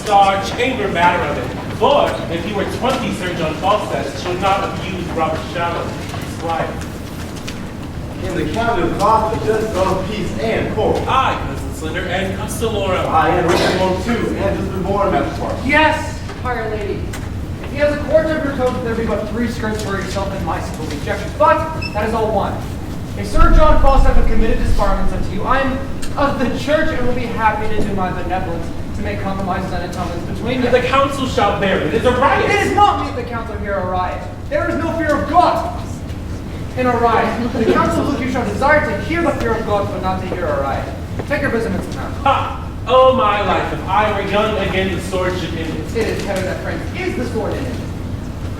star chamber matter of it. For if he were 20, Sir John Falstaff should not abuse Robert Shallow, Squire. In the county of Gloucester, just on peace and court. I, Cousin Slender, and Castellorum. I am Richmond too, and just been born at the park. Yes, Fire Lady. If he has a quarter of your coat, there be but 3 skirts for yourself and my simple rejections. But that is all one. If Sir John Falstaff have committed disbarments unto you, I am of the church and will be happy to do my benevolence to make compromises and atonements between you. The council shall bear it. It is a riot. It is not me, the council, here a riot. There is no fear of God in a riot. The council look you shall desire to hear the fear of God, but not to hear a riot. Take your business now. Ha! Oh my life, if I were young again, the sword should end it. It is better that friend is the sword in it.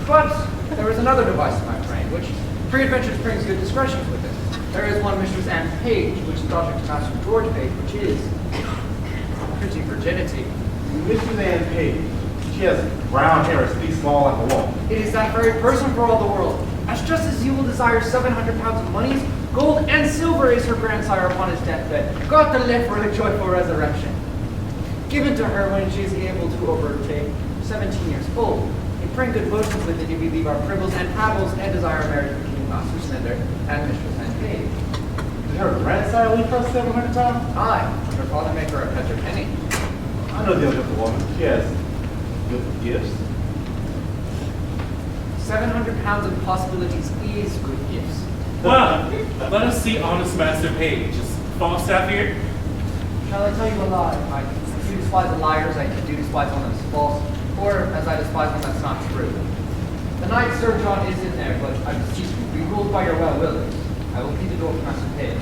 But there is another device in my brain, which pre-adventure brings good discretions with it. There is one Mistress Anne Page, which is daughter to Master George Page, which is pretty virginity. Mrs. Anne Page, she has brown hair and speaks small like a woman. It is that very person for all the world. As just as you will desire 700 pounds of moneys, gold and silver is her grandsire upon his deathbed. God to live for a joyful resurrection. Given to her when she is able to overtake 17 years old. In praying good motions with it, you believe our privils and pavils and desire marriage between Master Slender and Mistress Anne Page. Did her grandsire leave her 700 times? Aye, her father made her a Petra penny. I know dealing with the woman. She has good gifts. 700 pounds of possibilities is good gifts. Well, let us see honest Master Page. Is Falstaff here? Shall I tell you a lie? I do despise the liars, I do despise one that's false, or as I despise one that's not true. The knight Sir John is in there, but I beseech you, be ruled by your well-will. I will keep the door for Master Page.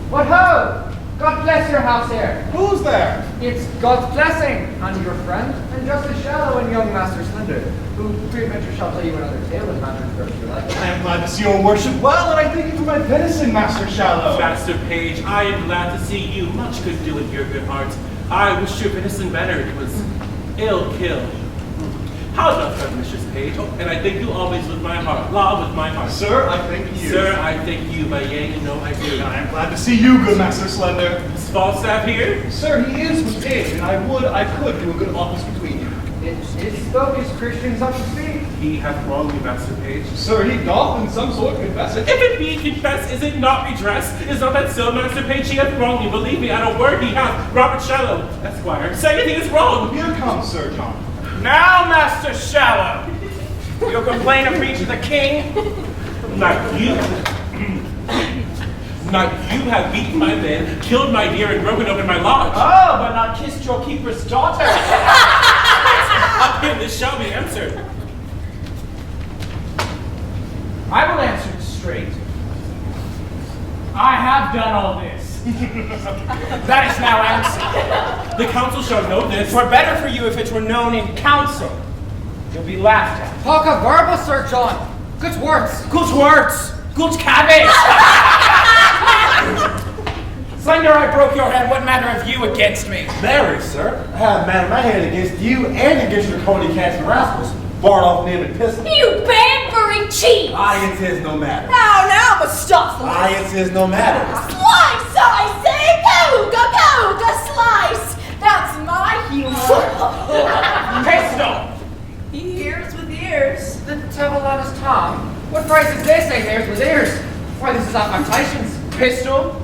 What ho! God bless your house here. Who's there? It's God's blessing on your friend, and Justice Shallow and young Master Slender, who pre-adventure shall tell you another tale as matters grow if you like. I am glad to see your worship well, and I thank you for my venison, Master Shallow. Master Page, I am glad to see you. Much good do in your good heart. I wish your venison better. It was ill killed. How doth that, Mistress Page? Oh, and I thank you always with my heart. Law with my heart. Sir, I thank you. Sir, I thank you, but yea, you know I do. I am glad to see you, good Master Slender. Is Falstaff here? Sir, he is within, and I could do a good office between you. It spoke as Christians ought to speak. He hath wronged me, Master Page. Sir, he doth in some sort confess it. If it be confessed, is it not redressed? Is not that so, Master Page? He hath wronged me. Believe me, at a word he hath. Robert Shallow, Esquire, say anything is wrong. Here comes Sir John. Now, Master Shallow, you'll complain of me to the king? Not you. Not you have beaten my men, killed my deer, and broken open my lodge. Oh, but not kissed your keeper's daughter. Up here, this shall be answered. I will answer it straight. I have done all this. That is now answered. The council shall know this. 'Twere better for you if it were known in council. You'll be laughed at. Talk of verbal, Sir John. Good words. Good words. Good cabbage. Slender, I broke your head. What matter have you against me? Marriage, sir. I have man my hand against you and against your coney cats and rascals. Barred off name and pistol. You bambering cheat! I it is no matter. Now, Mustafa! I it is no matter. Slice, I say! Googa, slice! That's my humor! Pistol! Ears with ears. The devil on his tongue. What price is this, eh, ears with ears? Why, this is out my Tyson's. Pistol?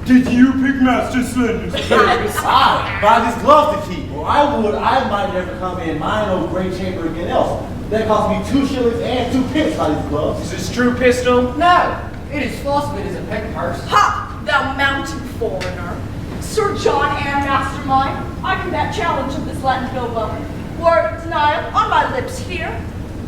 Did you pick Master Slender's place? I buy this glove to keep, or I might never come in mine no great chamber again else. That cost me 2 shillings and 2 pence by these gloves. Is this true, Pistol? No, it is false, but it is a peg purse. Ha! Thou mounted foreigner. Sir John and Mastermind, I can that challenge of this Latin bilbo. Word of denial on my lips here.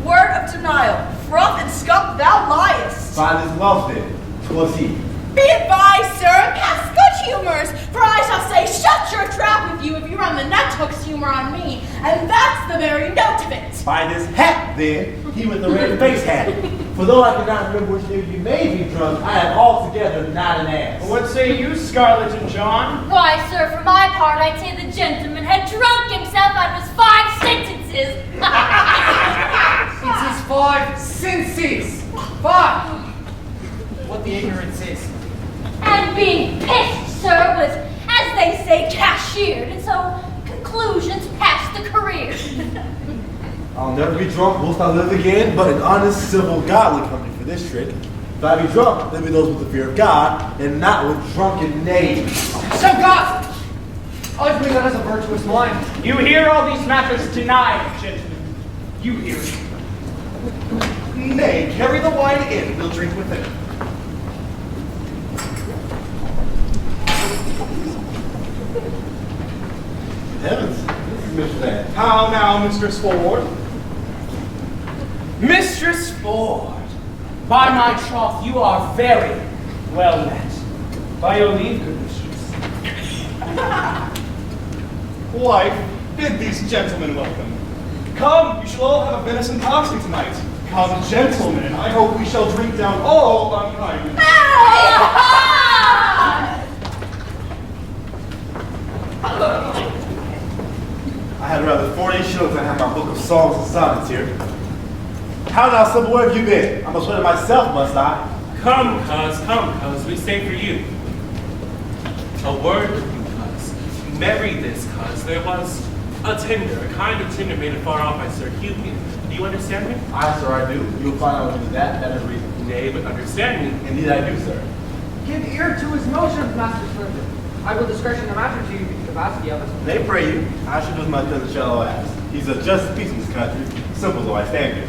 Word of denial. Froth and scump, thou liest. By this glove then, 'twas he. Be advised, sir, cast good humors, for I shall say, shut your trap with you if you run the nut hook's humor on me, and that's the very note of it. By this hat then, he with the red face hat. For though I cannot remember which year you may be drunk, I have altogether not an ass. What say you, Scarlet and John? Why, sir, for my part, I'd say the gentleman had drunk himself out of his 5 sentences. It's his 5 senses. 5. What the ignorance is. And being pissed, sir, was, as they say, cashiered, and so conclusions the career. I'll never be drunk whilst I live again, but an honest, civil, godly company for this trick. If I be drunk, then be those with the fear of God, and not with drunken knaves. So God! I believe that as a virtuous mind. You hear all these matters denied, gentlemen. You hear it. Nay, carry the wine in, we'll drink with it. Heavens, this is Mr. Van. How now, Mistress Ford? Mistress Ford, by my troth, you are very well met. By your leave, good mistress. Wife, bid these gentlemen welcome. Come, we shall all have a venison pasty tonight. Come, gentlemen, I hope we shall drink down all unkind. I had rather 40 shillings than have my book of songs and sonnets here. How now, simple, where have you been? I must wait myself, must I? Come, cuz, we stay for you. A word with you, cuz. Marry this, cuz. There was a tinder, a kind of tinder made afar off by Sir Cupid. Do you understand me? Aye, sir, I do. You'll find out with that is reason. Nay, but understand me. Indeed, I do, sir. Give ear to his motions, Master Slender. I will discretion the matter to you in the capacity of it. They pray you. I should do as my cousin Shallow asks. He's a just peace in this country. Simple though I stand here.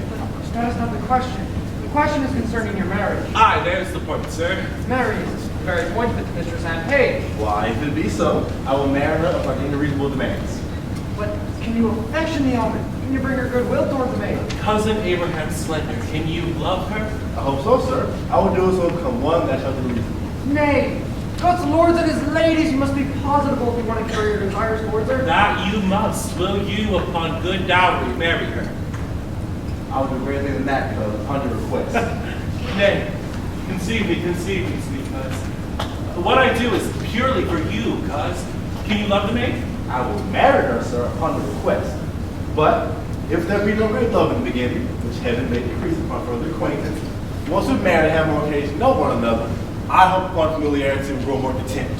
That is not the question. The question is concerning your marriage. Aye, there's the point, sir. Marriage is the very point that Mistress Anne paid. Why, if it be so, I will marry her upon any reasonable demands. But can you affection the woman? Can you bring her goodwill toward the maid? Cousin Abraham Slender, can you love her? I hope so, sir. I will do so come one that shall do reason. Nay, God's lords and his ladies, you must be positible if you want to carry your desires towards her. That you must. Will you, upon good dowry, marry her? I will do greater than that, cuz, upon your request. Nay, conceive me, sweet cuz. What I do is purely for you, cuz. Can you love the maid? I will marry her, sir, upon your request. But if there be no great love in the beginning, which heaven may decrease upon further acquaintance, once we marry and have more occasion to know one another, I hope upon familiarity will grow more content.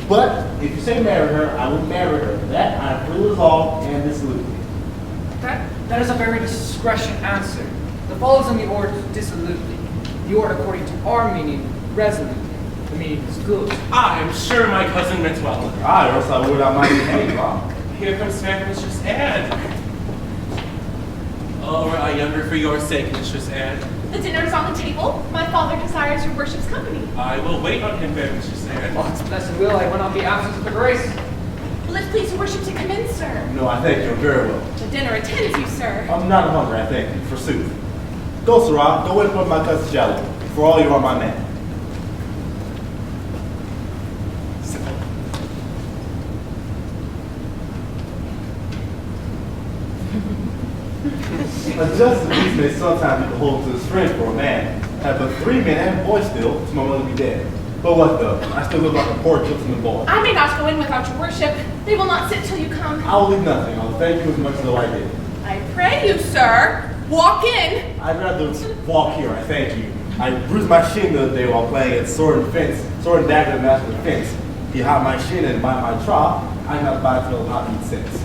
But if you say marry her, I will marry her. That I am freely resolved and dissolutely. That is a very discretion answer. The follows in the order dissolutely. The order according to our meaning, resolutely. The meaning is good. I am sure my cousin meant well. Aye, or else I would I might be hanged, Bob. Here comes fair Mistress Anne. Oh, were I younger for your sake, Mistress Anne. The dinner is on the table. My father desires your worship's company. I will wait on him, fair Mistress Anne. God's blessed will, I will not be absent of the grace. Will it please your worship to come in, sir? No, I thank you very well. The dinner attends you, sir. I'm not hungry, I thank you, forsooth. Go, Sirrah, go wait for my cousin Shallow. For all you are my man. A just beast may sometimes be beholden to his friend for a man. Have but 3 men and a boy still, to my mother be dead. But what though? I still look like a poor gentleman boy. I may not go in without your worship. They will not sit till you come. I will leave nothing. I will thank you as much as though I did. I pray you, sir. Walk in. I'd rather walk here, I thank you. I bruised my shin the other day while playing at sword and dagger and master of fence. He hot my shin and by my trough, I have by till not eat since.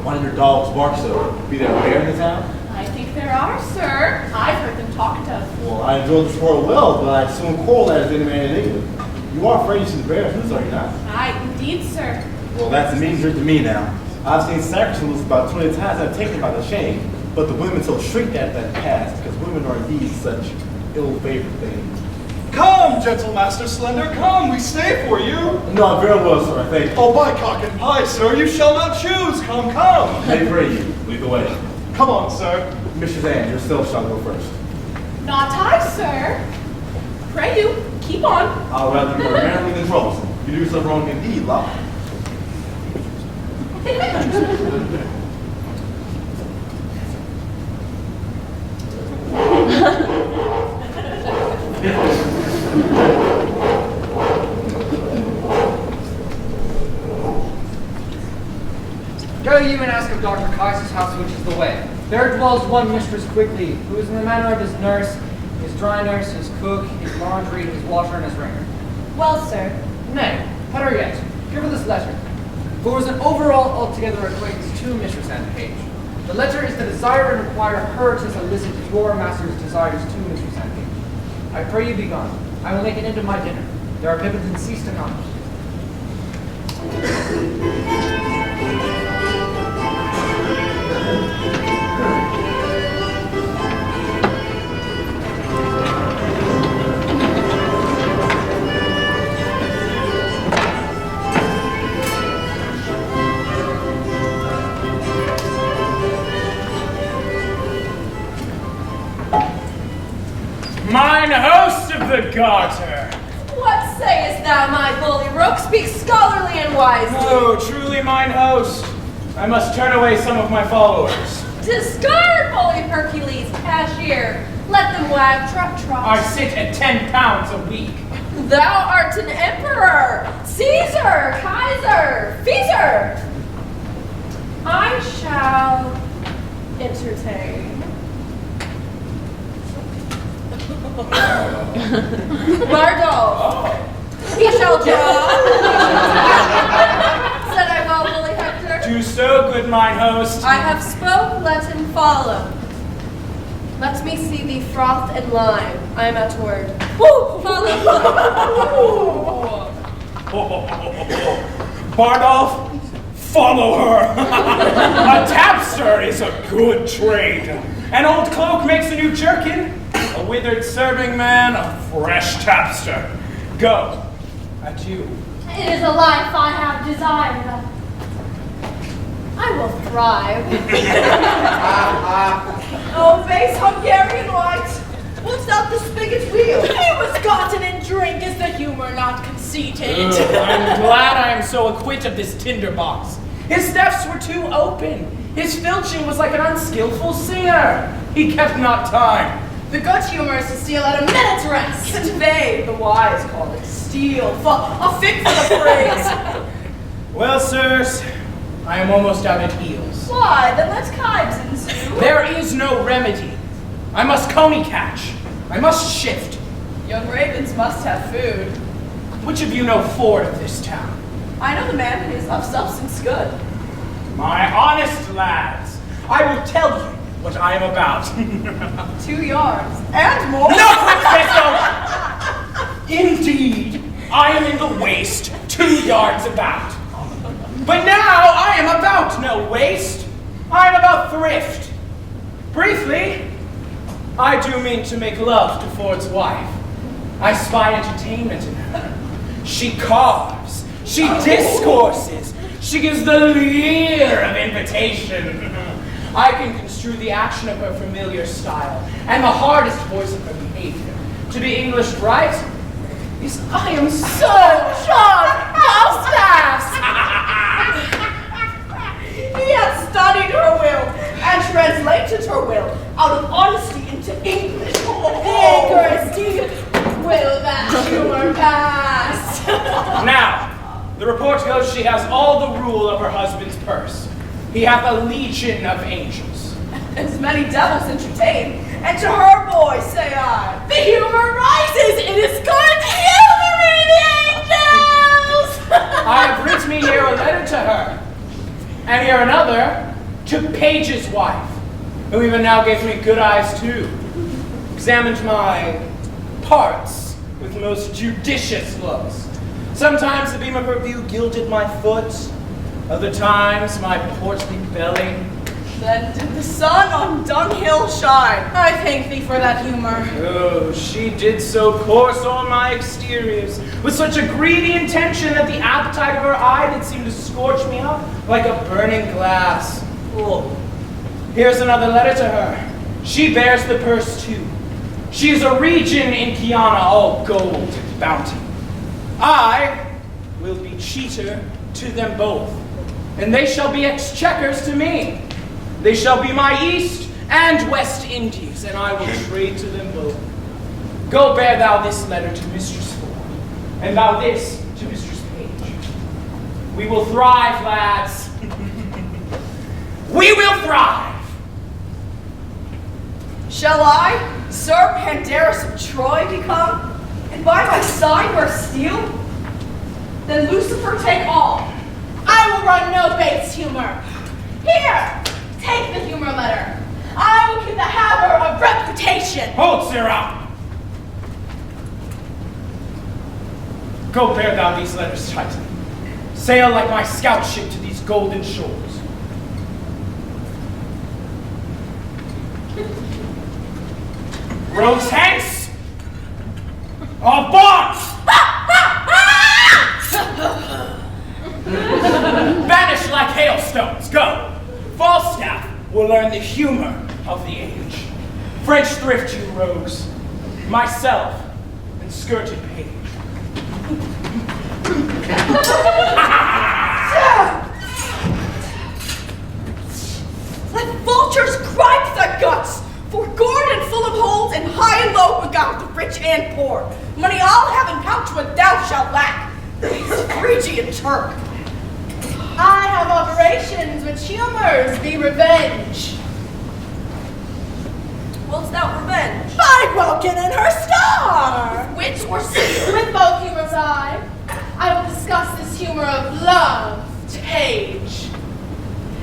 Why do your dogs bark so? Be there a bear in the town? I think there are, sir. I've heard them talked of. Well, I enjoy the sport well, but I soon quarrel as any man in England. You are afraid you see the bear who's are you not? Aye, indeed, sir. Well, that's a mean drink to me now. I've seen sacrifices about 20 times I've taken by the shame, but the women so shriek at that past, because women are indeed such ill-favored things. Come, gentle Master Slender, come, we stay for you. No, very well, sir, I thank you. Oh, by cock and pie, sir, you shall not choose. Come, come. I pray you, lead the way. Come on, sir. Mrs. Anne, yourself shall go first. Not I, sir. Pray you, keep on. I'll rather be more manly than troublesome. You do yourself wrong indeed, Locke. Go you and ask of Dr. Kaiser's house which is the way. There dwells one Mistress Quigley, who is in the manner of his nurse, his dry nurse, his cook, his laundry, his washer, and his ringer. Well, sir. Nay, better yet, give her this letter. For as an overall altogether acquaintance to Mistress Anne Page, the letter is to desire and require her to solicit your master's desires to Mistress Anne Page. I pray you be gone. I will make an end of my dinner. There are pippins and cease to come. Mine host of the Garter. What sayest thou, my bully rook? Speak scholarly and wisely. Oh, truly mine host. I must turn away some of my followers. Discard, bully Hercules, cashier. Let them wag trot. I sit at 10 pounds a week. Thou art an emperor, Caesar, Kaiser, Feaser. I shall entertain. Bardolph. He shall draw. Said I well, bully Hector. Do so, good mine host. I have spoke, let him follow. Let me see thee froth and lime. I am at word. Woo! Follow. Bardolph, follow her. A tapster is a good trade. An old cloak makes a new jerkin. A withered serving man, a fresh tapster. Go. Adieu. It is a life I have desired. I will thrive. Oh, base Hungarian white. What's that the spigot's wheel? He was gotten in drink, is the humor not conceited? I'm glad I am so acquit of this tinderbox. His thefts were too open. His filching was like an unskillful singer. He kept not time. The good humor is to steal at a minute's rest. Convey, the wise call it steal. A fit for the phrase. Well, sirs, I am almost out at heels. Why, then let's kibes ensue. There is no remedy. I must coney catch. I must shift. Young ravens must have food. Which of you know Ford of this town? I know the man who is of substance good. My honest lads, I will tell you what I am about. 2 yards. And more. No, Princess! Indeed, I am in the waist, 2 yards about. But now I am about no waste. I am about thrift. Briefly, I do mean to make love to Ford's wife. I spy entertainment in her. She carves. She discourses. She gives the leer of invitation. I can construe the action of her familiar style and the hardest voice of her behavior. To be English right is I am so John Falstaff. He has studied her will and translated her will out of honesty into English. Christy, will that humor pass? Now, the report goes she has all the rule of her husband's purse. He hath a legion of angels. As many devils entertain, and to her boy say I, The humor rises. It is good humoring the angels. I have writ me here a letter to her, and here another to Page's wife, who even now gave me good eyes too. Examined my parts with most judicious looks. Sometimes the beam of her view gilded my foot, other times my portly belly. then did the sun on dunghill shine. I thank thee for that humor. Oh, she did so course on my exteriors, with such a greedy intention that the appetite of her eye did seem to scorch me up like a burning glass. Oh. Here's another letter to her. She bears the purse too. She is a region in Kiana, all gold and bounty. I will be cheater to them both, and they shall be exchequers to me. They shall be my East and West Indies, and I will trade to them both. Go bear thou this letter to Mistress Ford, and thou this to Mistress Page. We will thrive, lads. We will thrive. Shall I, Sir Pandarus of Troy, become, and by my side wear steel? Then Lucifer take all. I will run no base humor. Here, take the humor letter. I will keep the hammer of reputation. Hold, Sarah! Go bear thou these letters tight. Sail like my scout ship to these golden shores. Rogues hence! All barks! Vanish like hailstones, go! Falstaff will learn the humor of the age. French thrift, you rogues. Myself and skirted page. Let vultures gripe their guts, for gourd and full of holes, and high and low beguiled the rich and poor. Money I'll have in pouch what thou shalt lack. Phrygian Turk. I have operations which humors be revenge. Wilt thou revenge? By Welkin and her star! Wit or seal? With both humors I will discuss this humor of love to page.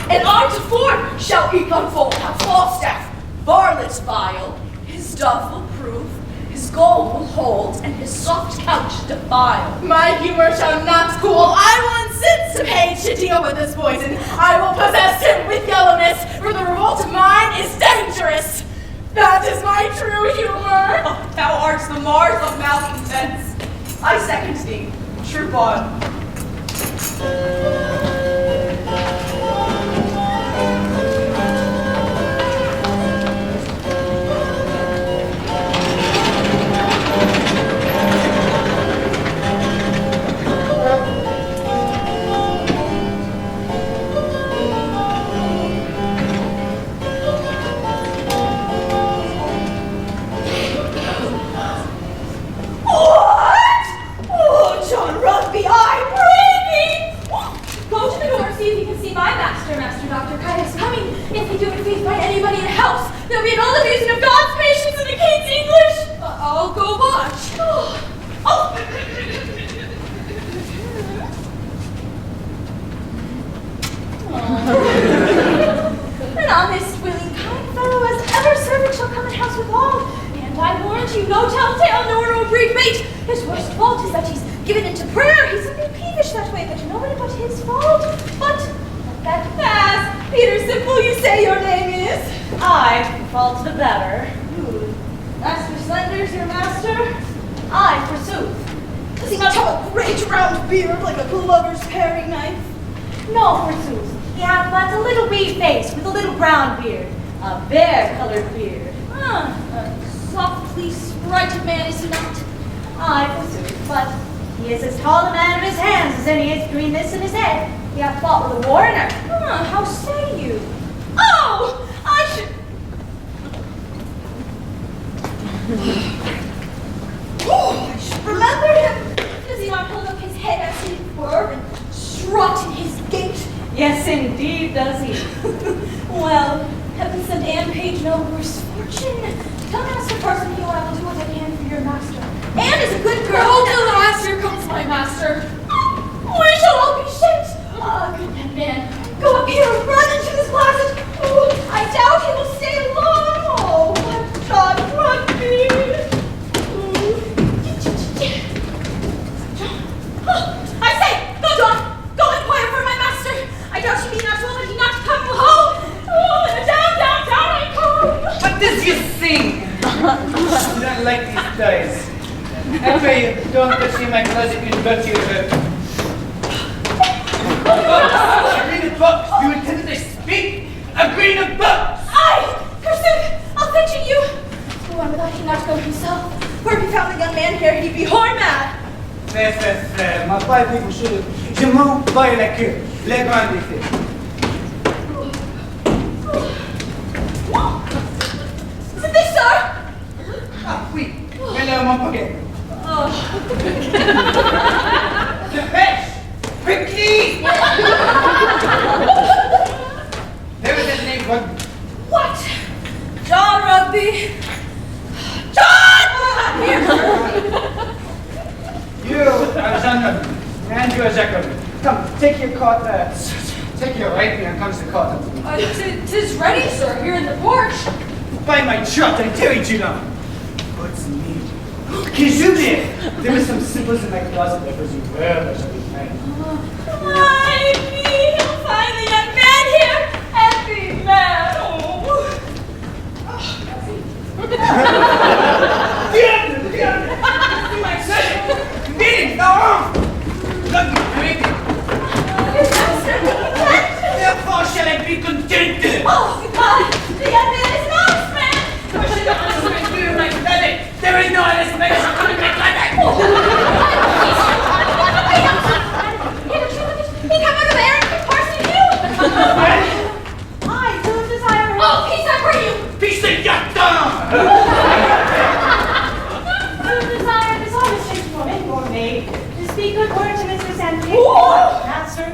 And I to Ford shall eke unfold how Falstaff, varlet's vile, his dove will prove, his gold will hold, and his soft couch defile. My humor shall not cool. I will insist to page to deal with this poison. I will possess him with yellowness, for the revolt of mine is dangerous. That is my true humor. Oh, thou art the Mars of malcontents. I second thee. Troop on. There'll be an old abusing of God's patience and the King's English. I'll go watch. Oh. An honest, willing, kind fellow as ever servant shall come and house withal. And I warrant you, no telltale nor no breed mate. His worst fault is that he's given into prayer. He's a bit peevish that way, but nobody but his fault. But let that pass. Peter Simple, you say your name is? I, fault the better. Master Slender's your master? I, forsooth. Does he not have a great round beard like a glover's paring knife? No, forsooth. He hath but a little wee face with a little brown beard, a bear-colored beard. A softly sprited man is he not? Aye, forsooth, but he is as tall a man of his hands as any is greenness in his head. He hath fought with a warner. How say you? Oh! I should... I should remember him. Does he not hold up his head as he were and strut in his gait? Yes, indeed, does he. Well, heaven sent Anne Page no worse fortune. Tell Master Parson Hugh I will do what I can for your master. Anne is a good girl. Hold till the last year comes, my master. We shall all be shaped. Good man. Go up here and run into this closet. Oh, I doubt he will stay long. Oh, what God run me. I say, go, John. Go inquire for my master. I doubt she be not well, but he not come home. Oh, and down I come. What does you sing? I don't like these days. I pray you, don't touch me in my closet, you dirty bird. A green of books! You intended to speak? A green of books! Aye! Forsooth, I'll fetch you. Go on without he not go himself. Were he found the young man here, he'd be horn mad. Frère, ma pas été couché. Je m'en bats la queue. Les grands effets. Is it this, sir? Ah oui, mets-le mon pocket. Oh. Dépêche! Quickly! There was his name, Rugby. What? John Rugby? John! Here. You are Jean Rugby, and you are Jacob. Come, take take your coat, take your right and comes the coat. 'Tis ready, sir, here in the porch. By my trot, I tell you now. What's me? Kizune! There are some slippers in my closet that was you well, I shall be fine. Why me? He'll find the young man here. Happy man. Oh. See my son! Meeting, go on! Look, meeting! Therefore shall I be contented! Oh, God! The young man is an honest man! There is no honest man coming back like that! He come out of there and parson you! I don't desire... Oh, peace I pray you! Peace and yatta! The desire of this honest gentlewoman, your maid, to speak good word to Mr. Sandwich, Whoa! answer,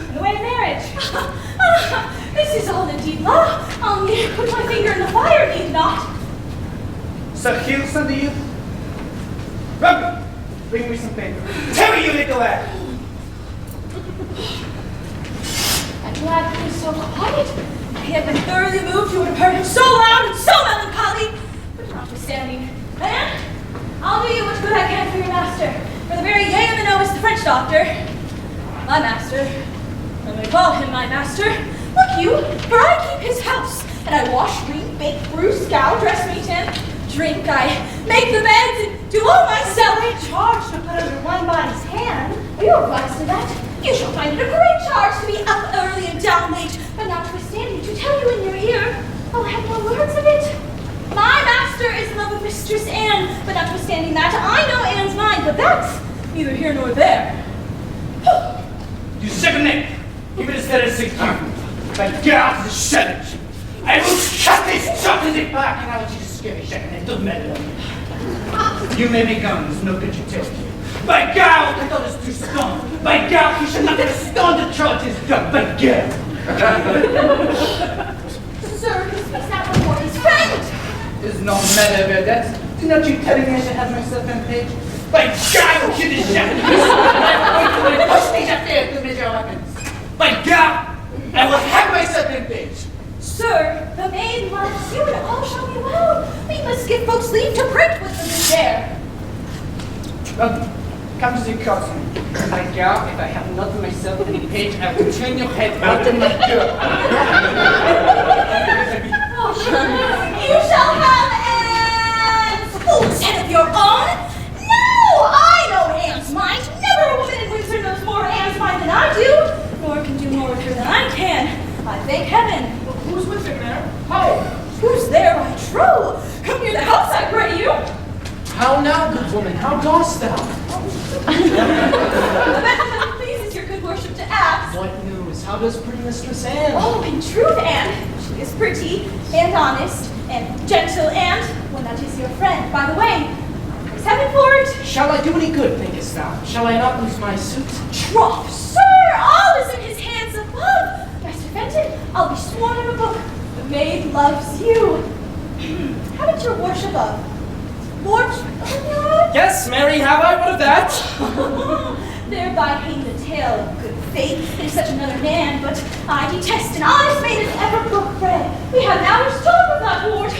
in the way of marriage. This is all indeed law. I'll near put my finger in the fire, need not. Sir Hugh, son to you. Rub, bring me some paper. Tell me, you little lad! I'm glad he was so quiet. If he had been thoroughly moved, you would have heard him so loud and so melancholy. But notwithstanding, man, I'll do you what good I can for your master. For the very yea of the no is the French doctor. My master, I may call him my master. Look you, for I keep his house, and I wash, read, bake, brew, scour, dress, meet him, drink, I make the beds, and do all myself. A charge to put under one body's hand. Are you obliged to that? You shall find it a great charge to be up early and down late, but notwithstanding, to tell you in your ear, I'll have no words of it. My master is in love with Mistress Anne, but notwithstanding that, I know Anne's mind, but that's neither here nor there. You second neck! Give it a steady 6 times. But get out of the challenge! I will cut this shot in the back, and I want you to scare me second neck. Don't matter. You may be gone, there's no good you tell me. By God, I thought it was too strong. By God, you should not have stoned the charge is done. By God! Sir, he speaks out before his friend. There's no matter about that. Did not you tell me I should have myself on page? By God, I'll kill this shot! Push me up there to measure weapons. By God, I will have myself on page. Sir, the maid loves you, and all shall be well. We must give folks leave to print with them in there. Come to the cousin. By God, if I have not myself on the page, I will turn your head out of my door. You shall have Anne's fool's head of your own. No, I know Anne's mind. Never a woman in Windsor knows more of Anne's mind than I do, nor can do more with her than I can. I thank heaven. Who's with him there? Oh, who's there, my true? Come near the house, I pray you. How now, good woman? How dost thou? The best pleases your good worship to ask. What news? How does pretty Mistress Anne? Oh, in truth, Anne, she is pretty and honest and gentle and, well, that is your friend. By the way, is heaven for it? Shall I do any good, thinkest thou? Shall I not lose my suit? Troth, sir, all is in his hands above. Master Fenton, I'll be sworn in a book. The maid loves you. Haven't your worship of Lord? Yes, Mary, have I? What of that? Thereby hang the tale of good faith in such another man, but I detest an honest maid as ever broke bread. We have an hour's talk with that ward.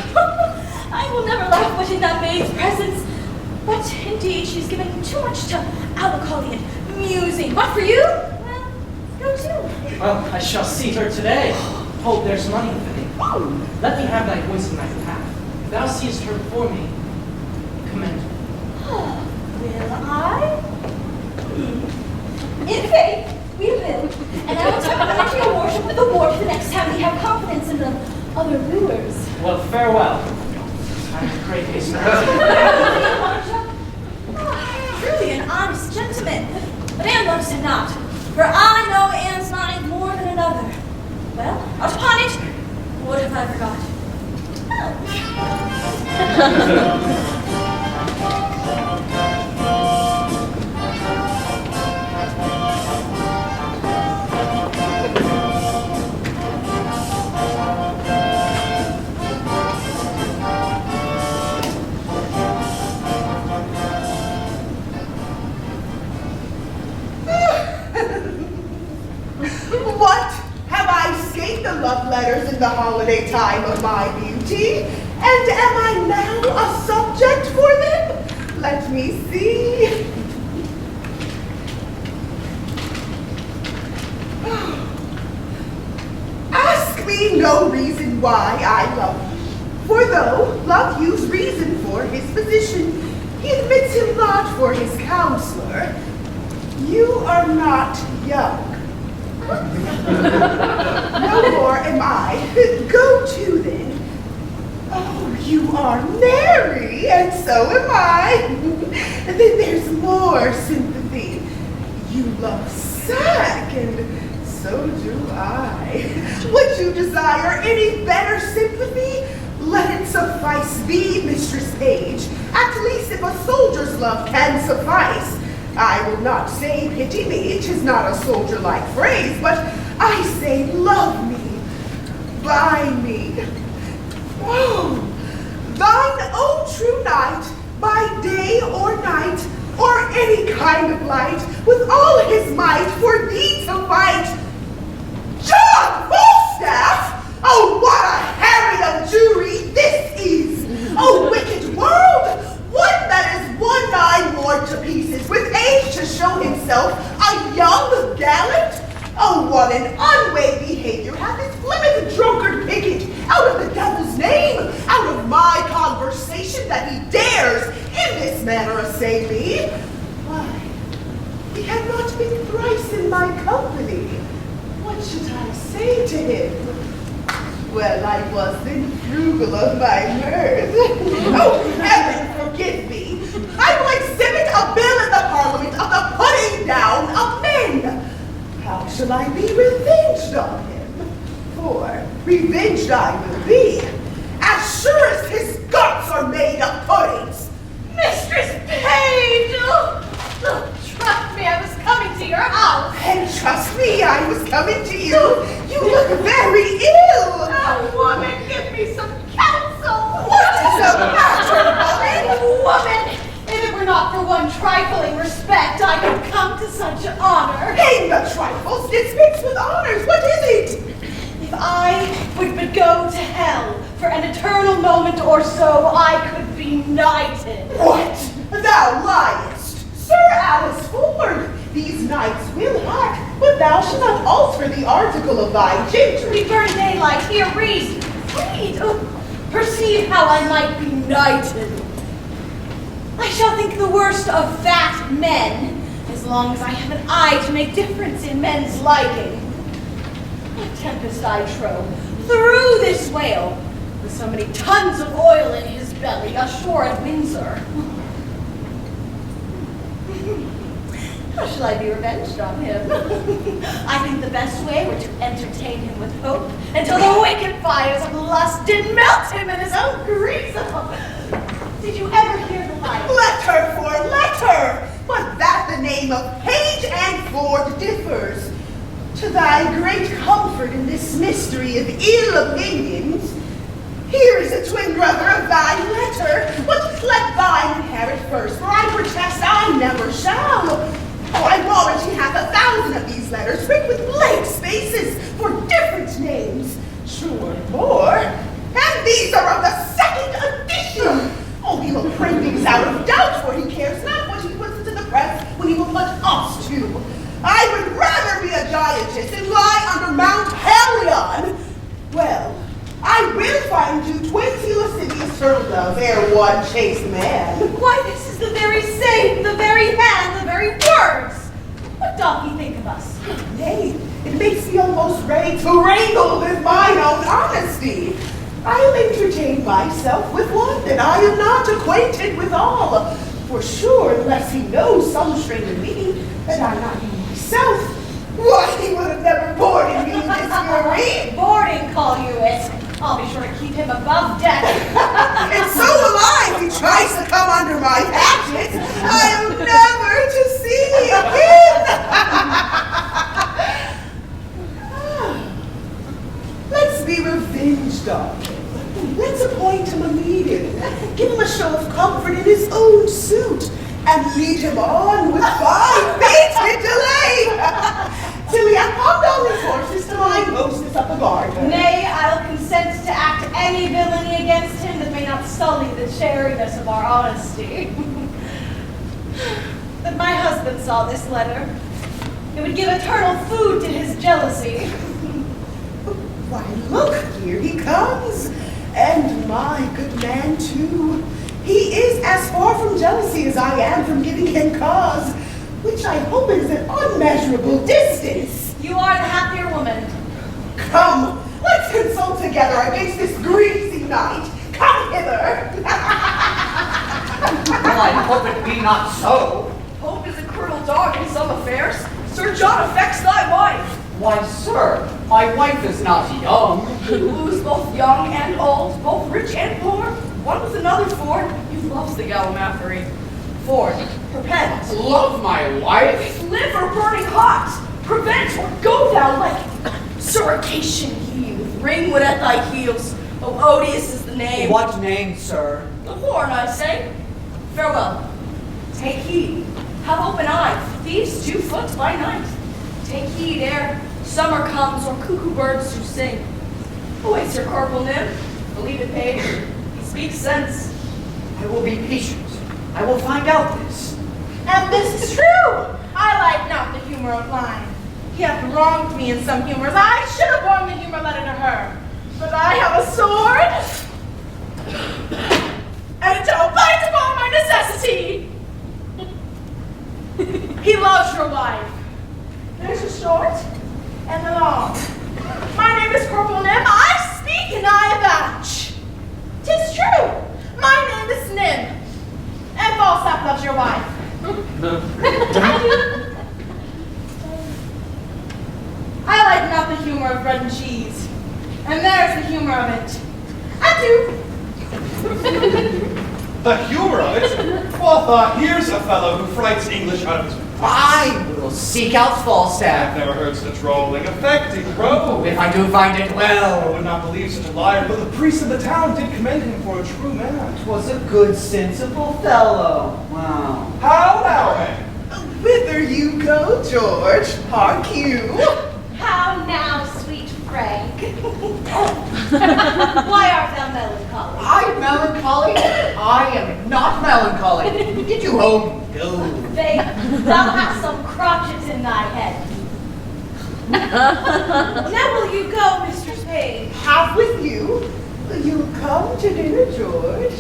I will never laugh but in that maid's presence. But indeed, she's given too much to melancholy and musing. But for you, well, go to. Well, I shall see her today. Hold, there's money for thee. Let me have thy voice in thy behalf. If thou seest her before me, commend her. Will I? In faith, we will. And I will take the your worship with the ward the next time we have confidence in the other wooers. Well, farewell. I'm in great haste now. Truly an honest gentleman, but Anne loves him not, for I know Anne's mind more than another. Well, out upon it, what have I forgot? my beauty, and am I now a subject for them? Let me see. Ask me no reason why I love you, for though love you's reason for his position, he admits him not for his counselor. You are not young. No more am I. Go to then. Oh, you are merry, and so am I. Then there's more sympathy. You love sack, and so do I. Would you desire any better sympathy? Let it suffice thee, Mistress Page. At least if a soldier's love can suffice. I will not say pity me, 'tis not a soldier-like phrase, but I say love me, buy me. Oh, thine own true knight, by day or night, or any kind of light, with all his might for thee to fight. John Falstaff! Oh, what a harry of Jewry this is! Oh, wicked world! One that is 1/9 more to pieces, with age to show himself a young gallant. Oh, what an unweighed behavior hath this Plymouth drunkard picket out of the devil's name, out of my conversation, that he dares in this manner assay me. Why, he had not been thrice in my company. What should I say to him? Well, I was then frugal of my mirth. Oh, heaven forgive me. I will exhibit a bill in the Parliament of the putting down of men. How shall I be revenged on him? For revenged I will be, as sure as his guts are made of puddings. Mistress Page! Trust me, I was coming to your house. And trust me, I was coming to you. You look very ill. Oh, woman, give me some counsel. What is the matter, woman? Woman, if it were not for one trifling respect, I could come to such honor. Hang the trifles, dispense with honors. What is it? If I would but go to hell for an eternal moment or so, I could be knighted. What? Thou liest. Sir Alice Ford, these knights will hack, but thou shalt not alter the article of thy gentry. We burn daylight here, read. Oh, perceive how I might be knighted. I shall think the worst of fat men, as long as I have an eye to make difference in men's liking. A tempest I trow through this whale, with so many tons of oil in his belly, ashore at Windsor. How shall I be revenged on him? I think the best way were to entertain him with hope until the wicked fires of lust did melt him in his own grease. Did you ever hear the like? Let her, Ford, let her! But that the name of Page and Ford differs. To thy great comfort in this mystery of ill opinions, here is a twin brother of thy letter, but let thine inherit first, for I protest I never shall. Oh, I warrant he hath 1,000 of these letters, pricked with blank spaces for different names. Sure, more. And these are of the 2nd edition. Oh, he will print these out of doubt, for he cares not what he puts into the press when he will put us to. I would rather be a giantess and lie under Mount Pelion. Well, I will find you 20 lascivious turtle-doves ere one chaste man. Why, this is the very same, the very hand, the very words. What doth he think of us? Nay, it makes me almost ready to wrangle with mine own honesty. I'll entertain myself with one that I am not acquainted withal. For sure, unless he knows some strain in me that I not know myself, why, he would have never boarded me this fury. Boarding, call you it. I'll be sure to keep him above deck. And so will I if he tries to come under my hatchet. I'm never to see again. Let's be revenged on him. Let's appoint him a meeting. Give him a show of comfort in his own suit. And lead him on with fine fated delay. Till we have calmed all his horses to mine hostess of the garden. Nay, I'll consent to act any villainy against him that may not sully the chariness of our honesty. But my husband saw this letter. It would give eternal food to his jealousy. Why, look, here he comes. And my good man, too. He is as far from jealousy as I am from giving him cause, which I hope is an unmeasurable distance. You are the happier woman. Come, let's consult together against this greasy night. Come hither. Well, I hope it be not so. Hope is a cruel dog in some affairs. Sir John affects thy wife. Why, sir, my wife is not young. Who's both young and old, both rich and poor. One with another Ford. He loves the gallimathery. Ford, perpend. Love my wife? Live or burning hot. Prevent or go thou like surrocation he with ringwood at thy heels. Oh, odious is the name. What name, sir? The horn, I say. Farewell. Take heed. Have open eye. Thieves 2 foot by night. Take heed ere summer comes or cuckoo birds do sing. Await Sir Corporal Nim. Believe it, page. He speaks sense. I will be patient. I will find out this. And this is true. I like not the humor of mine. He hath wronged me in some humors. I should have borne the humor letter to her. But I have a sword. And it shall bite upon my necessity. He loves your wife. There's the short and the long. My name is Corporal Nim. I speak and I avouch. 'Tis true. My name is Nim. And Falstaff loves your wife. I like not the humor of bread and cheese. And there's the humor of it. Adieu. The humor of it? Quotha, here's a fellow who frights English out of his wits. I will seek out Falstaff. I've never heard such drolling, affecting rogue. If I do find it I well. would not believe such a liar, but the priest of the town did commend him for a true man. Was a good, sensible fellow. Wow. How now, man? Whither you go, George? Hark you. How now, sweet Frank? Why art thou melancholy? I'm melancholy? I am not melancholy. Get you home. Go. Faith, thou hast some crotchets in thy head. Now will you go, Mr. Spade? Have with you. Will you come to dinner, George?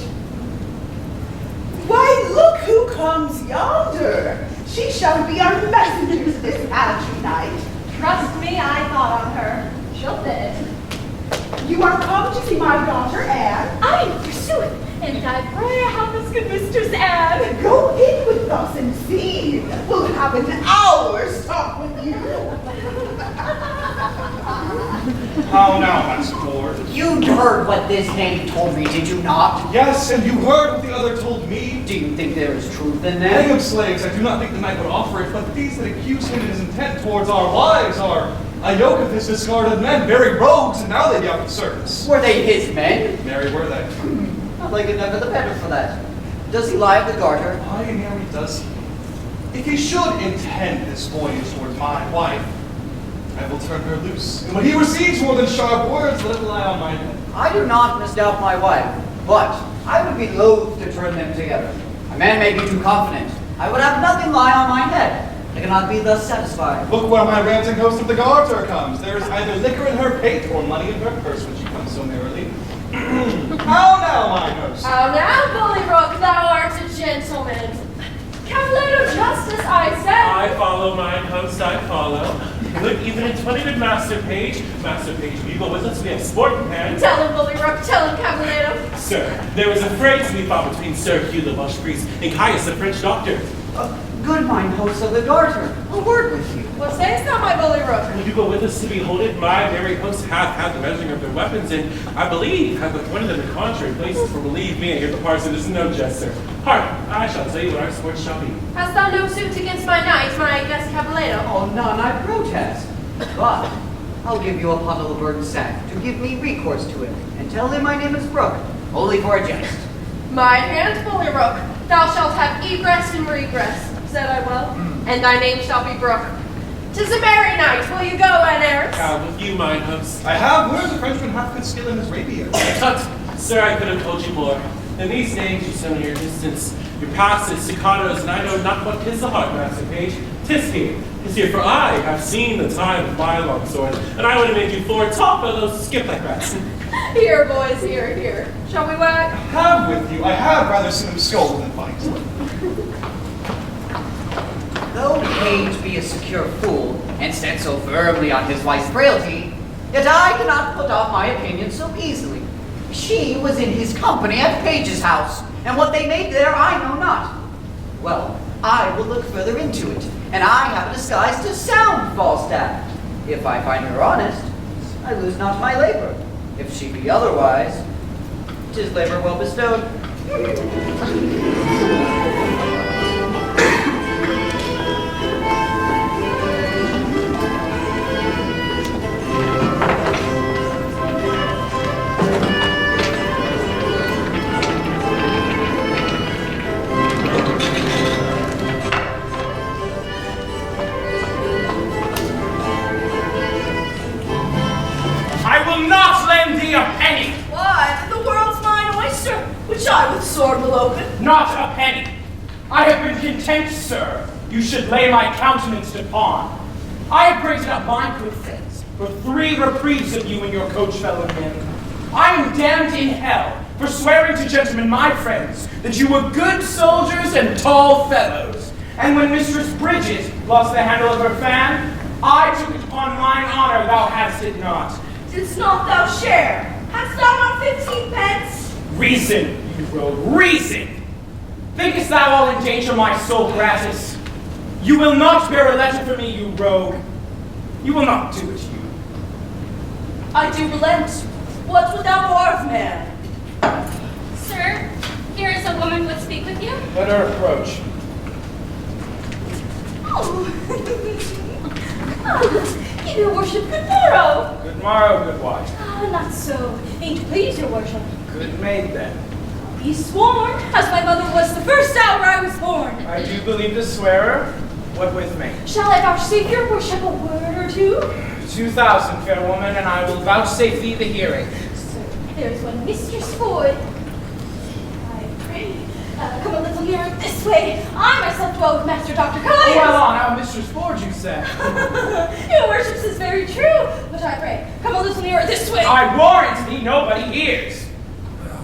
Why, look who comes yonder. She shall be our messenger to this pageant night. Trust me, I thought on her. She'll fit. You are come to see my daughter, Anne. I pursue it, and I pray help us, good Mistress Anne. Go in with us and see. We'll have an hour's talk with you. How now, Master Ford? You heard what this name told me, did you not? Yes, and you heard what the other told me. Do you think there is truth in Hang that? of slaves, I do not think the knight would offer it, but these that accuse him in his intent towards our wives are a yoke of his discarded men, very rogues, and now they be out of service. Were they his men? Marry, were they? Well, they could never the better for that. Does he lie at the garter? Aye, Mary, does he? If he should intend this voyage towards my wife, I will turn her loose. And when he receives more than sharp words, let it lie on my head. I do not misdoubt my wife, but I would be loath to turn them together. A man may be too confident. I would have nothing lie on my head. I cannot be thus satisfied. Look where my ranting host of the garter comes. There is either liquor in her pate or money in her purse when she comes so merrily. How now, my host? How now, Bullyrook, thou art a gentleman. Cavalier of justice, I said. I follow mine host, I follow. Good evening, 20 good Master Page. Master Page, will you go with us? We have sport in hand. Tell him, Bullyrook, tell him, Cavalier. Sir, there was a phrase we fought between Sir Hugh the Welsh priest and Caius the French doctor. Good mine host of the garter, a word with you. What sayest thou, my Bullyrook? Will you go with us to behold it? My very host hath had the measuring of their weapons, and I believe hath appointed them in contrary places, for believe me, and here the parson is no jester. Hark, I shall tell you what our sports shall be. Hast thou no suit against my knight, my guest Cavalier? Oh, none, I protest. But I'll give you a bundle of burnt sack to give me recourse to it, and tell him my name is Brooke, only for a jest. My hand, Bullyrook, thou shalt have egress and regress. Said I well? And thy name shall be Brooke. 'Tis a merry night. Will you go, Anne With you, mine host. I have heard the Frenchman hath good skill in his rapier. Tut, sir, I could have told you more. In these days, you send your distance, your passes, staccatos, and I know not what tis the heart, Master Page. 'Tis here, for I have seen the time of my long sword, and I would have made you four tall fellows skip like rats. Here, boys, here. Shall we wag? Have with you. I have rather seen him scold than fight. Though Page be a secure fool, and stand so firmly on his wife's frailty, yet I cannot put off my opinion so easily. She was in his company at Page's house, and what they made there I know not. Well, I will look further into it, and I have a disguise to sound Falstaff. If I find her honest, I lose not my labor. If she be otherwise, 'tis labor well bestowed. A penny. Why, the world's mine oyster, which I with sword will open. Not a penny. I have been content, sir. You should lay my countenance to pawn. I have praised up my good friends for 3 reprieves of you and your coach fellow men. I am damned in hell for swearing to gentlemen my friends that you were good soldiers and tall fellows. And when Mistress Bridget lost the handle of her fan, I took it upon mine honor thou hadst it not. Didst not thou share? Hast thou not 15 pence? Reason, you rogue, reason! Thinkest thou I'll endanger my soul gratis? You will not bear a letter for me, you rogue. You will not do it, you. I do relent. What would thou more of man? Sir, here is a woman would speak with you. Let her approach. Oh. Give your worship good morrow. Good morrow, good wife. Not so. Ain't please your worship. Good maid, then. Be sworn, as my mother was the first hour I was born. I do believe the swearer. What with me? Shall I vouchsafe your worship a word or two? 2,000, fair woman, and I will vouchsafe thee the hearing. Sir, there's one Mistress Ford. I pray, come a little nearer this way. I myself dwell with Master Dr. Collins. Well on, our Mistress Ford, you say. Your worship's is very true, but I pray, come a little nearer this way. I warrant thee nobody hears.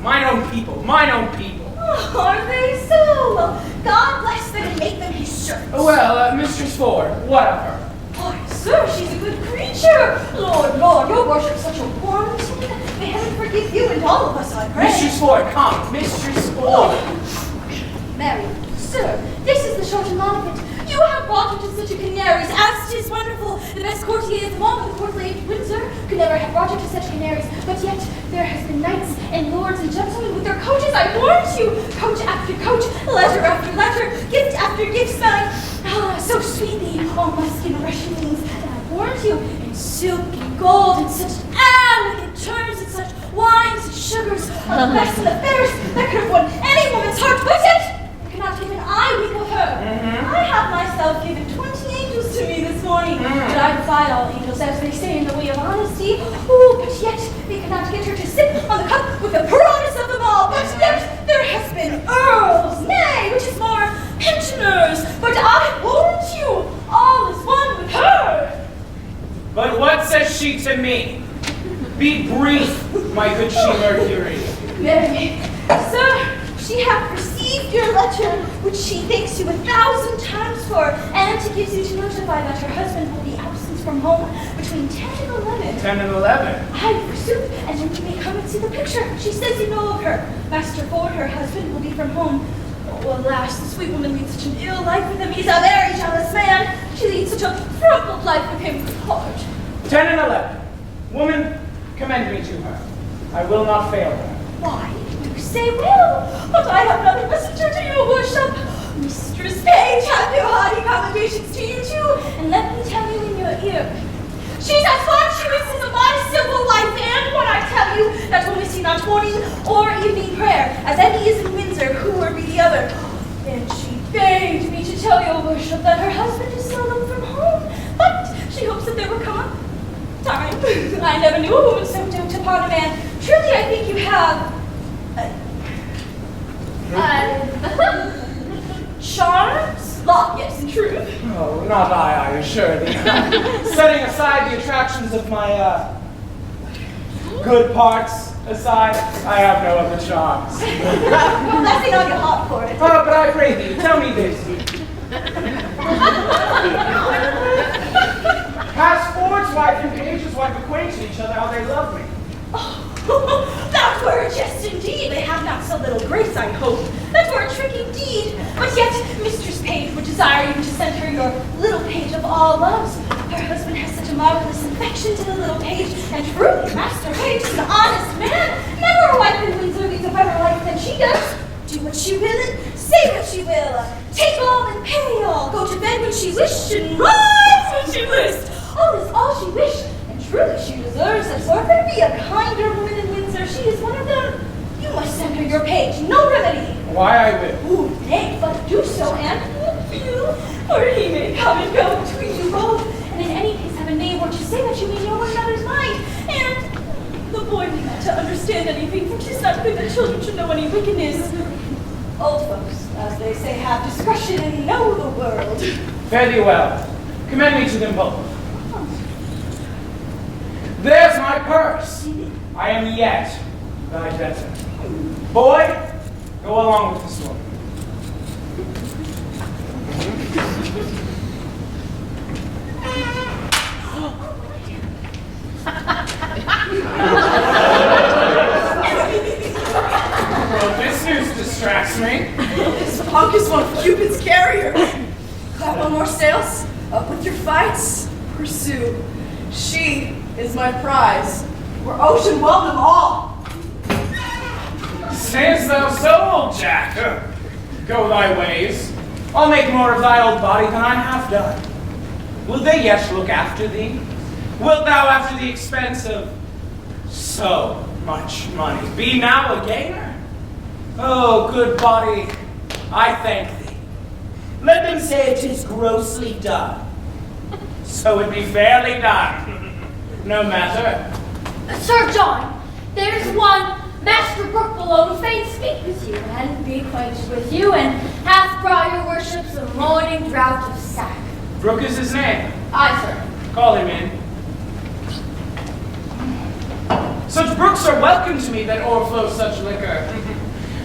Mine own people, mine own people. Oh, are they so? Well, God bless them and make them his servants. Well, Mistress Ford, what of her? Why, sir, she's a good creature. Lord, your worship's such a warm teen. May heaven forgive you and all of us, I pray. Mistress Ford, come, Mistress Ford. Mary, sir, this is the short and long of it. You have brought her to such a canaries, as 'tis wonderful. The best courtier of them all, the court lady of Windsor, could never have brought her to such canaries. But yet, there has been knights and lords and gentlemen with their coaches, I warrant you. Coach after coach, letter after letter, gift after gift, smelling so sweetly, all musk and Russian wings. And I warrant you, in silk and gold, and such elegant terms, and such wines and sugars, are the best and the fairest that could have won any woman's heart. But yet, cannot give an eye wink of her. I have myself given 20 angels to me this morning, but I defy all angels, as they say, in the way of honesty. Oh, but yet they cannot get her to sit on the cup with the proudest of them all. But yet there has been earls, nay, which is more, pensioners. But I warrant you, all is one with her. But what says she to me? Be brief, my good she Mercury. Mary, sir, she hath received your letter, which she thanks you 1,000 times for, and she gives you to notify that her husband will be absent from home between 10 and 11. 10 and 11. Aye, forsooth, and then you may come and see the picture. She says you know of her. Master Ford, her husband, will be from home. Oh, alas, the sweet woman leads such an ill life with him. He's a very jealous man. She leads such a troubled life with him. Hard. 10 and 11. Woman, commend me to her. I will not fail her. Why, you say well, but I have another messenger to your worship. Mistress Page, have your hearty commendations to you too, and let me tell you in your ear. She's as virtuous as my civil life, and when I tell you that when we see not morning or evening prayer, as any is in Windsor, who would be the other. And she begged me to tell your worship that her husband is seldom from home, but I never knew a woman so dote upon a man. Truly, I think you have charms? Ah, yes, in truth. Oh, not I assure thee. Setting aside the attractions of my, good parts aside, I have no other charms. Well, that's not your heart for it. Oh, but I pray thee, tell me this. Has Ford's wife and Page's wife acquainted each other how they love me? Oh, that were a jest indeed. They have not so little grace, I hope. That were a trick indeed. But yet, Mistress Page would desire you to send her your little page of all loves. Her husband has such a marvelous affection to the little page, and truly, Master Page is an honest man. Never a wife in Windsor leads a better life than she does. Do what she will and say what she will. Take all and pay all. Go to bed when she wished and rise when she wished. All is all she wished. Truly, she deserves it. So if there be a kinder woman in Windsor, she is one of them. You must send her your page, no remedy. Why I will. Ooh, nay, but do so, and you, or he may come and go between you both. And in any case, have a name or to say that you may know one another's mind. And the boy need not to understand anything, for 'tis not good that children should know any wickedness. Old folks, as they say, have discretion and know the world. Fare thee well. Commend me to them both. There's my purse. I am yet thy debtor. Boy, go along with this woman. Well, this news distracts me. This punk is one of Cupid's carriers. Clap on more sails, up with your fights, pursue. She is my prize. We're ocean welcome all. Sayest thou so, old Jack? Go thy ways. I'll make more of thy old body than I have done. Will they yet look after thee? Wilt thou, after the expense of so much money, be now a gainer? Oh, good body, I thank thee. Let them say it is grossly done, so it be fairly done. No matter. Sir John, there's one Master Brooke below who fain speak with you, and be acquainted with you, and hath brought your worship some morning draught of sack. Brooke is his name. Aye, sir. Call him in. Such brooks are welcome to me that o'erflow such liquor.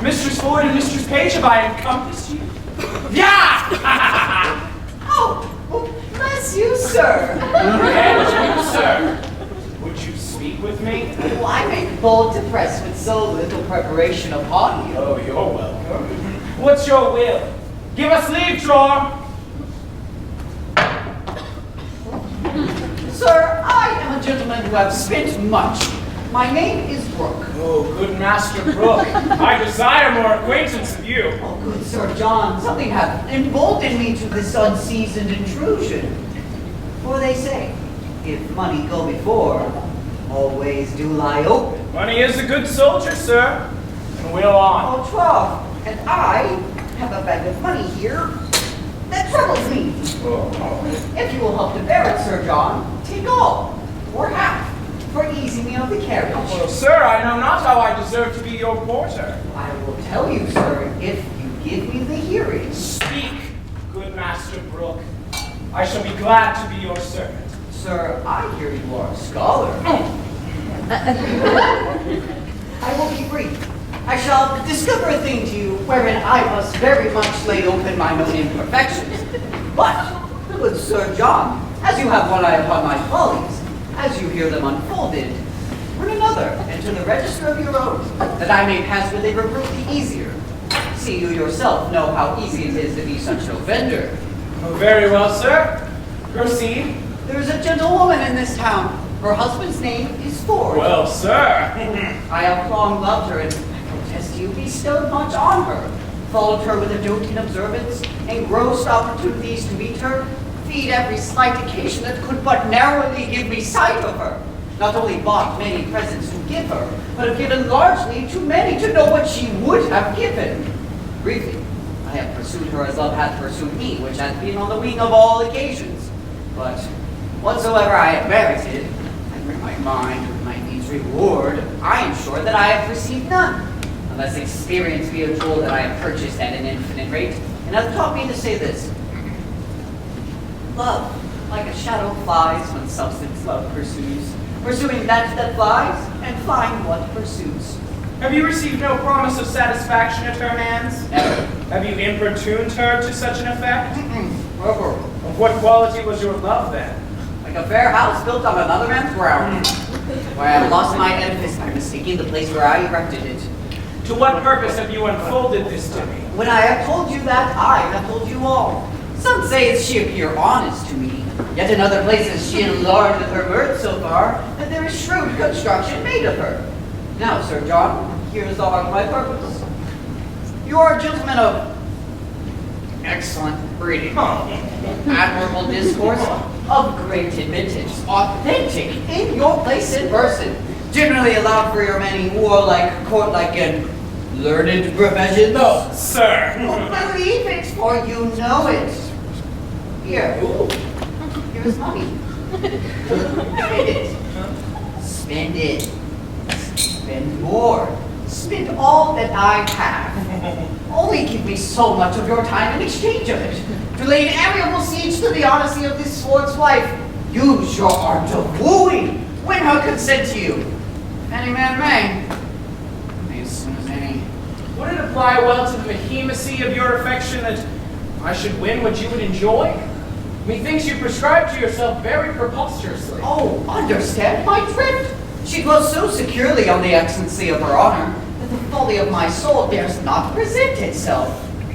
Mistress Ford and Mistress Page, have I encompassed you? Yeah! Oh, well, bless you, sir. And you, sir, would you speak with me? Well, I make bold to press with so little preparation upon you. Oh, you're welcome. What's your will? Give us leave, drawer. Sir, I am a gentleman who have spent much. My name is Brooke. Oh, good Master Brooke, I desire more acquaintance of you. Oh, good Sir John, something hath emboldened me to this unseasoned intrusion. For they say, if money go before, always do lie open. Money is a good soldier, sir. And we'll on. Oh, trough, and I have a bag of money here that troubles me. Oh. If you will help to bear it, Sir John, take all, or half, for easing me of the carriage. Well, sir, I know not how I deserve to be your porter. I will tell you, sir, if you give me the hearing. Speak, good Master Brooke. I shall be glad to be your servant. Sir, I hear you are a scholar. I will be brief. I shall discover a thing to you wherein I must very much lay open mine own imperfections. But, good Sir John, as you have one eye upon my follies, as you hear them unfolded, run another into the register of your own, that I may pass with a reproof the easier. See you yourself know how easy it is to be such an offender. Oh, very well, sir. Proceed. There is a gentlewoman in this town. Her husband's name is Ford. Well, sir. I have long loved her, and I protest to you, bestowed much on her. Followed her with a doting observance, engrossed opportunities to meet her, feed every slight occasion that could but narrowly give me sight of her. Not only bought many presents to give her, but have given largely to many to know what she would have given. Briefly, I have pursued her as love hath pursued me, which hath been on the wing of all occasions. But whatsoever I have merited, I free my mind with my needs reward, I am sure that I have received none, unless experience be a jewel that I have purchased at an infinite rate, and hath taught me to say this. Love, like a shadow flies when substance love pursues, pursuing that flies, and flying what pursues. Have you received no promise of satisfaction at her hands? Never. Have you importuned her to such an effect? Never. Of what quality was your love then? Like a fair house built on another man's ground, where I have lost my edifice by mistaking the place where I erected it. To what purpose have you unfolded this to me? When I have told you that, I have told you all. Some say she appear honest to me, yet in other places she enlargeth her words so far that there is shrewd construction made of her. Now, Sir John, here's all of my purpose. You are a gentleman of excellent breeding, admirable discourse, of great admittance, authentic in your place in person, generally allowed for your many warlike, courtlike, and learned professions. No, sir. Believe it, for you know it. Here, here's money. Spend it. Spend it. Spend more. Spend all that I have. Only give me so much of your time in exchange of it. To lay an amiable siege to the honesty of this sword's wife. Use your art of wooing. Win her consent to you. If any man may as soon as any. Would it apply well to the behemocy of your affection that I should win what you would enjoy? Methinks you prescribe to yourself very preposterously. Oh, understand my drift. She dwells so securely on the excellency of her honor that the folly of my soul dares not present itself.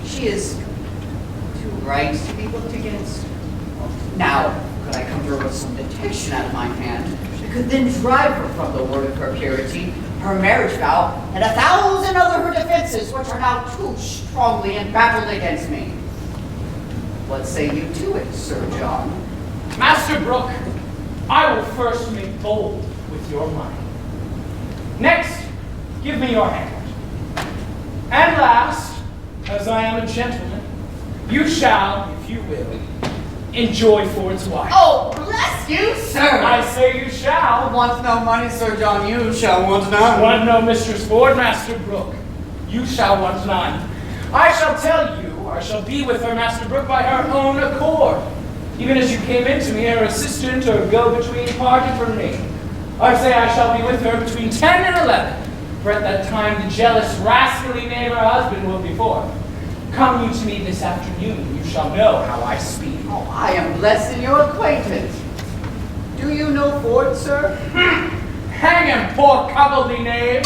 She is too right to be looked against. Now, could I come to her with some detection at my hand, I could then drive her from the word of her purity, her marriage vow, and 1,000 other her defenses, which are now too strongly embattled against me. What say you to it, Sir John? Master Brooke, I will first make bold with your money. Next, give me your hand. And last, as I am a gentleman, you shall, if you will, enjoy Ford's wife. Oh, bless you, sir! I say you shall. Want no money, Sir John, you shall want none. Want no Mistress Ford, Master Brooke, you shall want none. I shall tell you, I shall be with her, Master Brooke, by her own accord. Even as you came into me, her assistant or go-between parted from me. I say I shall be with her between 10 and 11, for at that time the jealous, rascally knave her husband will be forth. Come you to me this afternoon, you shall know how I speak. Oh, I am blessed in your acquaintance. Do you know Ford, sir? Hang him, poor cuckoldly knave!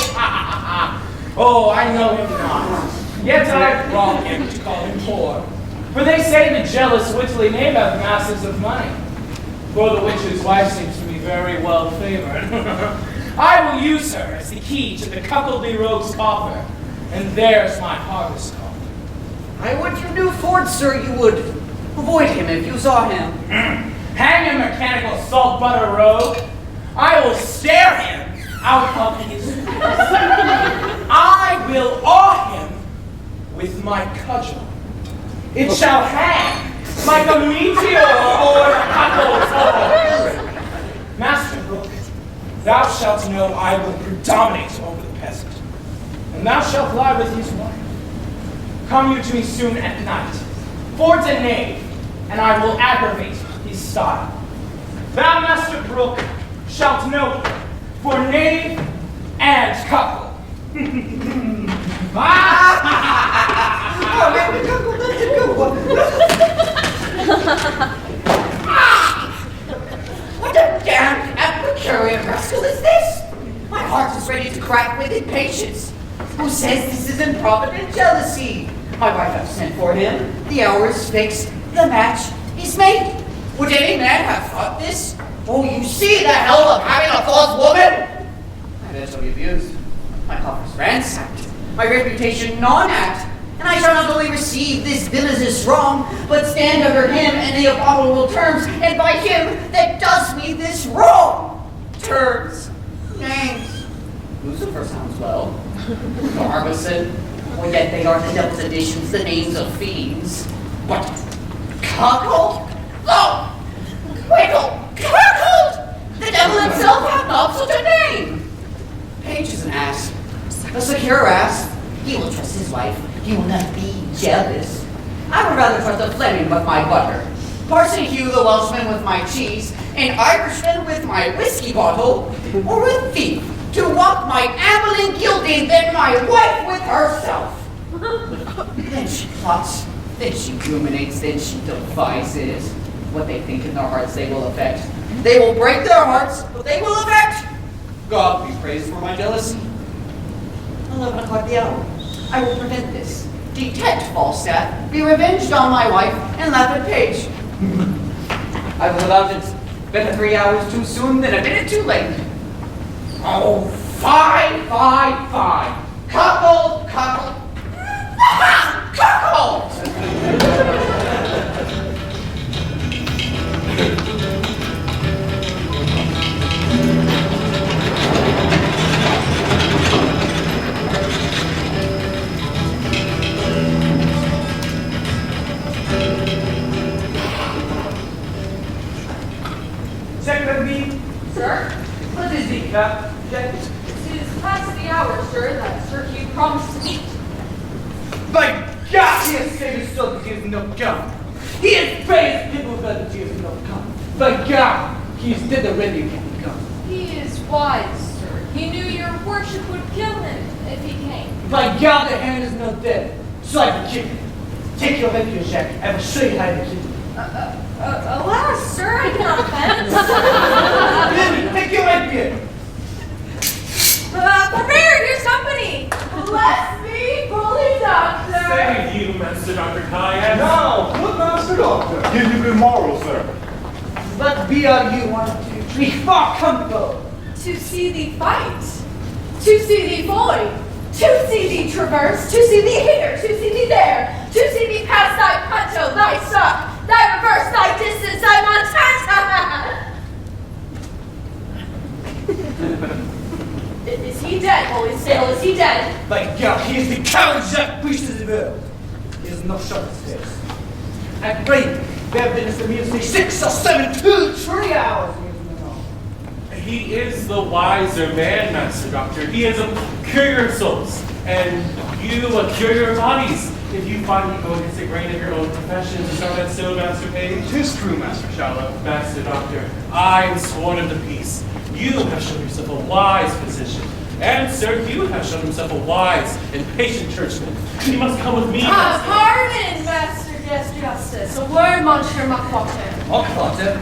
Oh, I know him not. Yet I wrong him to call him poor. For they say the jealous, wittly knave hath masses of money. For the which his wife seems to be very well favored. I will use her as the key to the cuckoldly rogue's coffer, and there's my harvest call. I would you knew Ford, sir, you would avoid him if you saw him. Hang him, mechanical salt butter rogue! I will stare him out of his face. I will awe him with my cudgel. It shall hang like a meteor or cuckold's orb. Master Brooke, thou shalt know I will predominate over the peasant, and thou shalt lie with his wife. Come you to me soon at night, Ford's a knave, and I will aggravate his style. Thou, Master Brooke, shalt know him for knave and cuckold. What a damned epicurean rascal is this? My heart is ready to crack with impatience. Who says this is improvident jealousy? My wife hath sent for him. The hour is fixed. The match is made. Would any man have thought this? Oh, you see the hell of having a false woman? My bed shall be abused. My coffers ransacked. My reputation non-act. And I shall not only receive this villainous wrong, but stand under him in the abominable terms, and by him that does me this wrong. Terms, names. Lucifer sounds well. Barbison. Well, yet they are the devil's additions, the names of fiends. What? Cuckold? Oh! Cuckold! Cuckold! The devil himself hath gotten up such a name? Page is an ass. A secure ass. He will trust his wife. He will not be jealous. I would rather trust a Fleming with my butter, Parson Hugh the Welshman with my cheese, an Irishman with my whiskey bottle, or a thief to walk my ambling gilding than my wife with herself. Then she plots, then she ruminates, then she devises. What they think in their hearts they will affect. They will break their hearts, but they will affect. God be praised for my jealousy. 11 o'clock the hour. I will prevent this. Detect Falstaff, be revenged on my wife, and laugh at Page. I will allow it. Better 3 hours too soon than a minute too late. Oh, fine. Cuckold. Cuckold! Secretary, Sir? what is it, It is past the hour, sir, that Sir Hugh promised to meet. By God, he has saved his soul that he has not come. He has praised people that he has not come. By God, he is dead already if he come. He is wise, sir. He knew your worship would kill him if he came. By God, the hand is not dead. So I can kill him. Take your rapier, Jack. I will show you how to kill him. Alas, sir, I cannot offend. Then take your rapier. Prepare your company. Bless me, bully doctor. Say you, Master Dr. Kayas. Now, good Master Doctor. Give you good morals, sir. What be are you, 1, 2, 3, 4, come go. To see thee fight, to see thee void, to see thee traverse, to see thee here, to see thee there, to see thee pass thy punto, thy stock, thy reverse, thy distance, thy montana. Is he dead, holy still? Is he dead? By God, he is the coward Jacques Priest of the world. He is not shot his face. I pray, there have been as the music 6 or 7, 2, 3 hours. He is the wiser man, Master Doctor. He is a cure your souls, and you a cure your bodies. If you finally go against the grain of your own profession, is not that so, Master Page? It is true, Master Shallow. Master Doctor, I am sworn of the peace. You have shown yourself a wise physician, and Sir Hugh has shown himself a wise and patient churchman. You must come with me, Master. Pardon, Master Justice. A word, Monsieur Macquater.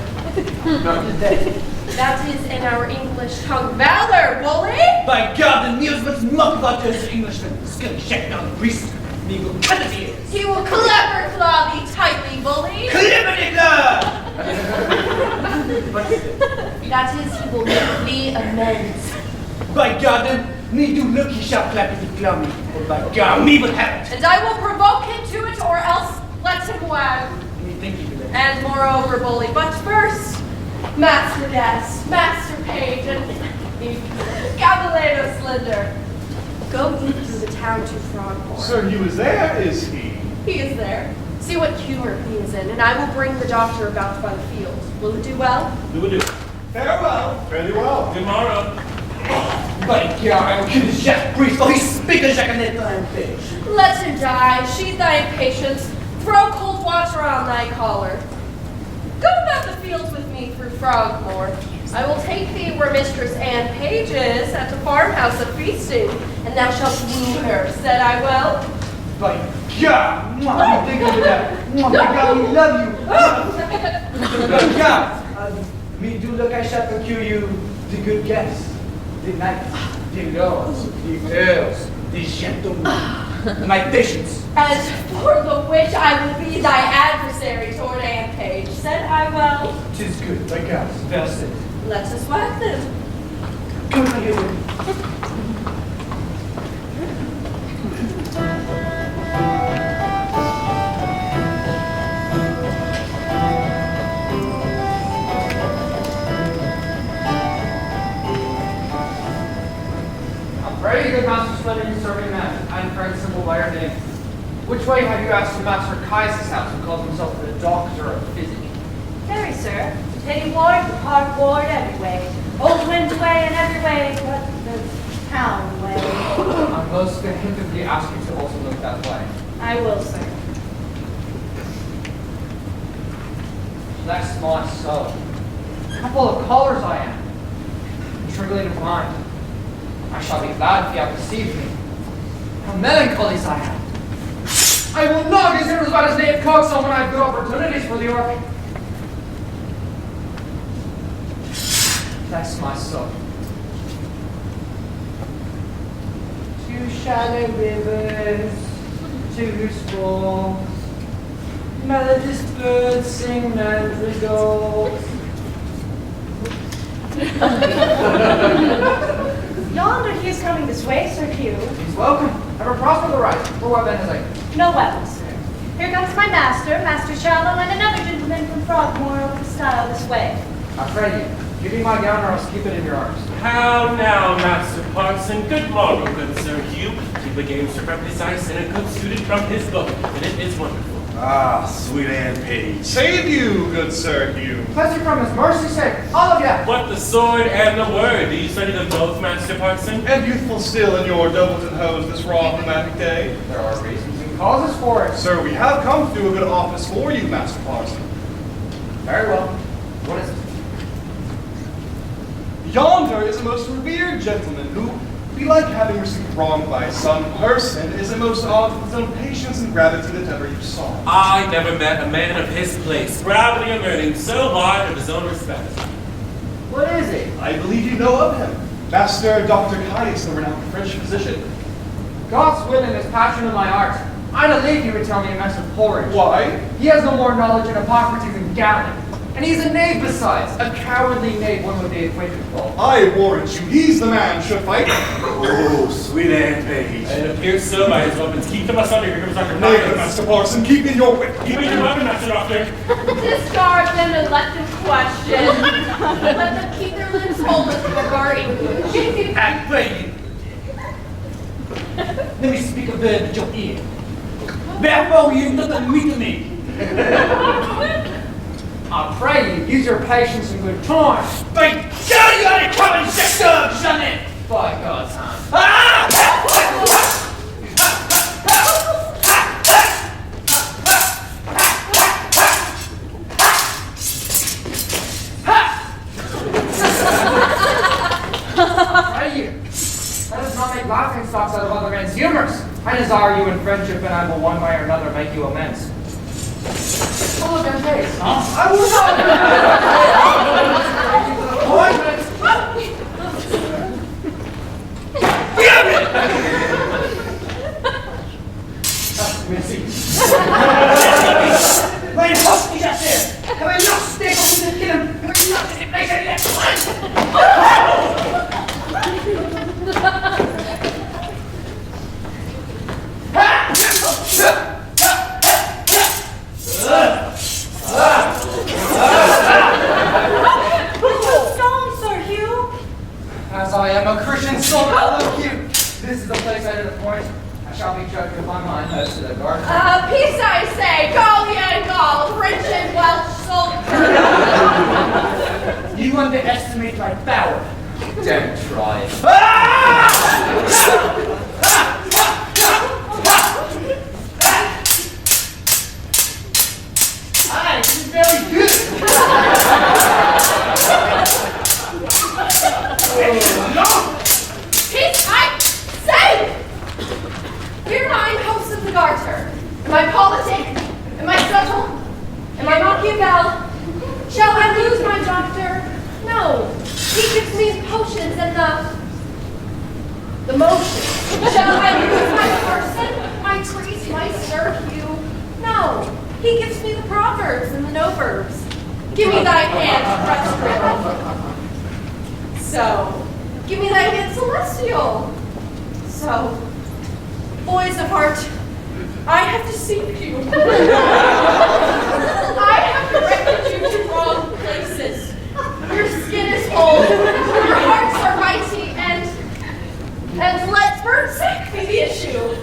That is in our English tongue. Valor, bully! By God, the amusement's muck about this Englishman. He's gonna check down the priest. He will cut his ears. He will clever claw thee tightly, bully! That is, he will make thee amends. By God, then, me do look, he shall clap as he clown me. Or by God, me will have it. And I will provoke him to it, or else let him wag. Me think you do that. And moreover, bully. But first, Master Guest, Master Page, and Caballero Slender, go eat through the town to Frogmore. Sir Hugh is there, is he? He is there. See what humor he is in, and I will bring the doctor about by the field. Will it do well? We will do. Farewell. Fairly well. Tomorrow. By God, I will kill this Jacques Priest, for he speak a Jacques and Page. Let him die. Sheathe thy impatience. Throw cold water on thy collar. Go about the fields with me through Frogmore. I will take thee where Mistress Anne Page is at the farmhouse of feasting, and thou shalt woo her. Said I will? By God, you think of that. By God, we love you. By God, me do look, I shall procure you the good guests, the knights, the lords, the earls, the gentlemen, my patients. And for the which I will be thy adversary toward Anne Page. Said I will? 'Tis good, by God, well said. Let us whack them. Come here. Very good, Master Slender, and serving man. I'm Friend Simple by your name. Which way have you asked the Master Kaiser's house, who calls himself the Doctor of Physic? Very, sir. Any ward, the park ward, every way. Old Wind way and every way but the town way. I'm most vehemently ask you to also look that way. I will, sir. Bless my soul. How full of colors I am. And trembling of mind. I shall be glad if you have perceived me. How melancholy I am. I will not consider as bad as native coxswain when I have good opportunities for the orc. Bless my soul. Two shallow rivers, two small. Melodious birds sing madrigals. Yonder he is coming this way, Sir Hugh. He's welcome. Ever prosper the right. For what then is I? No weapons, sir. Here comes my master, Master Shallow, and another gentleman from Frogmore of the style this way. I pray you, give me my gown or else keep it in your arms. How now, Master Parson? Good morrow, good Sir Hugh. He began to rub his ice in a coat suited from his book, and it is wonderful. Ah, sweet Anne Page. Save you, good Sir Hugh. Bless you from his mercy sake, all of you. What the sword and the word? Do you study them both, Master Parson? And youthful still in your Doubleton hose this raw climatic day. There are reasons and causes for it. Sir, we have come to do a good office for you, Master Parson. Very well. What is it? Yonder is a most revered gentleman who, belike having received wrong by some person, is a most odd with his own patience and gravity that ever you saw. I never met a man of his place, proudly and learning so hard of his own respect. What is it? I believe you know of him. Master Dr. Caius, the renowned French physician. God's will and his passion in my art. I believe he would tell me a mess of porridge. Why? He has no more knowledge in Hippocrates than Galen. And he's a knave besides, a cowardly knave one would be acquainted with. I warrant you, he's the man should fight. Oh, sweet Anne Page. And it appears so by his weapons. Keep them asunder. Here comes Dr. Nay, Parson. Master Parson, keep in your wit. Keep in your weapon, Master Doctor. Discard them and let them question. Let them keep their lips holeless in their guarding. I pray you. Let me speak a word at your ear. Therefore you not admit to me. I pray you, use your patience in good time. By God, you ain't coming, Shakespeare, son it! By God's hand. Pray you, let us not make laughing stocks out of other men's humors. I desire you in friendship, and I will one way or another make you amends. Oh, look at face, huh? I will Missy. My husky got there. Have I not stayed over to kill him? Have I not to make any next one? Sir Hugh. As I am a Christian soul, I love you. This is the place I did appoint. I shall be judged with my mind as to the garden. Peace I say, Gaul and Gaul, French and Welsh soldier. You underestimate my power. Don't try it. Hi, this is very good. Peace I say! Hear mine, hosts of the garter. Am I politic? Am I subtle? Am I Machiavel? Shall I lose my doctor? No. He gives me potions and the motion. Shall I lose my person? My trees, my Sir Hugh? No. He gives me the proverbs and the no-verbs. Give me thy hand, frustrated. So, give me thy hand, celestial. So, boys of heart, I have deceived you. I have directed you to wrong places. Your skin is whole, your hearts are mighty, and let burnt sack be the issue.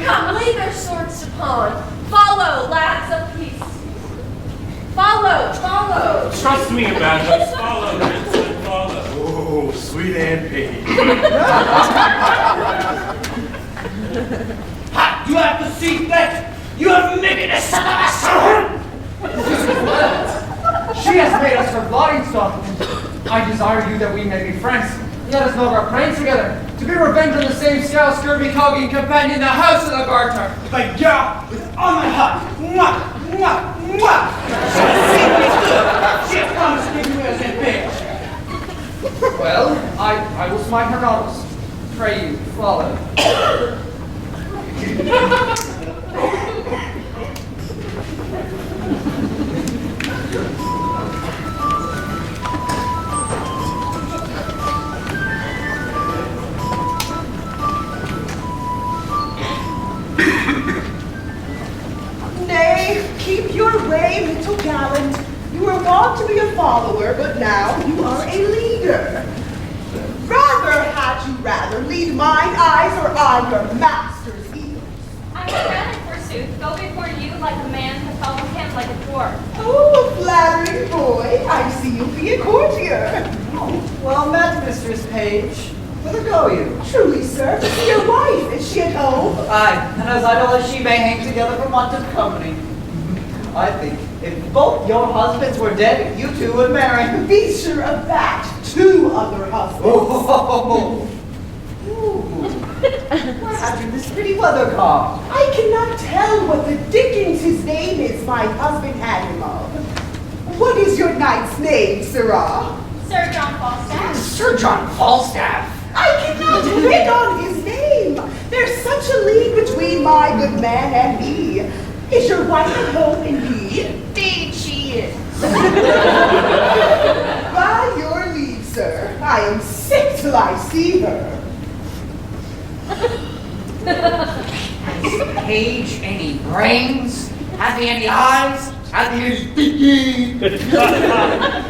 Come, lay their swords upon. Follow, lads of peace. Follow, follow. Trust me, Evangelist. Follow, Vincent, follow. sweet Aunt Peggy. Ha! You have to see that! You have made a son of a son! She has made us her blotting stock. I desire you that we may be friends. Let us know our praying together, to be revenged on the same scowl, scurvy, cogging companion, the house of the garter. By God, with all my heart, mwah, mwah, mwah. She has promised to give you as a bitch. Well, I will smite her noddles. Pray you, follow. Nay, keep your way, little gallant. You were wont to be a follower, but now you are a leader. Had you rather lead mine eyes or I your master's ears? I would rather, forsooth, go before you like a man to follow him like a dwarf. Oh, a flattering boy. I see you be a courtier. Well met, Mistress Page. Whither go you? Truly, sir, to see your wife. Is she at home? Aye, and as idle as she may hang together for want of company. I think if both your husbands were dead, you two would marry. Be sure of that. 2 other husbands. Oh, what have you this pretty weather come? I cannot tell what the dickens his name is my husband had him of. What is your knight's name, sirrah? Sir John Falstaff. Sir John Falstaff. I cannot hit on his name. There's such a league between my good man and me. Is your wife at home indeed? Indeed she is. By your leave, sir. I am sick till I see her. Has Page any brains? Has he any eyes? Has he any thinking?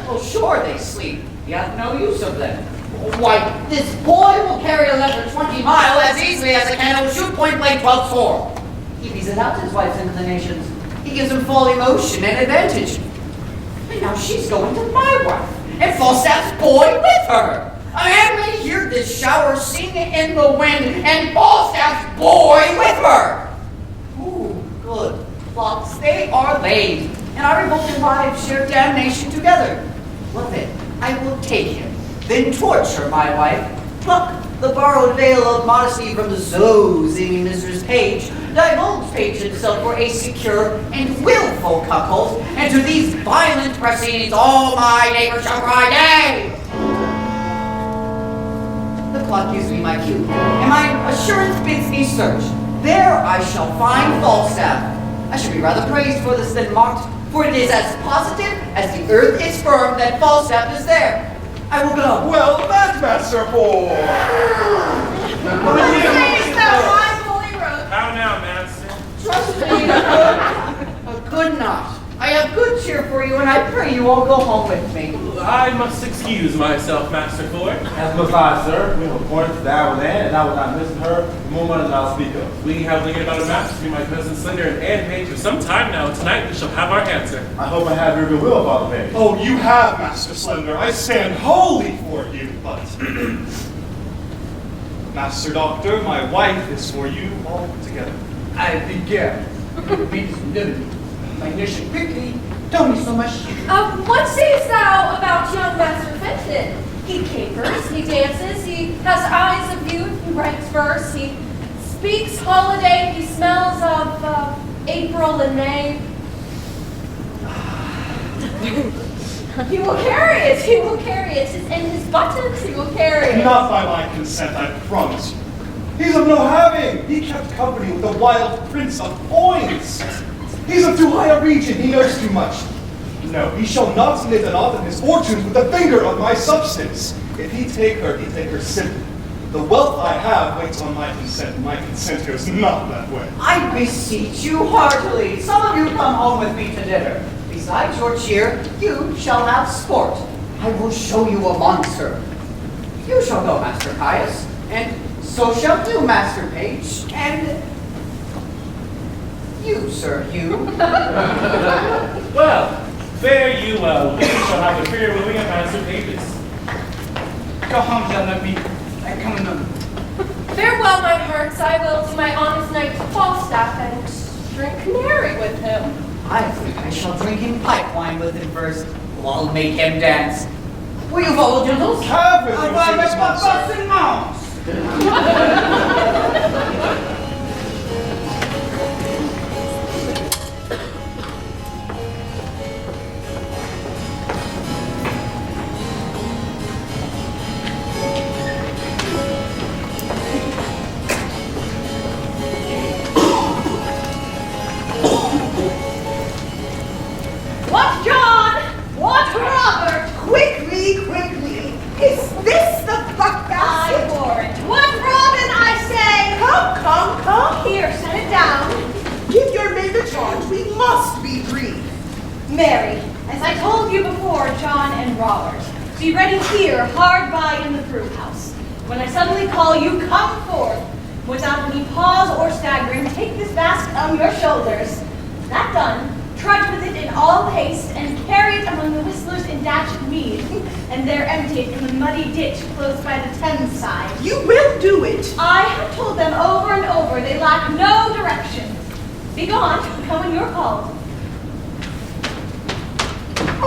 Well, sure they sleep. You have no use of them. Why, this boy will carry a letter 20 miles as easily as a cannon will shoot point blank 12 sword. He beats it out his wife's inclinations. He gives him full emotion and advantage. And now she's going to my wife, and Falstaff's boy with her. A man may hear this shower sing in the wind, and Falstaff's boy with her. Ooh, good plots they are laid, and our revolted wives share damnation together. Well then, I will take him, then torture my wife, pluck the borrowed veil of modesty from the so singing Mistress Page, divulge Page himself for a secure and willful cuckold, and to these violent proceedings all my neighbors shall cry nay. The clock gives me my cue, and my assurance bids me search. There I shall find Falstaff. I should be rather praised for this than mocked, for it is as positive as the earth is firm that Falstaff is there. I will go. Well, that Master Boy. How now, Master? Trust me, a good knot. I have good cheer for you, and I pray you all go home with me. I must excuse myself, Master Ford. As must I, sir. We have appointed that I will land, and I will not listen to her the moment that I'll speak of. We have lingered about a match between my cousin Slender and Anne Page for some time now. Tonight we shall have our answer. I hope I have your good will, Father Page. Oh, you have, Master Slender. I stand wholly for you, but... Master Doctor, my wife is for you altogether. I begin. It beats nudity. My nation quickly. Tell me so much. What sayest thou about young Master Fenton? He capers, he dances, he has eyes of youth, he writes verse, he speaks holiday, he smells of April and May. He will carry it, he will carry it. In his buttons, he will carry it. Not by my consent, I promise you. He's of no having. He kept company with the wild prince of coins. He's of too high a region. He knows too much. No, he shall not knit the knot of his fortunes with the finger of my substance. If he take her simply. The wealth I have waits on my consent. My consent goes not that way. I beseech you heartily. Some of you come home with me to dinner. Besides your cheer, you shall have sport. I will show you a monster. You shall go, Master Caius, and so shall you, Master Page, and you, Sir Hugh. Well, fare you well. We shall have the fair wooing of Master Pages. Go home, then, let me. I come in them. Farewell, my hearts. I will to my honest knight Falstaff and drink canary with him. I think I shall drink him pipe wine with him first. I'll make him dance. Will you follow, gentles? Have it, What, John? What, Robert? Quickly, quickly. Is this the buck I basket? warrant. What, Robin, I say? Come. Here, set it down. Give your maid a charge. We must be brief. Mary, as I told you before, John and Robert, be ready here, hard by in the brew house. When I suddenly call you, come forth. Without any pause or staggering, take this basket on your shoulders. That done, trudge with it in all haste, and carry it among the whistlers in Datchet Mead, and there empty it in the muddy ditch close by the Thames side. You will do it. I have told them over and over they lack no direction. Be gone, come when you're called.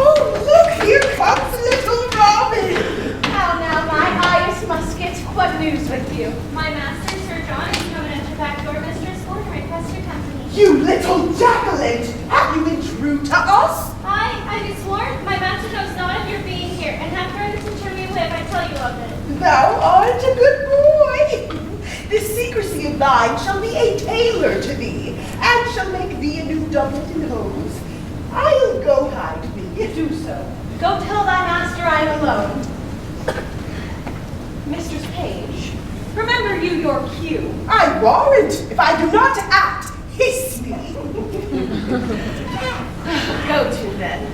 Oh, look, here comes little Robin. How now, my eyes musket, what news with you? My master, Sir John, is coming at the back door, Mistress Ford, and requests your company. You little jackalate. Have you been true to us? I be sworn, my master knows not of your being here, and have further to turn me away if I tell you of it. Thou art a good boy. This secrecy of thine shall be a tailor to thee, and shall make thee a new doublet and hose. I'll go hide me. Do so. Go tell thy master I am alone. Mistress Page, remember you your cue. I warrant, if I do not act, hiss me. Go to then.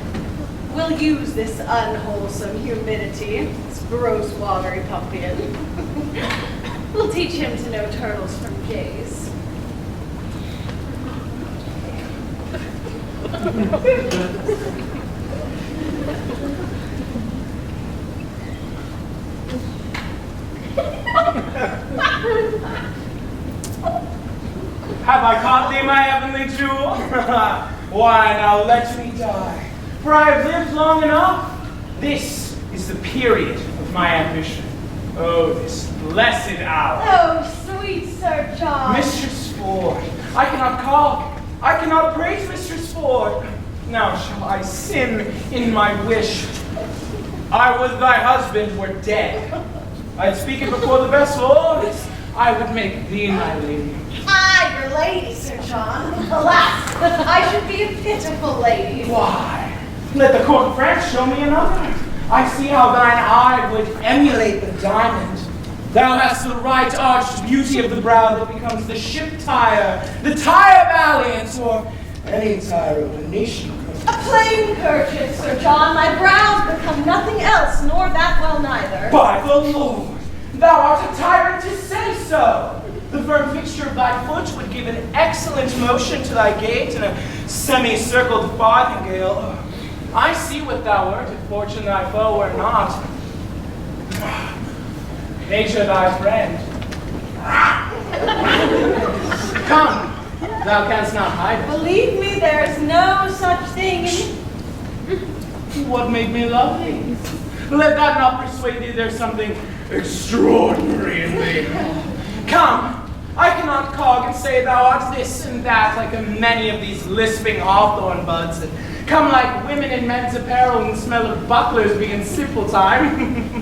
We'll use this unwholesome humidity, this gross watery pumpkin. We'll teach him to know turtles from jays. Have I caught thee, my heavenly jewel? Why, now let me die, for I have lived long enough. This is the period of my ambition. Oh, this blessed hour. Oh, sweet Sir John. Mistress Ford, I cannot call, I cannot praise Mistress Ford. Now shall I sin in my wish. I would thy husband were dead. I'd speak it before the best lords. I would make thee my lady. I, your lady, Sir John. Alas, I should be a pitiful lady. Why? Let the court of France show me another. I see how thine eye would emulate the diamond. Thou hast the right arched beauty of the brow that becomes the ship Tyre, the Tyre Valiant, or any Tyre of a nation. A plain kerchief, Sir John. My brows become nothing else, nor that well neither. By the Lord, thou art a tyrant to say so. The firm fixture of thy foot would give an excellent motion to thy gait and a semicircled farthingale. I see what thou wert, if fortune thy foe were not. Nature thy friend. Come, thou canst not hide it. Believe me, there is no such thing in... What made me love thee? Let that not persuade thee there's something extraordinary in thee. Come, I cannot cog and say thou art this and that like a many of these lisping hawthorn buds that come like women in men's apparel and smell of bucklers being simple time.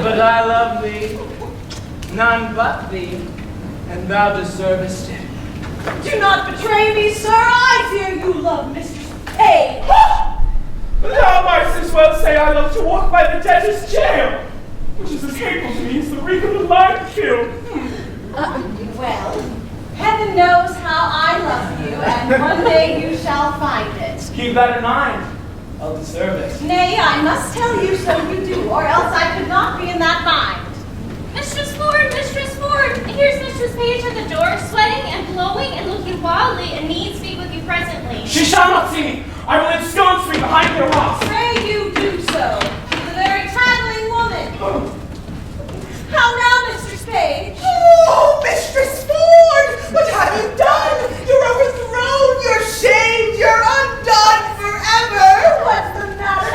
But I love thee, none but thee, and thou deservest it. Do not betray me, sir. I fear you love Mistress Page. Thou mightst as well say I love to walk by the debtor's jail, which is as hateful to me as the reek of the lime kiln. Well, heaven knows how I love you, and one day you shall find it. Keep that in mind. I'll deserve it. Nay, I must tell you so you do, or else I could not be in that mind. Mistress Ford, here's Mistress Page at the door, sweating and blowing and looking wildly, and needs speak with you presently. She shall not see me. I will ensconce me behind their walls. Pray you do so. She's a very tattling woman. How now, Mistress Page? Oh, Mistress Ford! What have you done? You're overthrown, you're shamed, you're undone forever! What's the matter?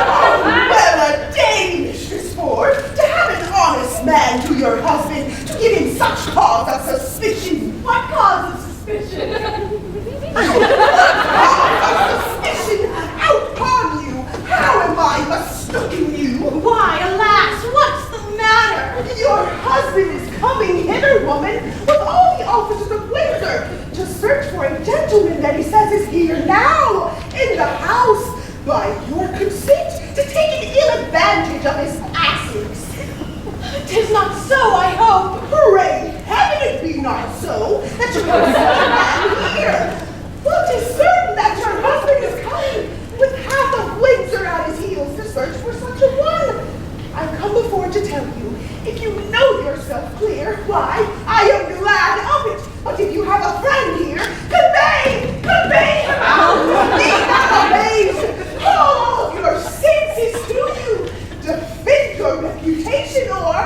Oh, well a day, Mistress Ford, to have an honest man to your husband, to give him such cause of suspicion. What cause of suspicion? Suspicion out upon you! How am I mistaken you? Why, alas, what's the matter? Your husband is coming hither, woman, with all the officers of Windsor, to search for a gentleman that he says is here now, in the house, by your consent, to take an ill advantage of his passings. 'Tis not so, I hope. Pray heaven it be not so, that you have such a man here. Well, 'tis certain that your husband is coming, with half of Windsor at his heels to search for such a one. I've come before to tell you, if you know yourself clear, why, I am glad of it. But if you have a friend here, convey him out. Be not amazed. Call all your senses to you. Defend your reputation or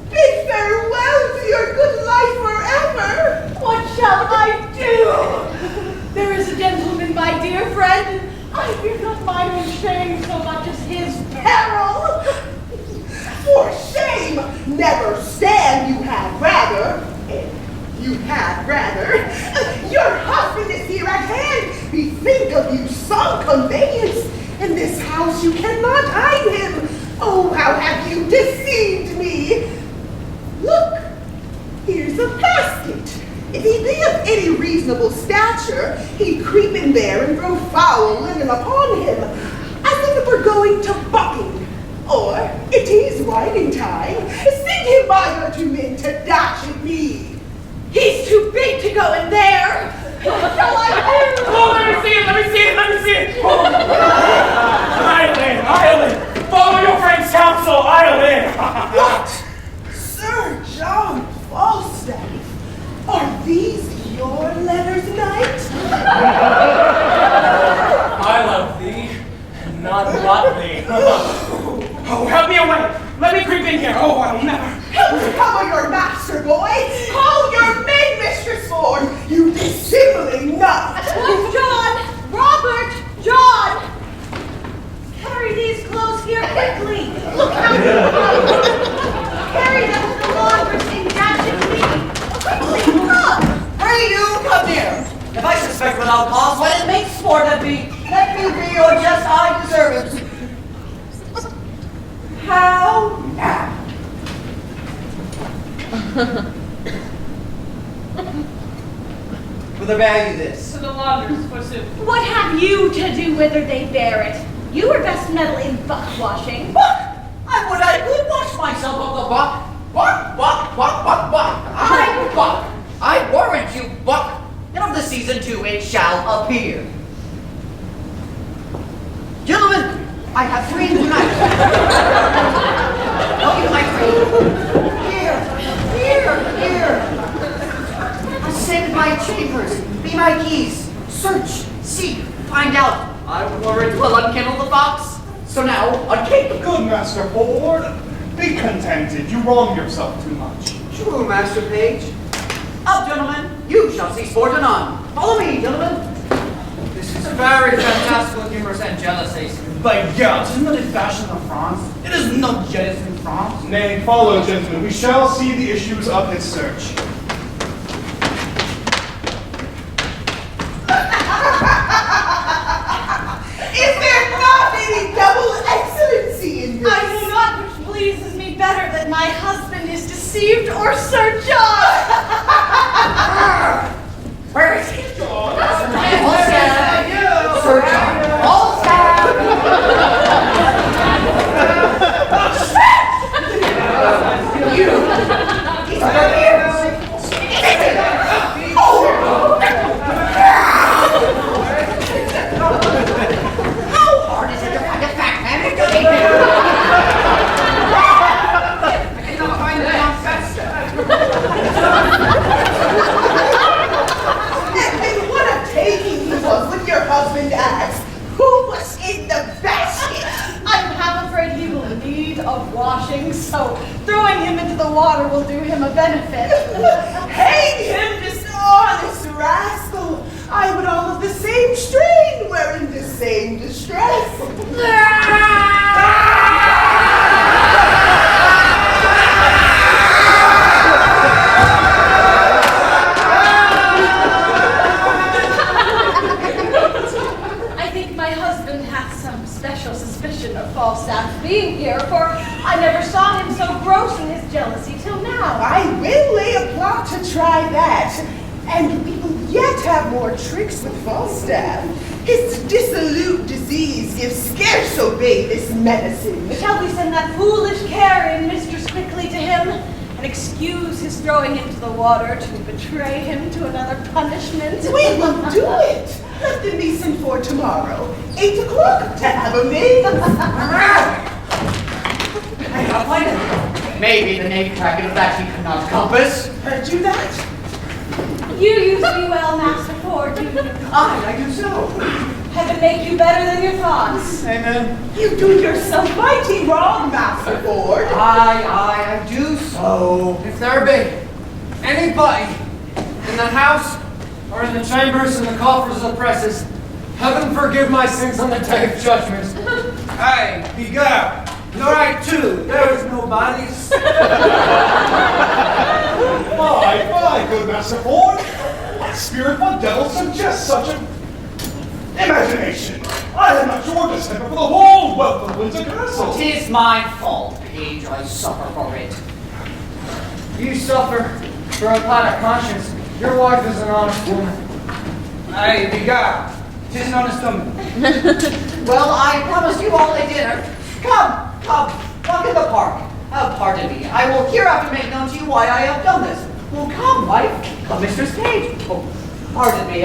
bid farewell to your good life forever. What shall I do? There is a gentleman, my dear friend. I fear not mine own shame so much as his peril. For shame, never stand, you had rather. You had rather. Your husband is here at hand. Bethink of you some conveyance. In this house you cannot hide him. Oh, how have you deceived me? Look, here's a basket. If he be of any reasonable stature, he'd creep in there and throw foul linen upon him, as if it were going to bucking. Or, it is whining time, send him by your two men to dash at me. He's too big to go in there. What shall I do? Oh, let me see it, let me see it, let me see it. Island, follow your friend's counsel, Island. What? Sir John Falstaff, are these your letters, knight? I love thee, not what thee. Oh, help me away. Let me creep in here. Oh, I'll never. Cover your master, boy. Call your maid, Mistress Ford. You dissembling nut. John! Robert! John! Carry these clothes here quickly. Look how you carry them to the laundress in dashing feet. Quickly, look! Pray you, come near. If I suspect without cause, why it makes sport at me. Let me be your just I deserve it. How now? Whither bear you this? To the laundress, forsooth. What have you to do whither they bear it? You were best meddle in buck washing. Buck! I could wash myself of the buck. Buck. I buck. I warrant you, buck. And of the season too it shall appear. Gentlemen, I have three tonight. Oh, you like three? Here. Ascend my chambers, be my keys. Search, seek, find out. I warrant will unkennel the fox. So now, uncake. Good Master Ford, be contented. You wrong yourself too much. True, Master Page. Up, gentlemen. You shall see sport anon. Follow me, gentlemen. This is a very fantastical, humorous, and jealous ace. By God, isn't that a fashion of France? It is not jealous in France. Nay, follow, gentlemen. We shall see the issues of his search. Is there not any double excellency in this? I know not which pleases me better, that my husband is deceived or Sir John. Where is he? Falstaff. Sir John. Falstaff. You. He's over here. How hard is it to find a fat man who can eat I cannot find the confessor. so throwing him into the water will do him a benefit. Hang him, dishonest rascal! I would all of the same strain, wearing the same distress. I think my husband has some special suspicion of Falstaff being here, for I never saw him so gross in his jealousy till now. I will lay a plot to try that, and we will yet have more tricks with Falstaff. His dissolute disease gives scarce obey this medicine. Shall we send that foolish carrion mistress quickly to him, and excuse his throwing into the water to betray him to another punishment? We will do it. Let them be sent for tomorrow, 8 o'clock, to have a maid. I cannot find it. Maybe the knave cracked that he could not compass. Heard you that? You use me well, Master Ford, do you? I do so. Heaven make you better than your thoughts. Amen. You do yourself mighty wrong, Master Ford. I do so. If there be anybody in the house or in the chambers and the coffers of the presses, heaven forgive my sins on the day of judgment. Hey, begone. You're right too. There is no bodies. Fie, good Master Ford. What spirit, what devil suggests such an imagination? I have not your descent for the whole wealth of Windsor Castle. 'Tis my fault, page. I suffer for it. You suffer for a pot of conscience. Your wife is an honest woman. Hey, begone. 'Tis an honest woman. Well, I promised you all a dinner. Come, walk in the park. Pardon me. I will hereafter make known to you why I have done this. Well, come, wife. Come, Mistress Page. Oh, pardon me.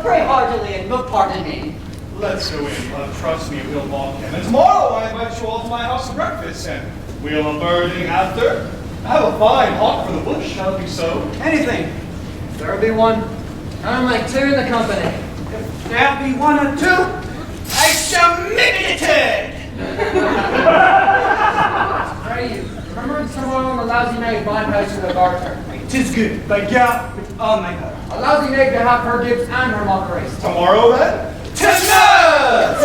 Pray heartily and pardon me. Let's go in. Trust me, we'll walk in. And tomorrow I invite you all to my house for breakfast, and we'll a birding after. Have a fine hawk for the bush, shall it be so? Anything. If there be one, I'm like two in the company. If there be one or two, I shall make it a turn. Pray you, remember tomorrow on the lousy night bonhouse in the garter. 'Tis good. By God, with all my heart. A lousy night to have her gifts and her mockeries. Tomorrow, then? Tonight!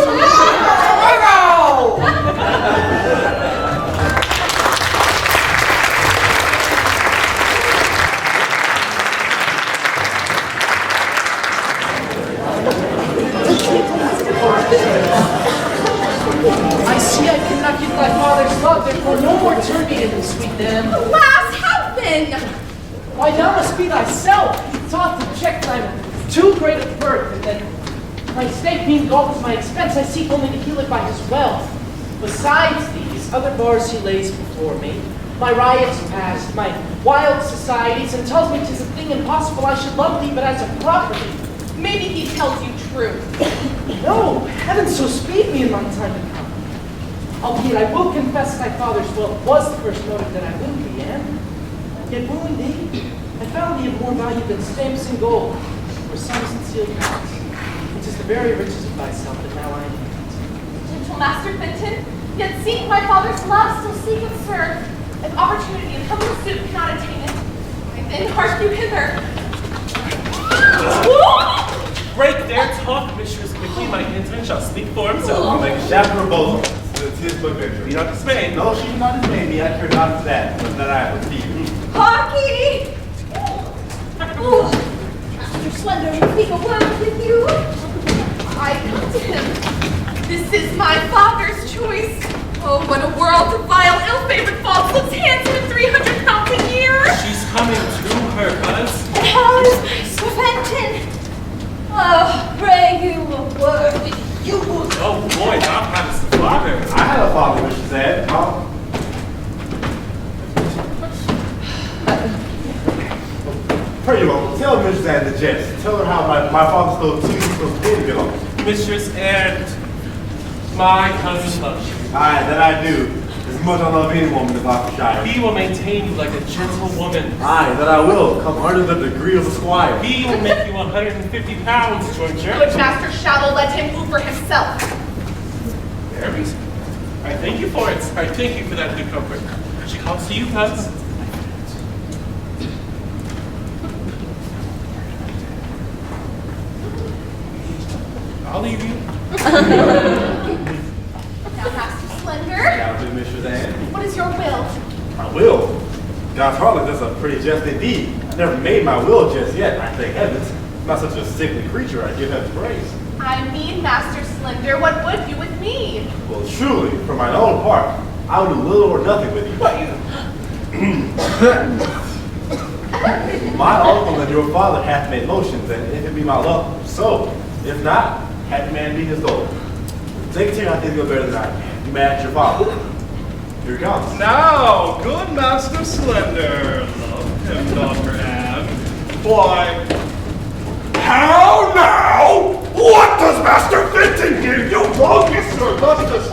I see I cannot get thy father's love, therefore no more turn me in this sweet dam. Alas, how then? Why, thou must be thyself. He taught to check thy too great a birth, and that my state being gulfed with my expense, I seek only to heal it by his wealth. Besides these other bars he lays before me, my riots past, my wild societies, and tells me 'tis a thing impossible I should love thee but as a property. Maybe he tells you true. No, heaven so speed me in my time to come. Albeit I will confess thy father's will was the first motive that I wooed thee, and yet wooing thee, I found thee of more value than stamps and gold, or sums and sealed cards. It is the very riches of thyself that now I need. Gentle Master Fenton, yet seeing my father's love still seek and serve, if opportunity and humble suit cannot attain it, I then hark you hither. Break their talk, Mistress Mickey. My kinsman shall speak for himself. I'll make a chapter of both of us. It's his book venture. Be not dismayed. No, she did not dismay me. I care not for that, but that I will see you. Hockey! Mr. Slender will speak a word with you. I come to him. This is my father's choice. Oh, what a world of vile, ill-favored falsehoods, handsome at 300 pounds a year. She's coming to her, cuz. And how is Master Fenton? Oh, pray you a word with you. Oh boy, thou hast a father. I have a father, Mr. Sad. Pray you, uncle. Tell Mrs. Ann the jest. Tell her how my father stole 2 weeks of pin bill. Mistress and my cousin loves you. Aye, that I do. As much I love any woman in Berkshire. He will maintain you like a gentle woman. Aye, that I will. Come under the degree of a squire. He will make you 150 pounds, Georgia. Good Master Shallow, let him move for himself. There we I thank you for it. I thank you for that good comfort. She calls to you, cuz. I'll leave you. Now, Master Slender, Now, do Mistress Anne. what is your will? My will? God's harlot is a pretty just indeed. I never made my will just yet, I thank heavens. I'm not such a sickly creature, I give heaven praise. I mean, Master Slender, what would you with me? Well, truly, for my own part, I will do little or nothing with you. What you? My uncle and your father hath made motions, and if it be my love, so. If not, happy man be his goal. Take it here, I think you'll better than I can. You may ask your father. Here he comes. Now, good Master Slender. Love him, Dr. Anne. Why, how now? What does Master Fenton give you? Wrong, Mr. Augustus.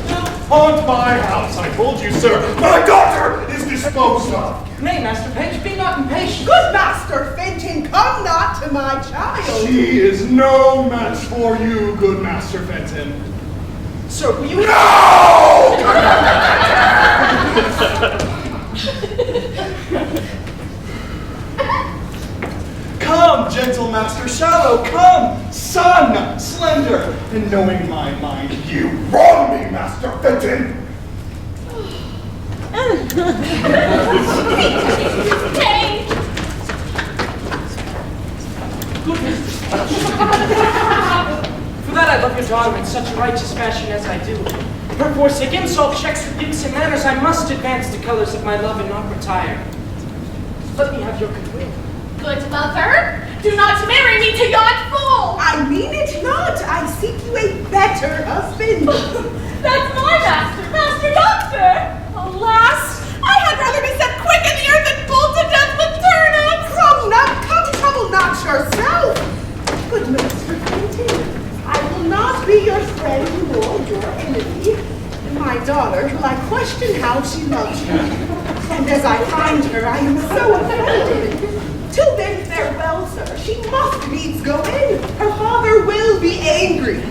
Haunt my house, I told you, sir. My daughter is disposed of. Nay, Master Page, be not impatient. Good Master Fenton, come not to my child. She is no match for you, good Master Fenton. Sir, will you... No! Come, gentle Master Shallow, come, son, slender, and knowing my mind, you wrong me, Master Fenton. Hey! For that I love your daughter in such righteous fashion as I do. Her forsick insult checks her gifts and manners. I must advance the colors of my love and not retire. Let me have your goodwill. Good mother, do not marry me to yon fool! I mean it not. I seek you a better husband. That's my master, Master Doctor! Alas, I had rather be set quick in the earth than pulled to death with turnips! Come to trouble not yourself. Good Master Fenton, I will not be your friend nor your enemy. My daughter, till I question how she loves you. And as I find her, I am so offended. Till then, farewell, sir. She must needs go in. Her father will be angry.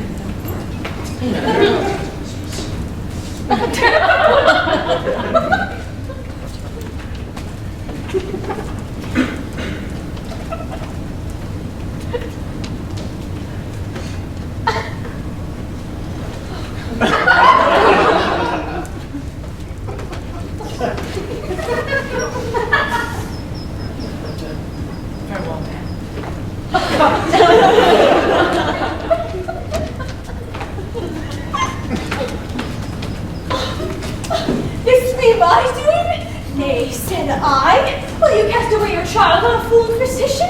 Farewell, man. This be my doing? Nay, said I. Will you cast away your child on a fool physician?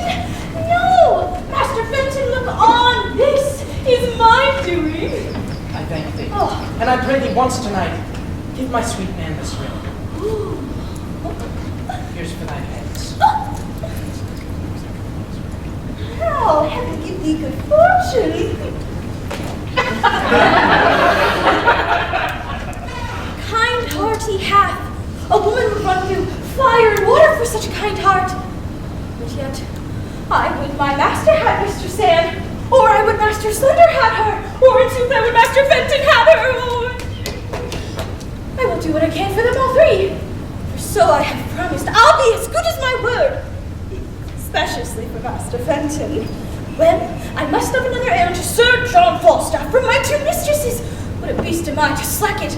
No, Master Fenton, look on. This is my doing. I thank thee. Oh. And I pray thee once tonight, give my sweet man this ring. Here's for thine heads. Now, heaven give thee good fortune. Kind heart he hath. A woman would run through fire and water for such a kind heart. But yet, I would my master had Mistress Anne, or I would Master Slender had her, or in sooth I would Master Fenton had her, or... I will do what I can for them all three. For so I have promised, I'll be as good as my word. Especially for Master Fenton. Well, I must love another heir to Sir John Falstaff from my two mistresses. What a beast am I to slack it.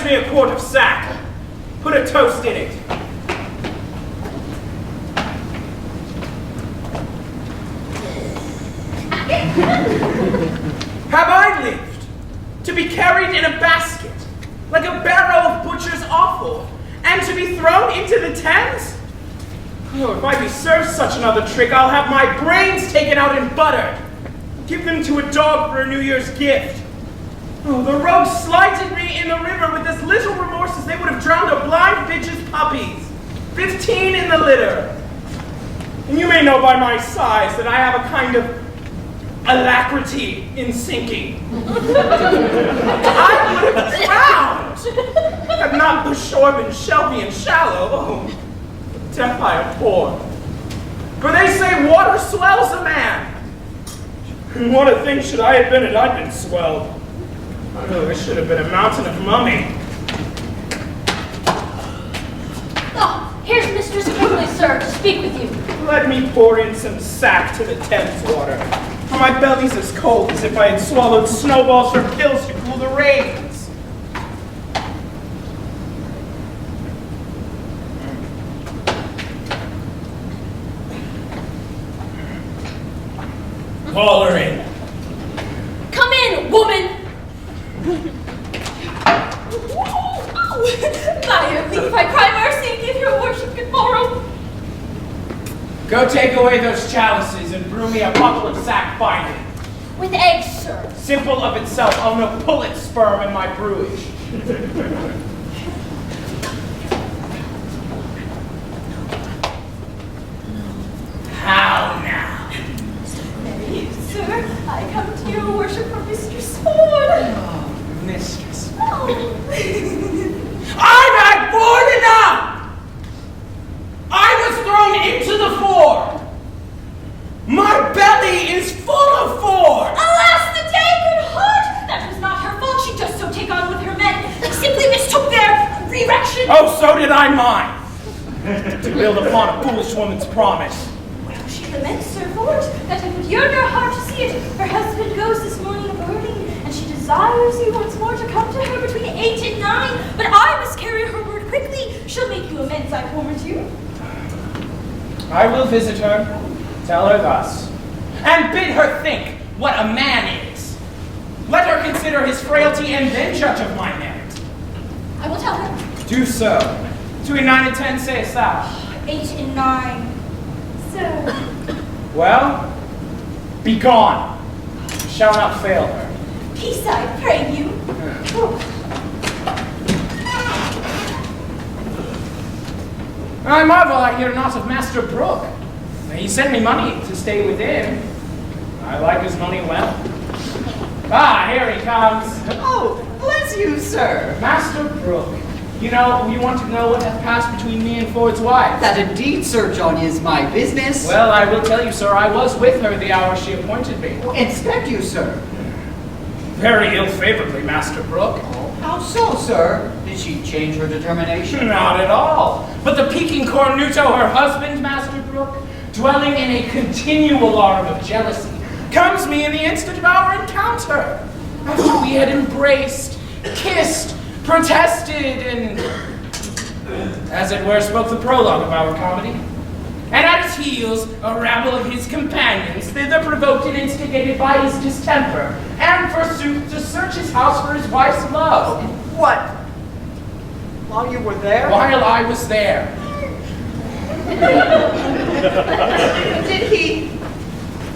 Me a quart of sack. Put a toast in it. Have I lived to be carried in a basket like a barrow of butcher's offal and to be thrown into the Thames? Oh, if I be served such another trick, I'll have my brains taken out and buttered. Give them to a dog for a New Year's gift. Oh, the rogues slighted me in the river with as little remorse as they would have drowned a blind bitch's puppies. 15 in the litter. And you may know by my size that I have a kind of alacrity in sinking. I would have drowned had not the shore been shelby and shallow. Oh, death I abhor. For they say water swells a man. And what a thing should I have been had I been swelled. Oh, I should have been a mountain of mummy. Oh, here's Mistress Quickly, sir, to speak with you. Let me pour in some sack to the Thames water. For my belly's as cold as if I had swallowed snowballs for pills to cool the rains. Call her in. Come in, woman! By your leave, I cry mercy and give your worship good morrow. Go take away those chalices and brew me a buckle of sack binding. With eggs, sir. Simple of itself, I'll no pullet sperm in my brewage. How now? Nay, sir, I come to your worship from Mistress Ford. Oh, mistress. Oh. I've had board enough! I was thrown into the ford. My belly is full of ford. Alas, the day, good heart! That was not her fault. She does so take on with her men. They simply mistook their erection. Oh, so did I mine. To build upon a foolish woman's promise. Well, she laments, Sir Ford, that it would yearn her heart to see it. Her husband goes this morning a-birding, and she desires you once more to come to her between 8 and 9. But I must carry her word quickly. She'll make you amends, I promise you. I will visit her, tell her thus, and bid her think what a man is. Let her consider his frailty and then judge of my merit. I will tell her. Do so. Between 9 and 10, sayest thou? 8 and 9. Sir. Well, be gone. You shall not fail her. Peace, I pray you. I marvel I hear not of Master Brooke. He sent me money to stay within. I like his money well. Ah, here he comes. Oh, bless you, sir. Master Brooke, you want to know what hath passed between me and Ford's wife. That indeed, Sir John, is my business. Well, I will tell you, sir, I was with her the hour she appointed me. Inspect you, sir. Very ill-favourably, Master Brooke. How so, sir? Did she change her determination? Not at all. But the peaking cornuto, her husband, Master Brooke, dwelling in a continual alarm of jealousy, comes me in the instant of our encounter. After we had embraced, kissed, protested, and, as it were, spoke the prologue of our comedy. And at his heels, a rabble of his companions, thither provoked and instigated by his distemper, and forsooth to search his house for his wife's love. What? While you were there? While I was there. Did he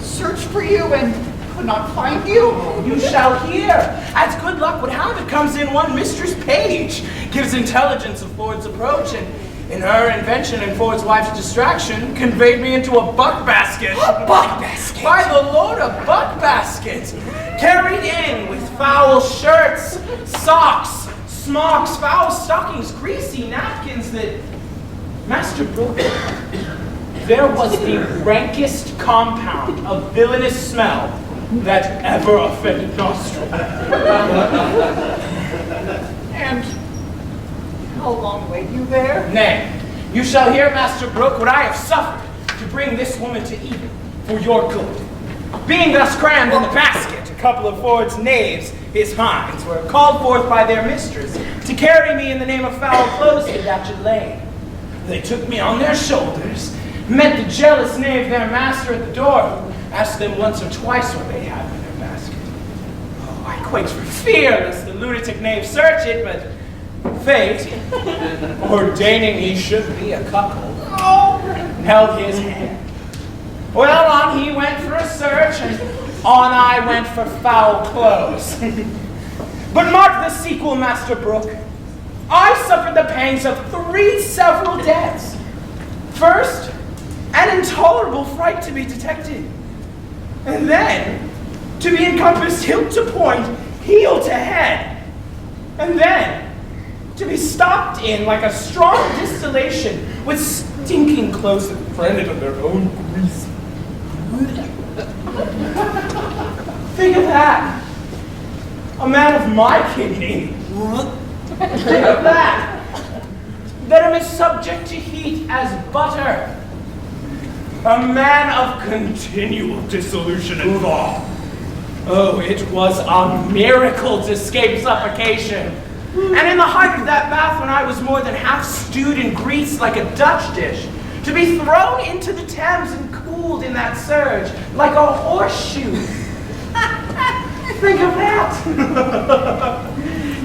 search for you and could not find you? You shall hear. As good luck would have it, comes in one Mistress Page, gives intelligence of Ford's approach, and in her invention and Ford's wife's distraction, conveyed me into a buck basket. A buck basket? By the Lord, a buck basket. Carried in with foul shirts, socks, smocks, foul stockings, greasy napkins that, Master Brooke, there was the rankest compound of villainous smell that ever offended nostril. And how long wait you there? Nay, you shall hear, Master Brooke, what I have suffered to bring this woman to Eden for your good. Being thus crammed in the basket, a couple of Ford's knaves, his hinds, were called forth by their mistress to carry me in the name of foul clothes to Datchet Lane. They took me on their shoulders, met the jealous knave, their master, at the door, who asked them once or twice what they had in their basket. Oh, I quaked for fear lest the lunatic knave search it, but fate, ordaining he should be a cuckold, held his hand. Well, on he went for a search, and on I went for foul clothes. But mark the sequel, Master Brooke. I suffered the pangs of 3 several deaths. First, an intolerable fright to be detected. And then, to be encompassed hilt to point, heel to head. And then, to be stopped in like a strong distillation with stinking clothes that branded on their own grease. Think of that. A man of my kidney. Think of that. That am as subject to heat as butter. A man of continual dissolution and thaw. Oh, it was a miracle to escape suffocation. And in the height of that bath, when I was more than half stewed in grease like a Dutch dish, to be thrown into the Thames and cooled in that surge like a horseshoe. Think of that.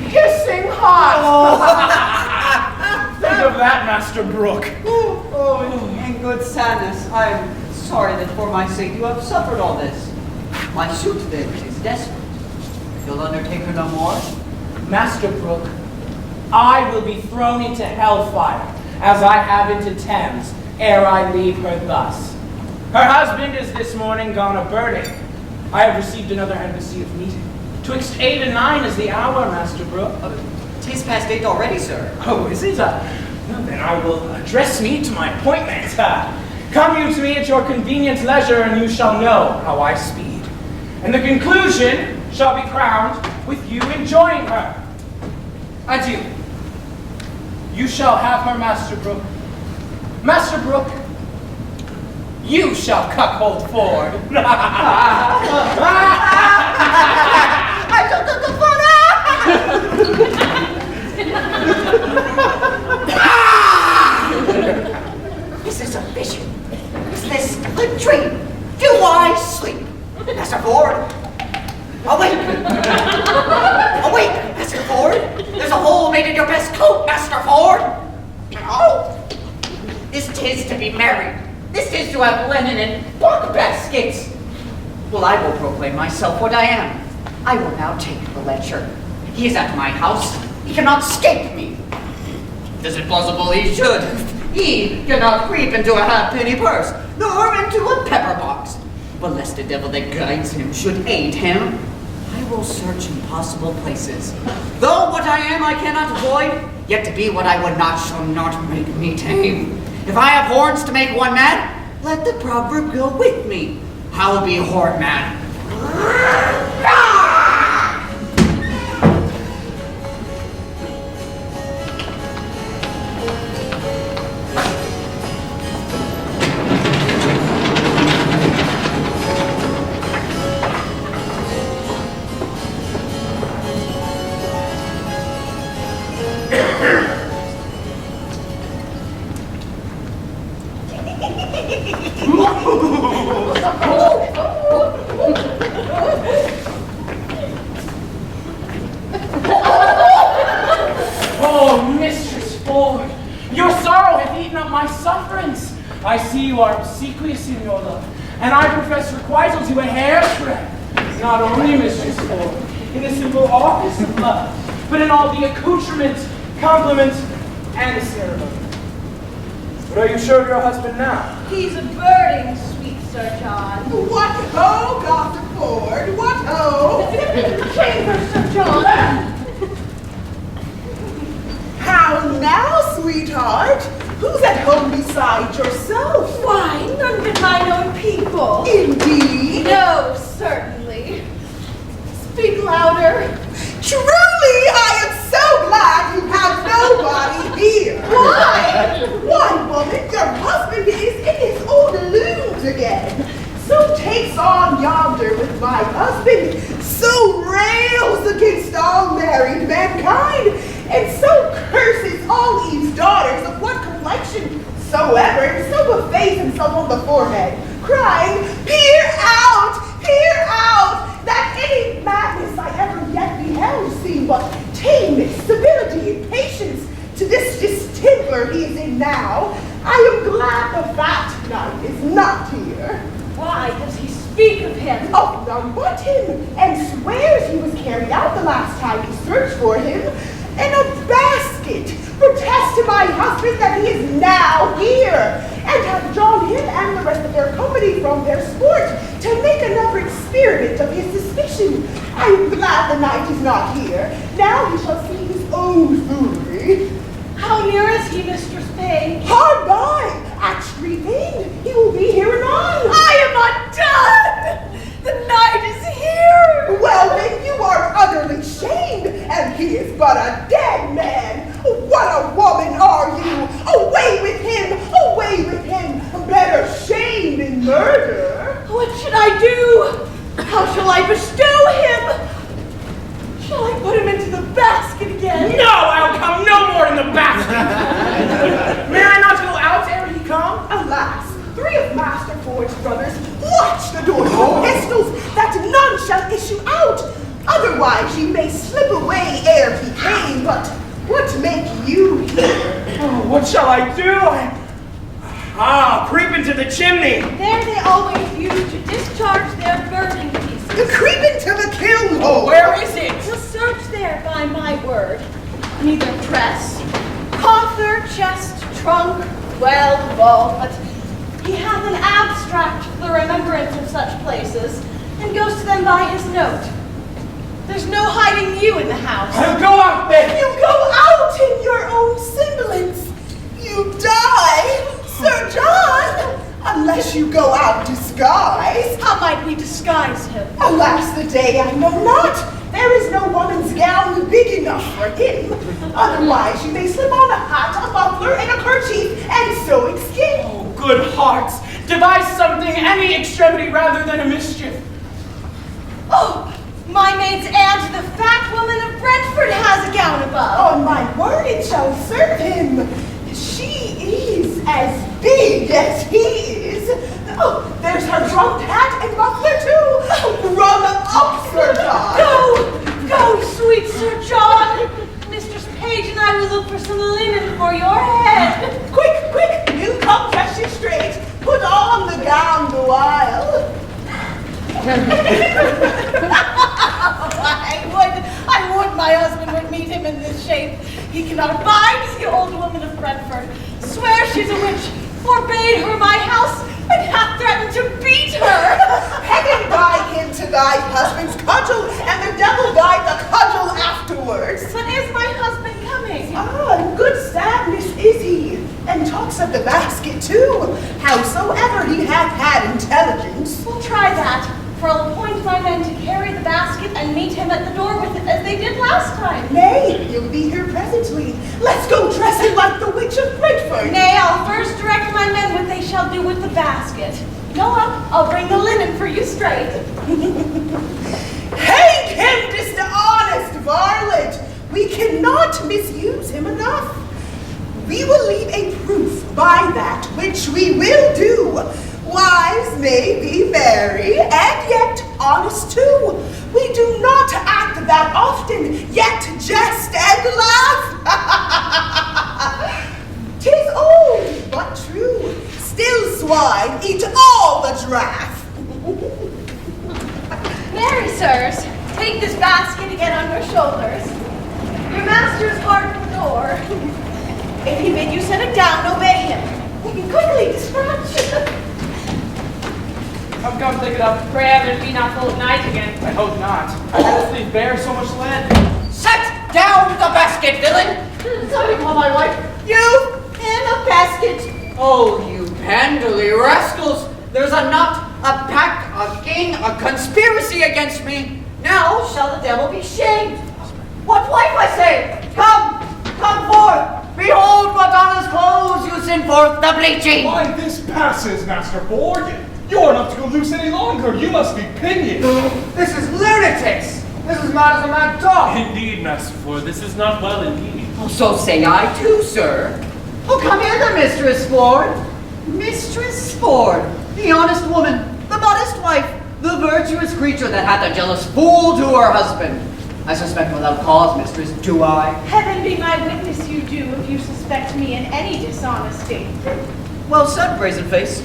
Hissing hot. Think of that, Master Brooke. In good sadness, I am sorry that for my sake you have suffered all this. My suit, then, is desperate. You'll undertake her no more? Master Brooke, I will be thrown into hellfire, as I have into Thames, ere I leave her thus. Her husband is this morning gone a-birding. I have received another embassy of meeting. 'Twixt 8 and 9 is the hour, Master Brooke. 'Tis past 8 already, sir. Oh, is it? Well, then I will address me to my appointment. Come you to me at your convenient leisure, and you shall know how I speed. And the conclusion shall be crowned with you enjoying her. Adieu. You shall have her, Master Brooke. Master Brooke, you shall cuckold Ford. I shall cuckold Ford. Is this a vision? Is this a dream? Do I sleep? Master Ford? Awake! Awake, Master Ford! There's a hole made in your best coat, Master Ford! Oh! This 'tis to be married. This is to have linen and bark baskets. Well, I will proclaim myself what I am. I will now take the lecture. He is at my house. He cannot escape me. Is it plausible he should? He cannot creep into a halfpenny purse, nor into a pepper box. But lest the devil that guides him should aid him, I will search in possible places. Though what I am I cannot avoid, yet to be what I would not shall not make me tame. If I have horns to make one mad, let the proverb go with me. I will be a horn man. Oh, Mistress Ford, your sorrow hath eaten up my sufferance. I see you are obsequious in your love, and I profess requital to a hair's breadth. Not only, Mistress Ford, in the simple office of love, but in all the accoutrements, compliments, and ceremony. But are you sure of your husband now? He's a birding, sweet Sir John. What ho, Dr. Ford? What ho? Chamber, Sir John. How now, sweetheart? Who's at home beside yourself? Why, none but mine own people. Indeed? No, certainly. Speak louder. Truly, I am so glad you have nobody here. Why? Why, woman, your husband is in his old looms again. So takes on yonder with my husband, so rails against all married mankind, and so curses all Eve's daughters of what complexion soever, and so befaced himself on the forehead, crying, peer out, that any madness I ever yet beheld seemed but tameness, civility, and patience to this distemper he is in now. I am glad the fat knight is not here. Why does he speak of him. Oh, none but him, and swears he was carried out the last time he searched for him in a basket. Protest to my husband that he is now here, and have drawn him and the rest of their company from their sport to make another experiment of his suspicion. I am glad the knight is not here. Now he shall see his own foolery. How near is he, Mistress Page? Hard by, at Street Inn. He will be here anon. I am undone! The knight is here! Well, then you are utterly shamed, and he is but a dead man. What a woman are you! Away with him! Away with him! Better shame than murder. What should I do? How shall I bestow him? Shall I put him into the basket again? No, I'll come no more in the basket. May I not go out ere he come? Alas, 3 of Master Ford's brothers watch the doors with pistols, that none shall issue out. Otherwise ye may slip away ere he came, but what make you here? Oh, what shall I do? Creep into the chimney. There they always used to discharge their burning pieces. Creep into the kiln hole. Where is it? We'll search there by my word. Neither press, coffer, chest, trunk, well, vault, but he hath an abstract for the remembrance of such places, and goes to them by his note. There's no hiding you in the house. I'll go out then. You go out in your own semblance. You die, Sir John, unless you go out disguised. How might we disguise him? Alas, the day I know not. There is no woman's gown big enough for him. Otherwise, you may slip on a hat, a muffler, and a kerchief, and so escape. Oh, good hearts, devise something, any extremity rather than a mischief. Oh, my maid's aunt, the fat woman of Brentford, has a gown above. On my word, it shall serve him. She is as big as he is. Oh, there's her trumped hat and muffler too. Run up, Sir John. Go, sweet Sir John. Mistress Page and I will look for some linen for your head. Quick, you come dress you straight. Put on the gown the while. I would my husband would meet him in this shape. He cannot abide the old woman of Brentford. Swears she's a witch, forbade her my house, and hath threatened to beat her. Heaven guide him to thy husband's cudgel, and the devil guide the cudgel afterwards. But is my husband coming? Ah, good sadness is he, and talks of the basket too. Howsoever he hath had intelligence. We'll try that. For I'll appoint my men to carry the basket and meet him at the door with it as they did last time. Nay, he'll be here presently. Let's go dress him like the witch of Brentford. Nay, I'll first direct my men what they shall do with the basket. Go up, I'll bring the linen for you straight. Hang him, dishonest varlet! We cannot misuse him enough. We will leave a proof by that which we will do. Wives may be merry, and yet honest too. We do not act that often, yet jest and laugh. 'Tis old, but true. Still swine eat all the draught. Marry, sirs, take this basket again on your shoulders. Your master is hard at the door. If he bid you set it down, obey him. Quickly, dispatch. Come, take it up. Pray heaven be not full of night again. I hope not. I had to bear so much lead. Set down the basket, villain! Something call my wife. You in a basket. Oh, you pandally rascals! There's a knot, a pack, a gang, a conspiracy against me. Now shall the devil be shamed. What wife, I say? Come forth! Behold what honest clothes you send forth the bleaching! Why, this passes, Master Ford. You are not to go loose any longer. You must be pinioned. This is lunatics. This is mad as a mad dog. Indeed, Master Ford, this is not well indeed. Oh, so say I too, sir. Oh, come hither, Mistress Ford. Mistress Ford, the honest woman, the modest wife, the virtuous creature that hath a jealous fool to her husband. I suspect without cause, mistress, do I? Heaven be my witness you do if you suspect me in any dishonesty. Well said, brazen face.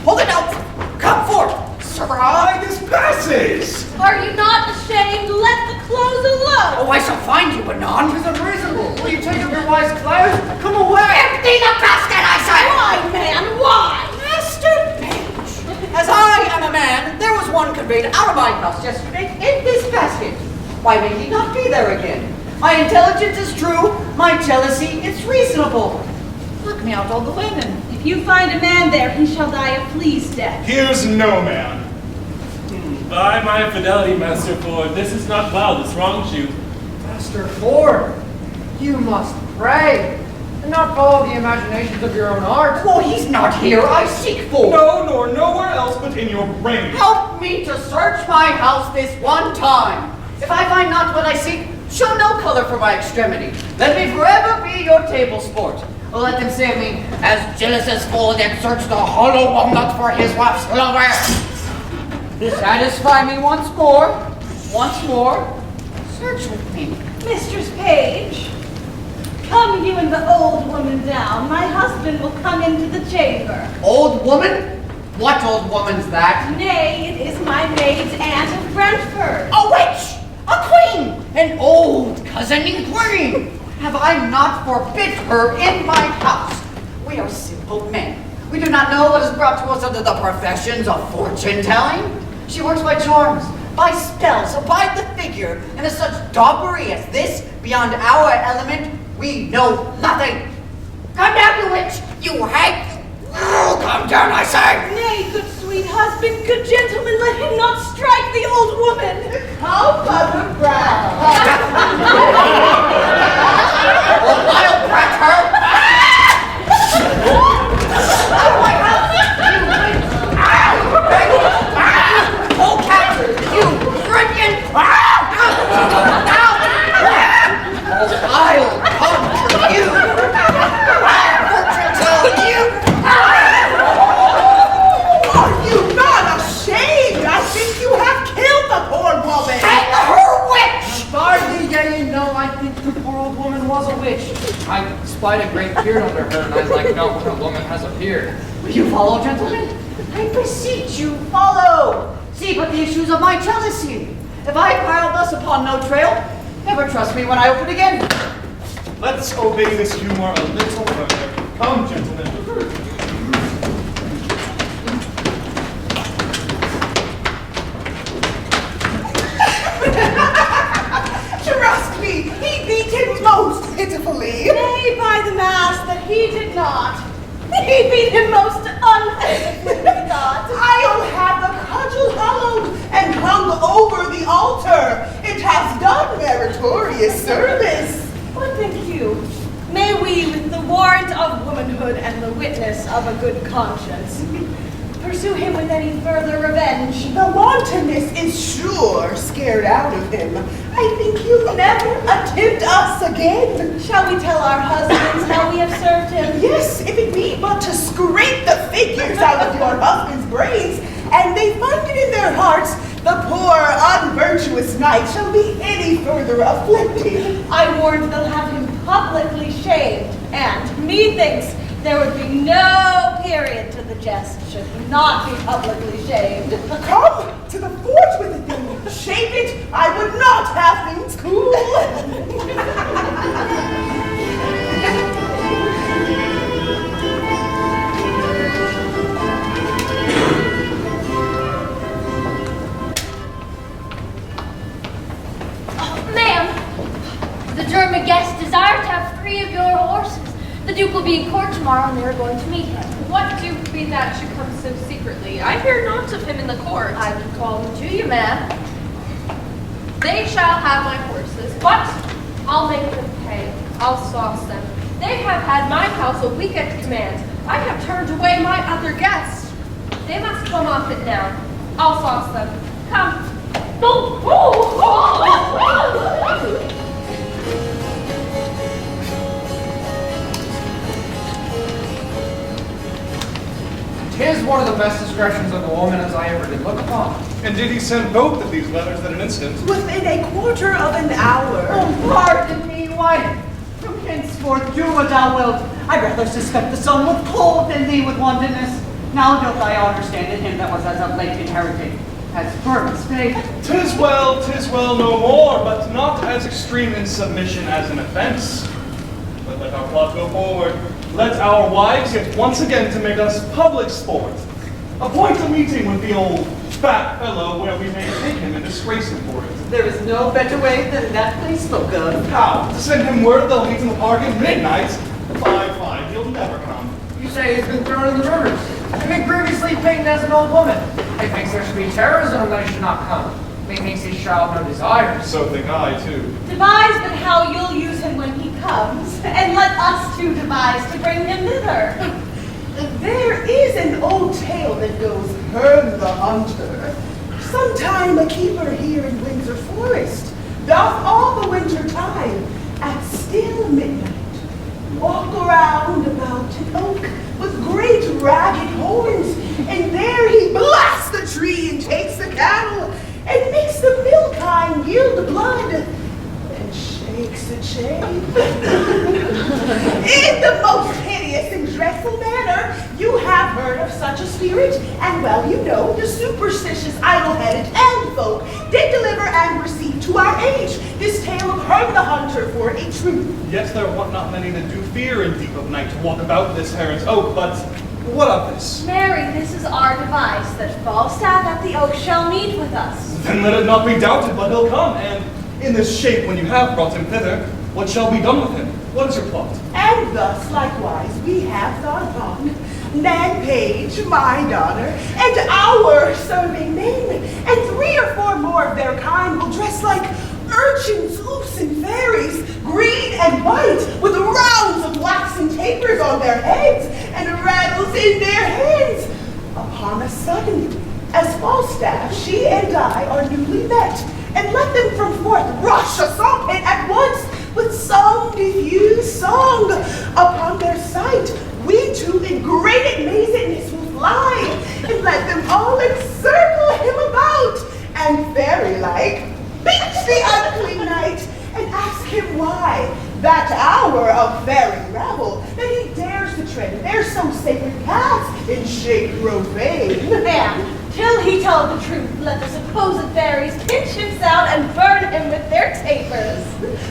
Hold it out. Come forth. sirrah. This passes. Are you not ashamed? Let the clothes alone. Oh, I shall find you anon. It is unreasonable. Will you take up your wife's clothes? Come away! Empty the basket, I say! Why, man, why? Master Page, as I am a man, there was one conveyed out of my house yesterday in this basket. Why may he not be there again? My intelligence is true, my jealousy is reasonable. Look me out all the linen. If you find a man there, he shall die a flea's death. Here's no man. By my fidelity, Master Ford, this is not well. This wrongs you. Master Ford, you must pray and not follow the imaginations of your own heart. Oh, he's not here, I seek for. No, nor nowhere else but in your brain. Help me to search my house this one time. If I find not what I seek, show no color for my extremity. Let me forever be your table sport. Or let them say of me, as jealous as Ford that searched the hollow walnut for his wife's lover. Satisfy me once more. Search with me. Mistress Page, come you and the old woman down. My husband will come into the chamber. Old woman? What old woman's that? Nay, it is my maid's aunt of Brentford. A witch! A queen! An old cousin queen! Have I not forbid her in my house? We are simple men. We do not know what is brought to us under the professions of fortune-telling. She works by charms, by spells, by the figure, and as such dobbery as this, beyond our element, we know nothing. Come down, you witch! You hag! Come down, I say! Nay, good sweet husband, good gentleman, let him not strike the old woman. How Mother Brown? Oh, I'll brat her! Oh, cat! You Phrygian! Oh, I'll conquer you! I'll fortune tell you! Are you not ashamed? I think you have killed the poor woman. Hang her witch! Hardly, yea, no, I think the poor old woman was a witch. I spied a great beard under her, and I like not when a woman has appeared. Will you follow, gentlemen? I beseech you, follow! See but the issues of my jealousy. If I pile thus upon no trail, never trust me when I open again. Let's obey this humor a little further. Come, gentlemen. Trust me, he beat him most pitifully. Nay, by the mass, that he did not. He beat him most unpitifully, God. I'll have the cudgel hollowed and hung over the altar. It has done meritorious service. What think you? May we, with the warrant of womanhood and the witness of a good conscience, pursue him with any further revenge? The wantonness is sure scared out of him. I think he'll never attempt us again. Shall we tell our husbands how we have served him? Yes, if it be but to scrape the figures out of your husband's brains, and they find it in their hearts, the poor unvirtuous knight shall be any further afflicted. I warrant they'll have him publicly shamed, and methinks there would be no period to the jest should he not be publicly shamed. Come to the forge with the thing. Shape it. I would not have things cool. Ma'am, the German guest desired to have 3 of your horses. The Duke will be in court tomorrow, and they are going to meet him. What Duke be that should come so secretly? I hear naught of him in the court. I can call him to you, ma'am. They shall have my horses, but I'll make them pay. I'll sauce them. They have had my house a week at command. I have turned away my other guests. They must come off it now. I'll sauce them. Come. Tis one of the best discretions of a woman as I ever did look upon. And did he send both of these letters at an instant? Within a quarter of an hour. Oh, pardon me, why, from henceforth do what thou wilt. I rather suspect the sun with cold than thee with wantonness. Now doth thy honor stand in him that was as of late inherited, as firm as faith. 'Tis well, no more, but not as extreme in submission as in offense. But let our plot go forward. Let our wives yet once again to make us public sport. Appoint a meeting with the old fat fellow where we may take him and disgrace him for it. There is no better way than that place spoke of. How? To send him word they'll meet in the park at midnight? Fie, he'll never come. You say he's been thrown in the rivers. He been previously painted as an old woman. He thinks there should be terrorism when he should not come. He thinks he shall have no desires. So think I, too. Devise but how you'll use him when he comes, and let us two devise to bring him thither. There is an old tale that goes, Hern the Hunter. Sometime a keeper here in Windsor Forest doth all the winter time at still midnight walk around about an oak with great ragged horns, and there he blasts the tree and takes the cattle and makes the milk kine yield the blood and shakes the chain. In the most hideous and dreadful manner, you have heard of such a spirit, and well you know the superstitious, idle-headed and folk did deliver and receive to our age this tale of Hern the Hunter for a truth. Yet there want not many that do fear in deep of night to walk about this heron's oak, but what of this? Mary, this is our device, that Falstaff at the oak shall meet with us. Then let it not be doubted but he'll come, and in this shape when you have brought him thither, what shall be done with him? What is your plot? And thus, likewise, we have thought upon Nan Page, my daughter, and our serving men, and 3 or 4 more of their kind will dress like urchins, oofs, and fairies, green and white, with rounds of waxen tapers on their heads, and rattles in their hands. Upon a sudden, as Falstaff, she and I are newly met, and let them from forth rush a song pit at once, with some diffused song. Upon their sight, we two in great amazedness will fly, and let them all encircle him about, and fairy-like beat the unclean knight, and ask him why, that hour of fairy rabble, that he dares to tread in their so sacred paths in shape profane. And till he tell the truth, let the supposed fairies pinch him sound and burn him with their tapers.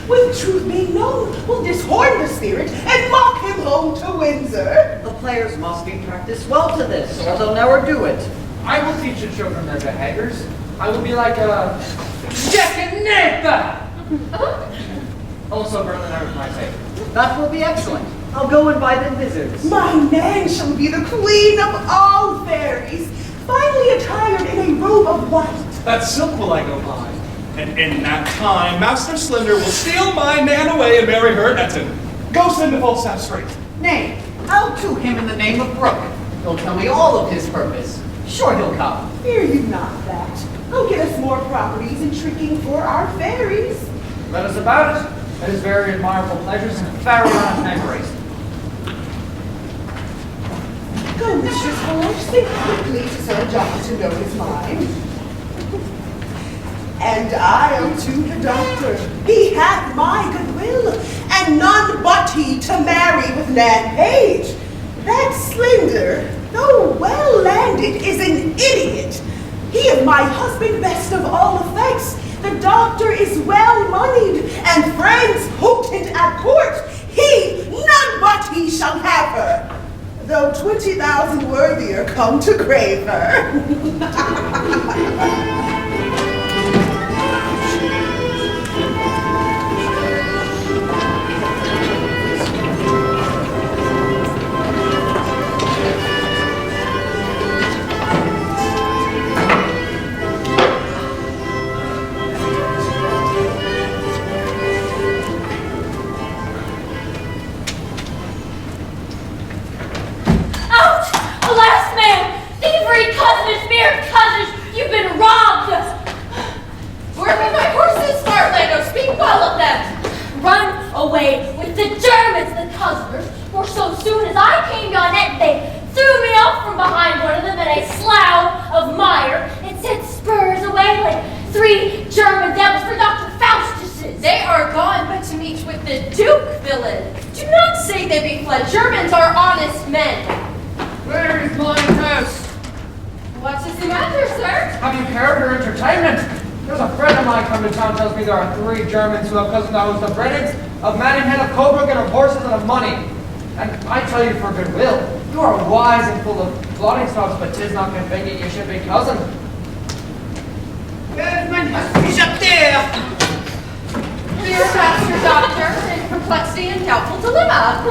With truth being known, we'll dishorn the spirit and mock him home to Windsor. The players must be practiced well to this, or they'll never do it. I will teach the children their behaviors. I will be like a Jacaneta. Also burn the night with my tape. That will be excellent. I'll go and buy them visitors. My Nan shall be the queen of all fairies, finely attired in a robe of white. That silk will I go buy, and in that time Master Slender will steal my Nan away and marry her at Eton. Go send the Falstaff straight. Nay, I'll to him in the name of Brooke. He'll tell me all of his purpose. Sure he'll come. Fear you not that. Go get us more properties and tricking for our fairies. Let us about it. It is very admirable pleasures and very memories. Go, Mistress Holmes, think quickly to Sir John to know his mind. And I'll to the doctor. He hath my goodwill, and none but he to marry with Nan Page. That Slender, though well landed, is an idiot. He is my husband best of all effects. The doctor is well moneyed, and friends potent at court. He, none but he, shall have her, though 20,000 worthier come to crave her. Alas, ma'am! Thievery, cousins, mere cousins, you've been robbed! Where be my horses, Starlando? Speak well of them. Run away with the Germans, the cousins, for so soon as I came on it, they threw me off from behind one of them in a slough of mire and sent spurs away like 3 German devils for Dr. Faustus's. They are gone but to meet with the Duke, villain. Do not say they be fled. Germans are honest men. Where is my man? impaired your entertainment. There's a friend of mine come to town, tells me there are 3 Germans who have cousins that host of Brennings, of Manninghead, of Coburg, and of horses and of money. And I tell you for goodwill, you are wise and full of plotting stops, but 'tis not convenient you should be cousin. Dear Master Doctor, in perplexity and doubtful dilemma.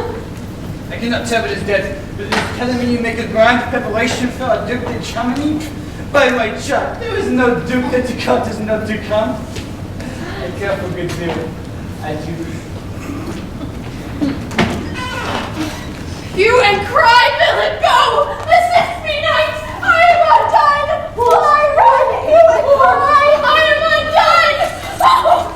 I cannot tell what is dead, but it is telling me you make a grand preparation for a Duke de Chamonix. By my chart, there is no Duke that to come is not to come. I care for good deal. I do. Hue and cry, villain, go! Assist me, knights! I am undone! Will I run? Hue and cry! I am undone! Oh!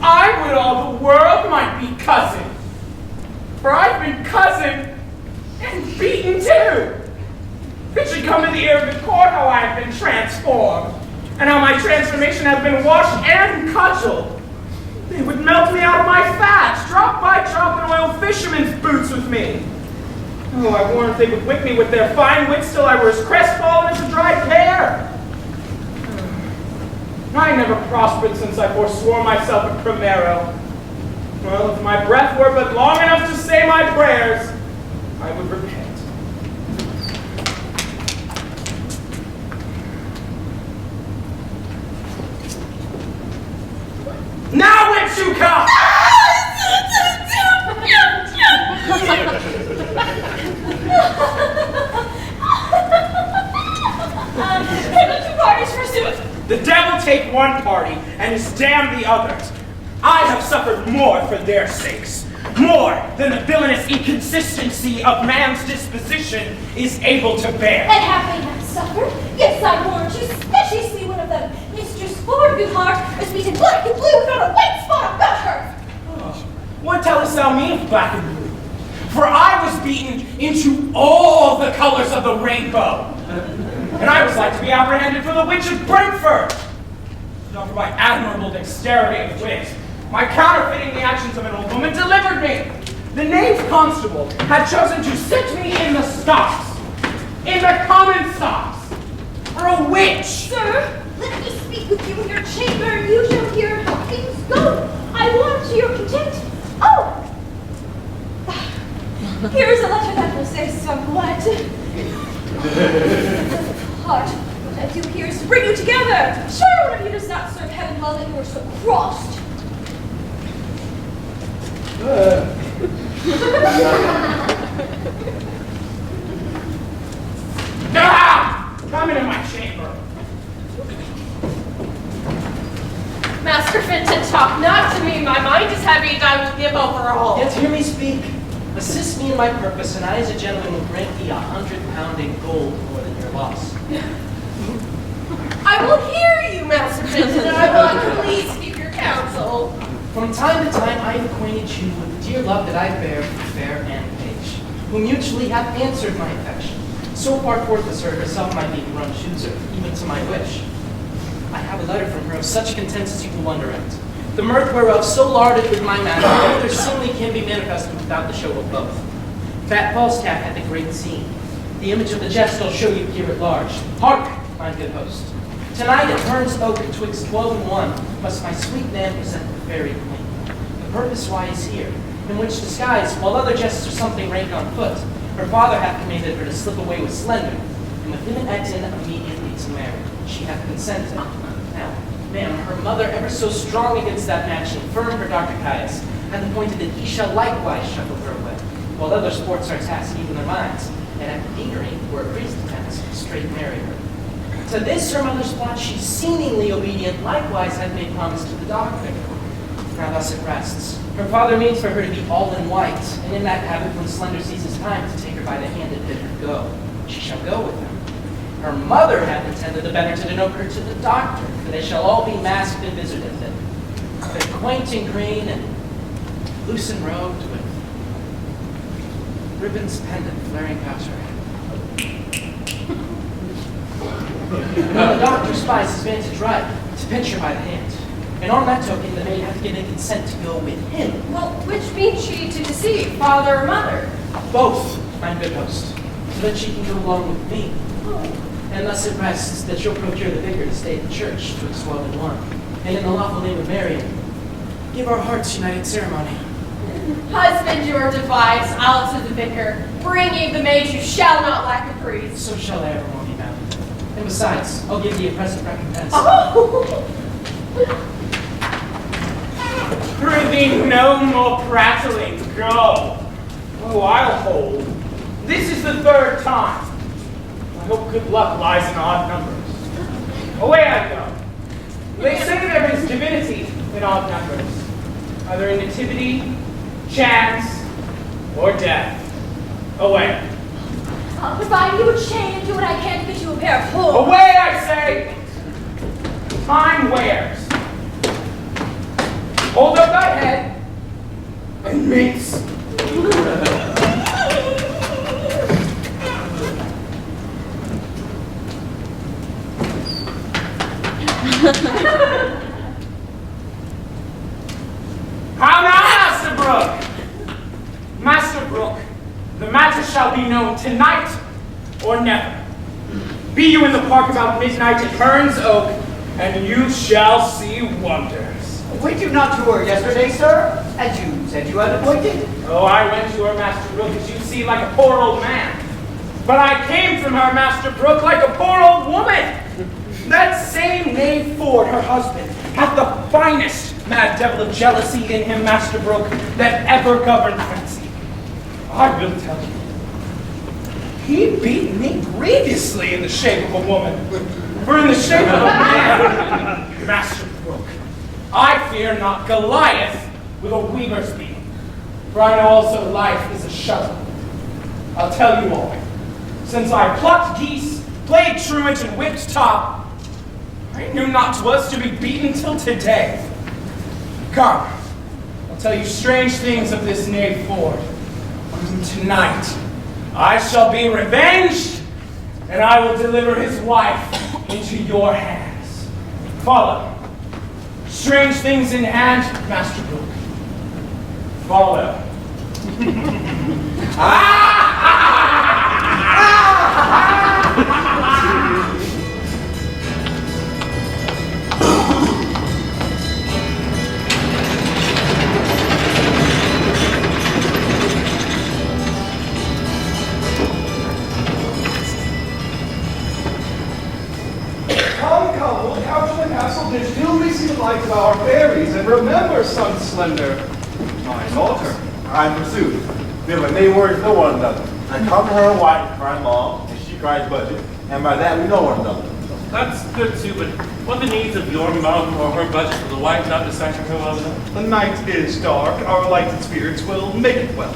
I would all the world might be cousin. For I've been cousin and beaten too. It should come to the ear of the court how I have been transformed, and how my transformation has been washed and cudgeled. They would melt me out of my fat, drop by drop in oil fisherman's boots with me. Oh, I warned they would whip me with their fine wits till I were as crestfallen as a dried pear. I never prospered since I forswore myself at Primero. Well, if my breath were but long enough to say my prayers, I would repent. Now whence you come? The devil take one party and his damn the others. I have suffered more for their sakes, more than the villainous inconsistency of man's disposition is able to bear. And have they not suffered? Yes, I warrant you, especially one of them, Mistress Ford Goodheart, is beaten black and blue without a white spot about her. What tellest thou me of black and blue? For I was beaten into all the colors of the rainbow. And I was like to be apprehended for the witch of Brentford. Not for my admirable dexterity of wit, my counterfeiting the actions of an old woman delivered me. The knave constable had chosen to sit me in the stocks, in the common stocks, for a witch. Sir, let me speak with you in your chamber, and you shall hear how things go. I warrant to your content. Oh! Here is a letter that will say somewhat. Heart, what I do here is to bring you together. Sure, one of you does not serve heaven well that you are so crossed. Come into my chamber. Master Fenton, talk not to me. My mind is heavy and I will give over all. Yet hear me speak. Assist me in my purpose, and I as a gentleman will grant thee £100 in gold more than your loss. I will hear you, Master Fenton, and I will please keep your counsel. From time to time I have acquainted you with the dear love that I bear for fair Anne Page, who mutually hath answered my affection. So far forth as her herself might be run chooser, even to my wish. I have a letter from her of such contents as you can wonder at. The mirth whereof so larded with my manner, that neither singly can be manifested without the show of both. Fat Falstaff hath a great scene. The image of the jest I'll show you here at large. Hark, my good host. Tonight at Burns Oak betwixt 12 and 1 must my sweet man present the fairy queen. The purpose why is here, in which disguise, while other jests are something rank on foot, her father hath commanded her to slip away with Slender, and with him at in immediately to marry. She hath consented. Now, ma'am, her mother, ever so strong against that match, and firm her Dr. Caius, hath appointed that he shall likewise shuffle her away, while other sports are tasked even their minds, and at the deanery, where a priest attends, straight marry her. To this her mother's plot she seemingly obedient likewise had made promise to the doctor. Now thus it rests. Her father means for her to be all in white, and in that habit when Slender seizes time to take her by the hand and bid her go, she shall go with him. Her mother hath intended the better to denote her to the doctor, for they shall all be masked and visited then. But quaint and green and loose and robed with ribbons pendant flaring about her head. Now the doctor spies his vantage right to pinch her by the hand. And on that token, the maid hath given consent to go with him. Well, which means she to deceive, father or mother? Both, my good host, so that she can go along with me. And thus it rests that she'll procure the vicar to stay at the church twixt 12 and 1. And in the lawful name of Mary, give our hearts united ceremony. Husband your device, I'll to the vicar. Bring ye the maid, you shall not lack a priest. So shall I evermore be bound. And besides, I'll give thee a present recompense. Prithee, no more prattling. Go. Oh, I'll hold. This is the third time. I hope good luck lies in odd numbers. Away I go. They say there is divinity in odd numbers. Either in nativity, chance, or death. Away. I'll provide you a chain and do what I can to get you a pair of horns. Away, I say! Time wears. Hold up thy head and mace. How now, Master Brooke? Master Brooke, the matter shall be known tonight or never. Be you in the park about midnight at Hearn's Oak, and you shall see wonders. Went you not to her yesterday, sir? As you said you had appointed? Oh, I went to her, Master Brooke, as you see, like a poor old man. But I came from her, Master Brooke, like a poor old woman. That same knave Ford, her husband, hath the finest mad devil of jealousy in him, Master Brooke, that ever governed fancy. I will tell you. He beat me grievously in the shape of a woman. For in the shape of a man, Master Brooke, I fear not Goliath with a weaver's beam. For I know also life is a shuttle. I'll tell you all. Since I plucked geese, played truant, and whipped top, I knew not 'twas to be beaten till today. Come, I'll tell you strange things of this knave Ford. Tonight, I shall be revenged, and I will deliver his wife into your hands. Follow. Strange things in hand, Master Brooke. Follow. Come, we'll couch in the castle dish till we see the light of our fairies, and remember, son slender, my daughter. I'm pursued. Then when they words know one another. I come to her wife crying long, and she cries budget. And by that we know one another. That's good too, but what the needs of your mom or her budget for the wife not decipher her love? The night is dark, our lighted spirits will make it well.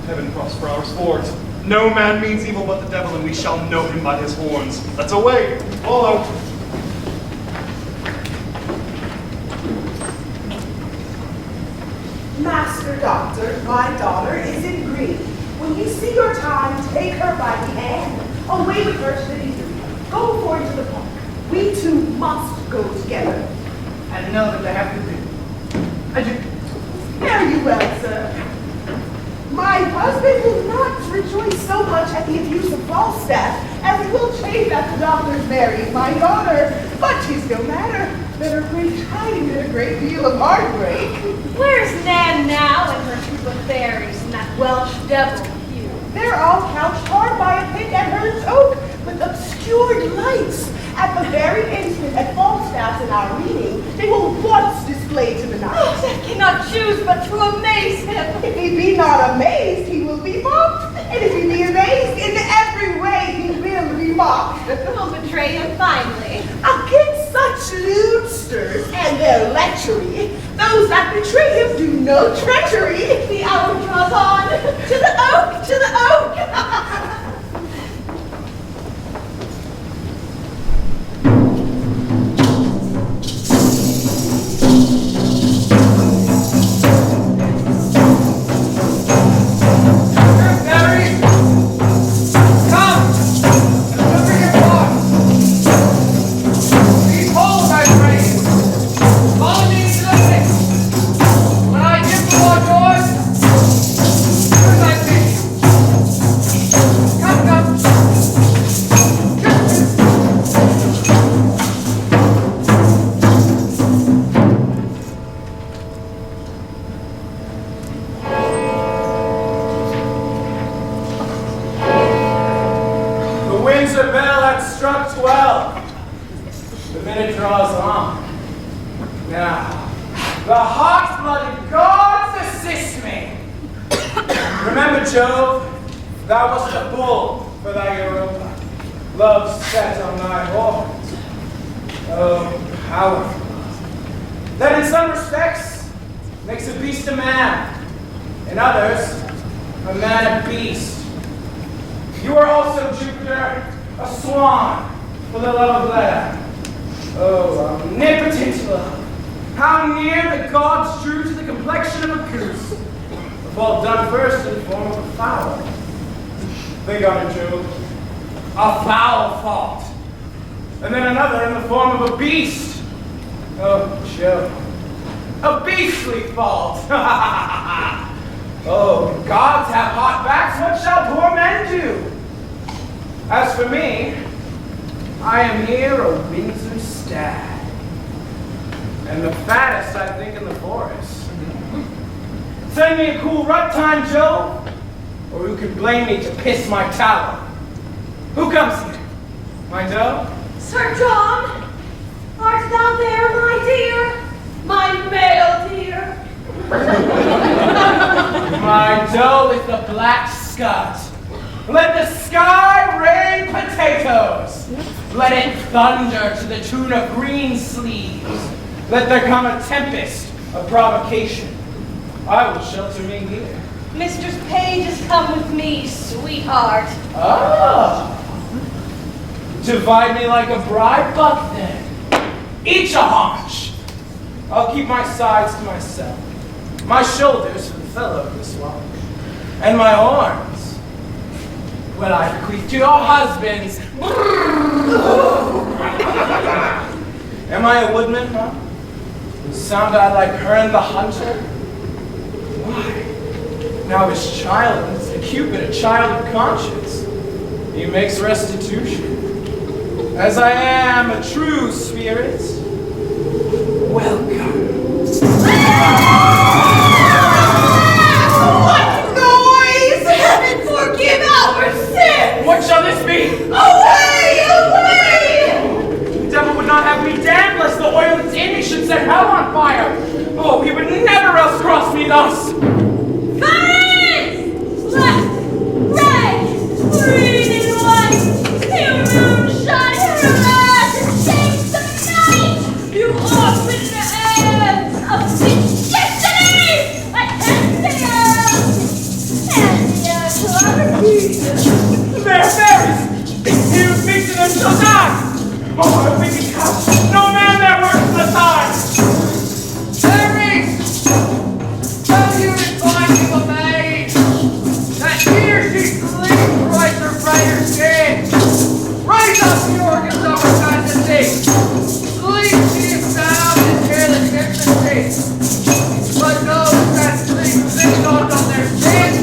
Heaven prosper our sport. No man means evil but the devil, and we shall know him by his horns. Let's away. Follow. Master Doctor, my daughter is in grief. When you see your time, take her by the hand. Away with her to the evening. Go forward to the park. We two must go together. And know that they have to do. Adieu. Fare you well, sir. My husband will not rejoice so much at the abuse of Falstaff as he will chafe at the doctor's marrying my daughter. But 'tis no matter. Better great tidings than a great deal of heartbreak. Where's Nan now and her troop of fairies and that Welsh devil Hugh? They're all couched hard by a pit at Hearn's Oak with obscured lights. At the very instant at Falstaff's in our meeting, they will once display to the night. Oh, that cannot choose but to amaze him. If he be not amazed, he will be mocked. And if he be amazed, in every way he will be mocked. We'll betray him finally. Against such lewdsters and their lechery, those that betray him do no treachery. The hour draws on. To the oak, to the oak. These holes I raised, goes on. Now, the hot-blooded gods assist me. Remember, Jove, thou wast a bull for thy Europa. Love sat on thy horns. Oh, powerful. That in some respects makes a beast a man, in others, a man a beast. You are also, Jupiter, a swan for the love of Leda. Oh, omnipotent love. How near the gods drew to the complexion of a goose. The fault done first in the form of a fowl. Think on it, Jove. A foul fault. And then another in the form of a beast. Oh, Jove. A beastly fault. Oh, if gods have hot backs, what shall poor men do? As for me, I am here a Windsor stag. And the fattest, I think, in the forest. Send me a cool rut time, Joe, or who can blame me to piss my towel? Who comes here? My doe? Sir John, art thou there, my dear? My male dear? My doe with the black scud. Let the sky rain potatoes. Let it thunder to the tune of green sleeves. Let there come a tempest of provocation. I will shelter me here. Mistress Page has come with me, sweetheart. Ah. Divide me like a bride buck then. Each a haunch. I'll keep my sides to myself. My shoulders for the fellow of the swan. And my arms, well, I bequeath to your husbands. Am I a woodman, huh? Sound I like Herne the hunter? Why? Now is childless, and Cupid a child of conscience. He makes restitution. As I am a true spirit, welcome. What noise? Heaven forgive our sins! What shall this be? Away! Away! The devil would not have me damned lest the oil that's in me should set hell on fire. Oh, he would never else cross me thus. Fires! Left, right, green and white, your moonshine, hurrah, to chase the night! You open the hands of sweet destiny! They're fairies! He who speaks to them shall die! Oh, if we can couch, no man there works the time! Fairies! Tell you to find you a maid! That here she sleeps bright her brighter skin! Raise up the organs of her fantasy! Sleep she is found in careless infancy! But those that sleep think not on their sins!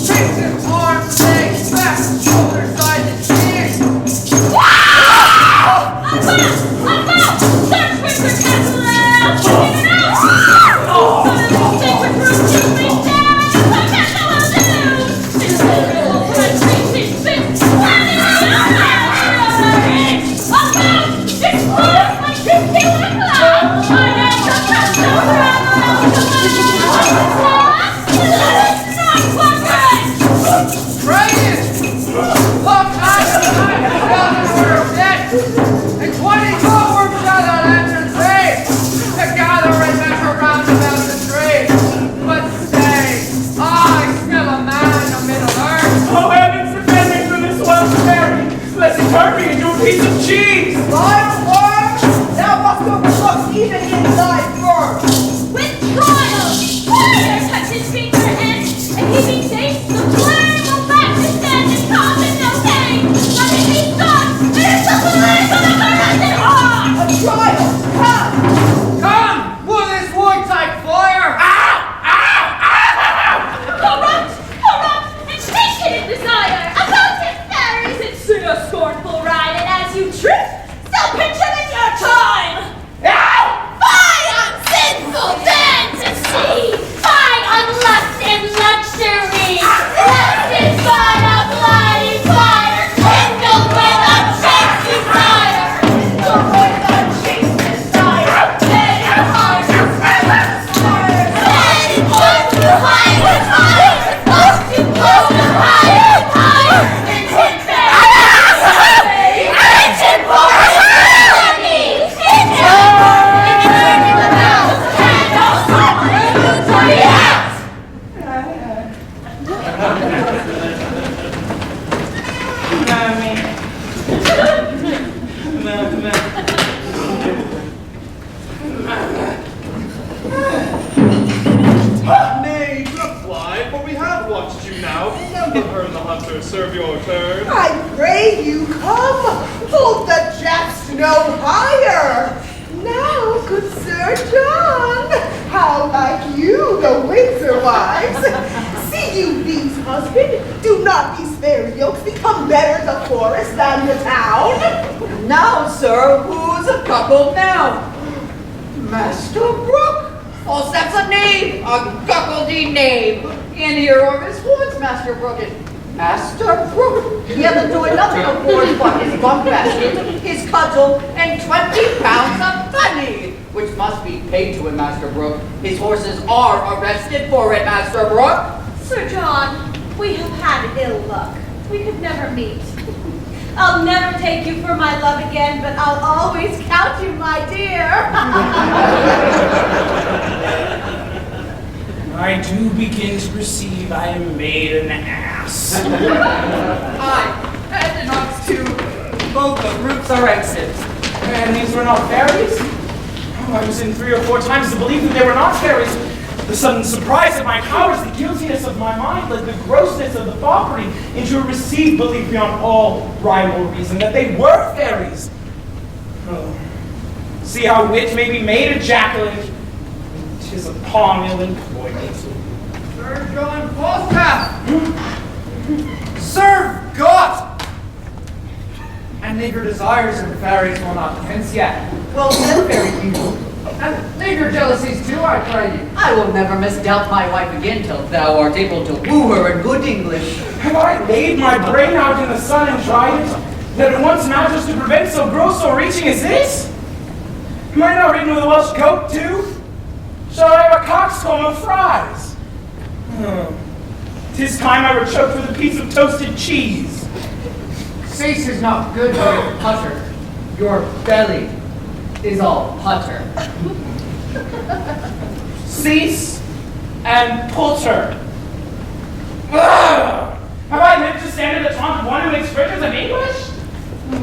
Takes his arms, legs, back, shoulders, sides, and chin! Turn me into a piece of cheese! Vile worm, thou must overlook even in thy birth. With trials, fire touch his finger end, and he methinks the flame will back to stand and cause him no pain. Let it be done, it is the flame of the corrupted heart! A trial, come! Come! Will this wood take fire? Ow! Ow! Ow! Corrupt, and taken in desire, about his fairies and see a scornful ride, and as you trip, still pinch him in your time! Ow! Fire! Sin! master, serve your turn. I pray you come, hold the jest no higher. Now, good Sir John, how like you the Windsor wives? See you these husband, do not these fair yokes become better the forest than the town? Now, sir, who's a cuckold now? Master Brooke. Oh, that's a name, a cuckoldy name. In here are his horns, Master Brooke. Master Brooke, he hasn't doing nothing aboard but his bunk basket, his cudgel, and 20 pounds of money, which must be paid to him, Master Brooke. His horses are arrested for it, Master Brooke. Sir John, we have had ill luck. We could never meet. I'll never take you for my love again, but I'll always count you my dear. I do begin to perceive I am made an ass. I and an ox too. Both the roots are exits. And these were not fairies? Oh, I was in 3 or 4 times to believe that they were not fairies. The sudden surprise of my powers, the guiltiness of my mind, led the grossness of the foppery into a received belief beyond all rhyme or reason that they were fairies. Oh. See how wit may be made a jacqueline. 'Tis a palm ill employed. Sir John Falstaff! Serve God! And nigger desires and fairies will not hence yet. Well said, fairy people. And nigger jealousies too, I pray you. I will never misdoubt my wife again till thou art able to woo her in good English. Have I laid my brain out in the sun and dried it, that it wants not just to prevent so gross or reaching as this? Am I not ridden with a Welsh goat too? Shall I have a coxcomb of fries? 'Tis time I were choked with a piece of toasted cheese. Cease is not good for your putter. Your belly is all putter. Cease and putter. Ugh! Have I lived to stand at the taunt of one who makes fritters of English?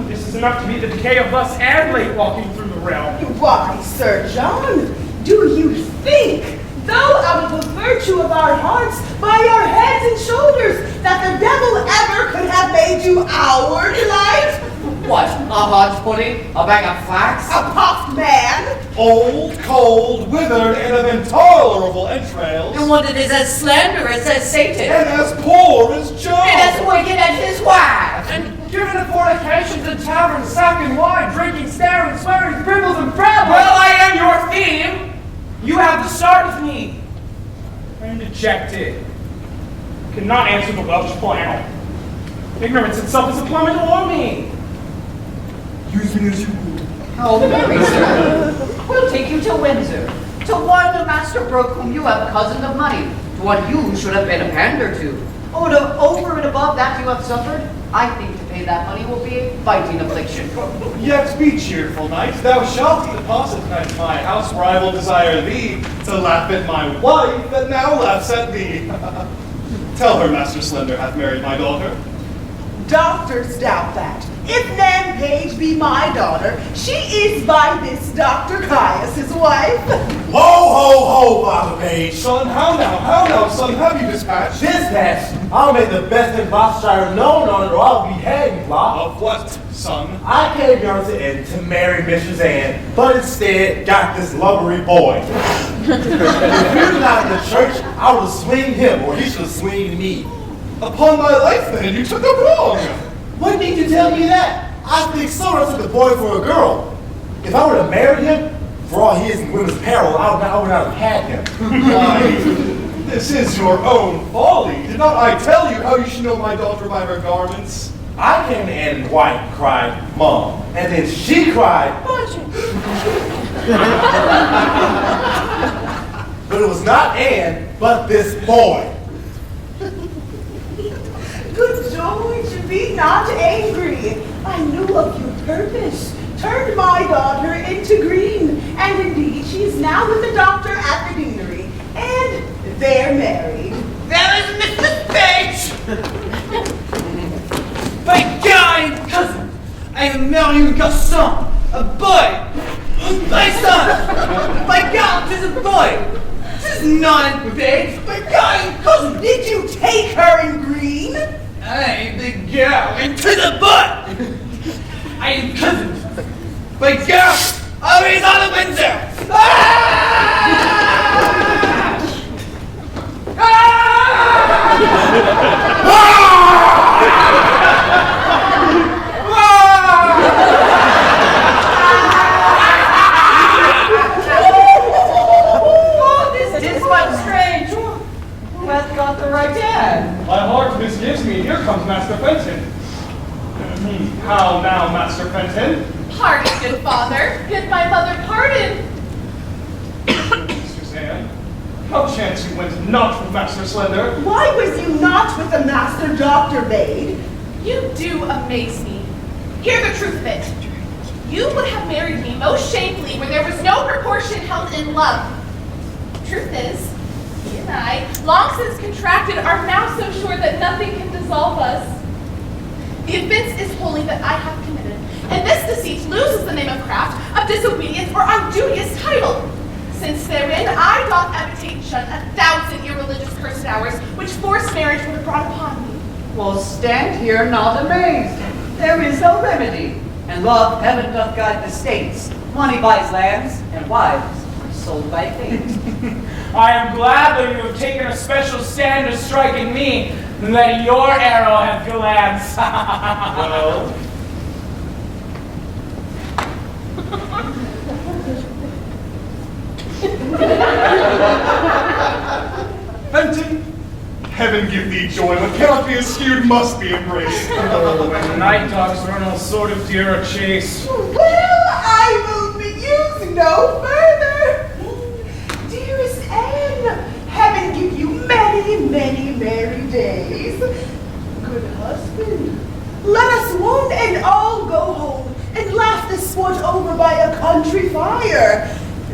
This is enough to be the decay of thus and late walking through the realm. Why, Sir John, do you think, though out of the virtue of our hearts, by our heads and shoulders, that the devil ever could have made you our delight? What, a hodge pudding? A bag of flax? A puffed man? Old, cold, withered, and of intolerable entrails. And one that is as slanderous as Satan. And as poor as Job. And as wicked as his wife. And given to fornications and taverns, sacking wine, drinking, staring, swearing, dribbles, and prattling. Well, I am your theme. You have the start of me. I am dejected. Cannot answer the Welsh flannel. Ignorance itself is a plummet below me. Use me as you will. Oh, very sir. We'll take you to Windsor. To one Master Brooke whom you have cozened of money. To one you should have been a pander to. Oh, to over and above that you have suffered, I think to pay that money will be a biting affliction. Yet be cheerful, knight. Thou shalt deposit at my house, where I will desire thee to laugh at my wife that now laughs at thee. Tell her Master Slender hath married my daughter. Doctors doubt that. If Nan Page be my daughter, she is by this Dr. Caius's wife. Ho, ho, ho, Father Page. Son, how now, son, have you dispatched? Dispatch. I'll make the best in Gloucestershire known on it, or I'll be hanged, Flop. Of what, son? I came here to end to marry Mrs. Ann, but instead got this lubbery boy. If he was not in the church, I would have swinged him, or he should have swinged me. Upon my life, then, you took a wrong. What made you tell me that? I think someone took the boy for a girl. If I would have married him, for all he is in women's peril, I would not have had him. Why, this is your own folly. Did not I tell you how you should know my daughter by her garments? I came to Ann White and cried, Mom. And then she cried, but it was not Ann, but this boy. Good George, be not angry. I knew of your purpose. Turned my daughter into green. And indeed, she is now with the doctor at the deanery. And they're married. There is Mrs. Page! By God, cousin, I am marrying your son, a boy. My son! By God, 'tis a boy. 'Tis not a pig. But God, cousin, did you take her in green? Hey, big gal, into the butt! I am cousins. Big gal, always on the Windsor! Oh, this is but strange. Who hath got the right hand? My heart misgives me. Here comes Master Fenton. How now, Master Fenton? Pardon, good father. Good my mother, pardon. Suzanne, how chance you went not with Master Slender? Why was you not with the master doctor, maid? You do amaze me. Hear the truth of it. You would have married me most shamefully where there was no proportion held in love. Truth is, he and I, long since contracted, are now so sure that nothing can dissolve us. The offense is wholly that I have committed, and this deceit loses the name of craft, of disobedience, or unduteous title. Since therein I doth imitate and shun 1,000 irreligious cursed hours, which forced marriage would have brought upon me. Well, stand here not amazed. There is no remedy. And love, heaven doth guide the states. Money buys lands, and wives are sold by fate. I am glad that you have taken a special stand to striking me, and that your arrow hath glanced. Well, Fenton, heaven give thee joy. What cannot be eschewed must be embraced. When night dogs run all sort of deer a chase. Well, I will be used no further. Dearest Anne, heaven give you many, many merry days. Good husband, let us one and all go home and laugh the sport over by a country fire.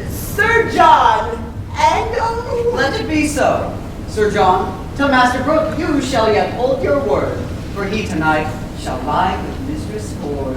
Sir John, and oh. Let it be so. Sir John, till Master Brooke, you shall yet hold your word, for he tonight shall lie with Mistress Ford.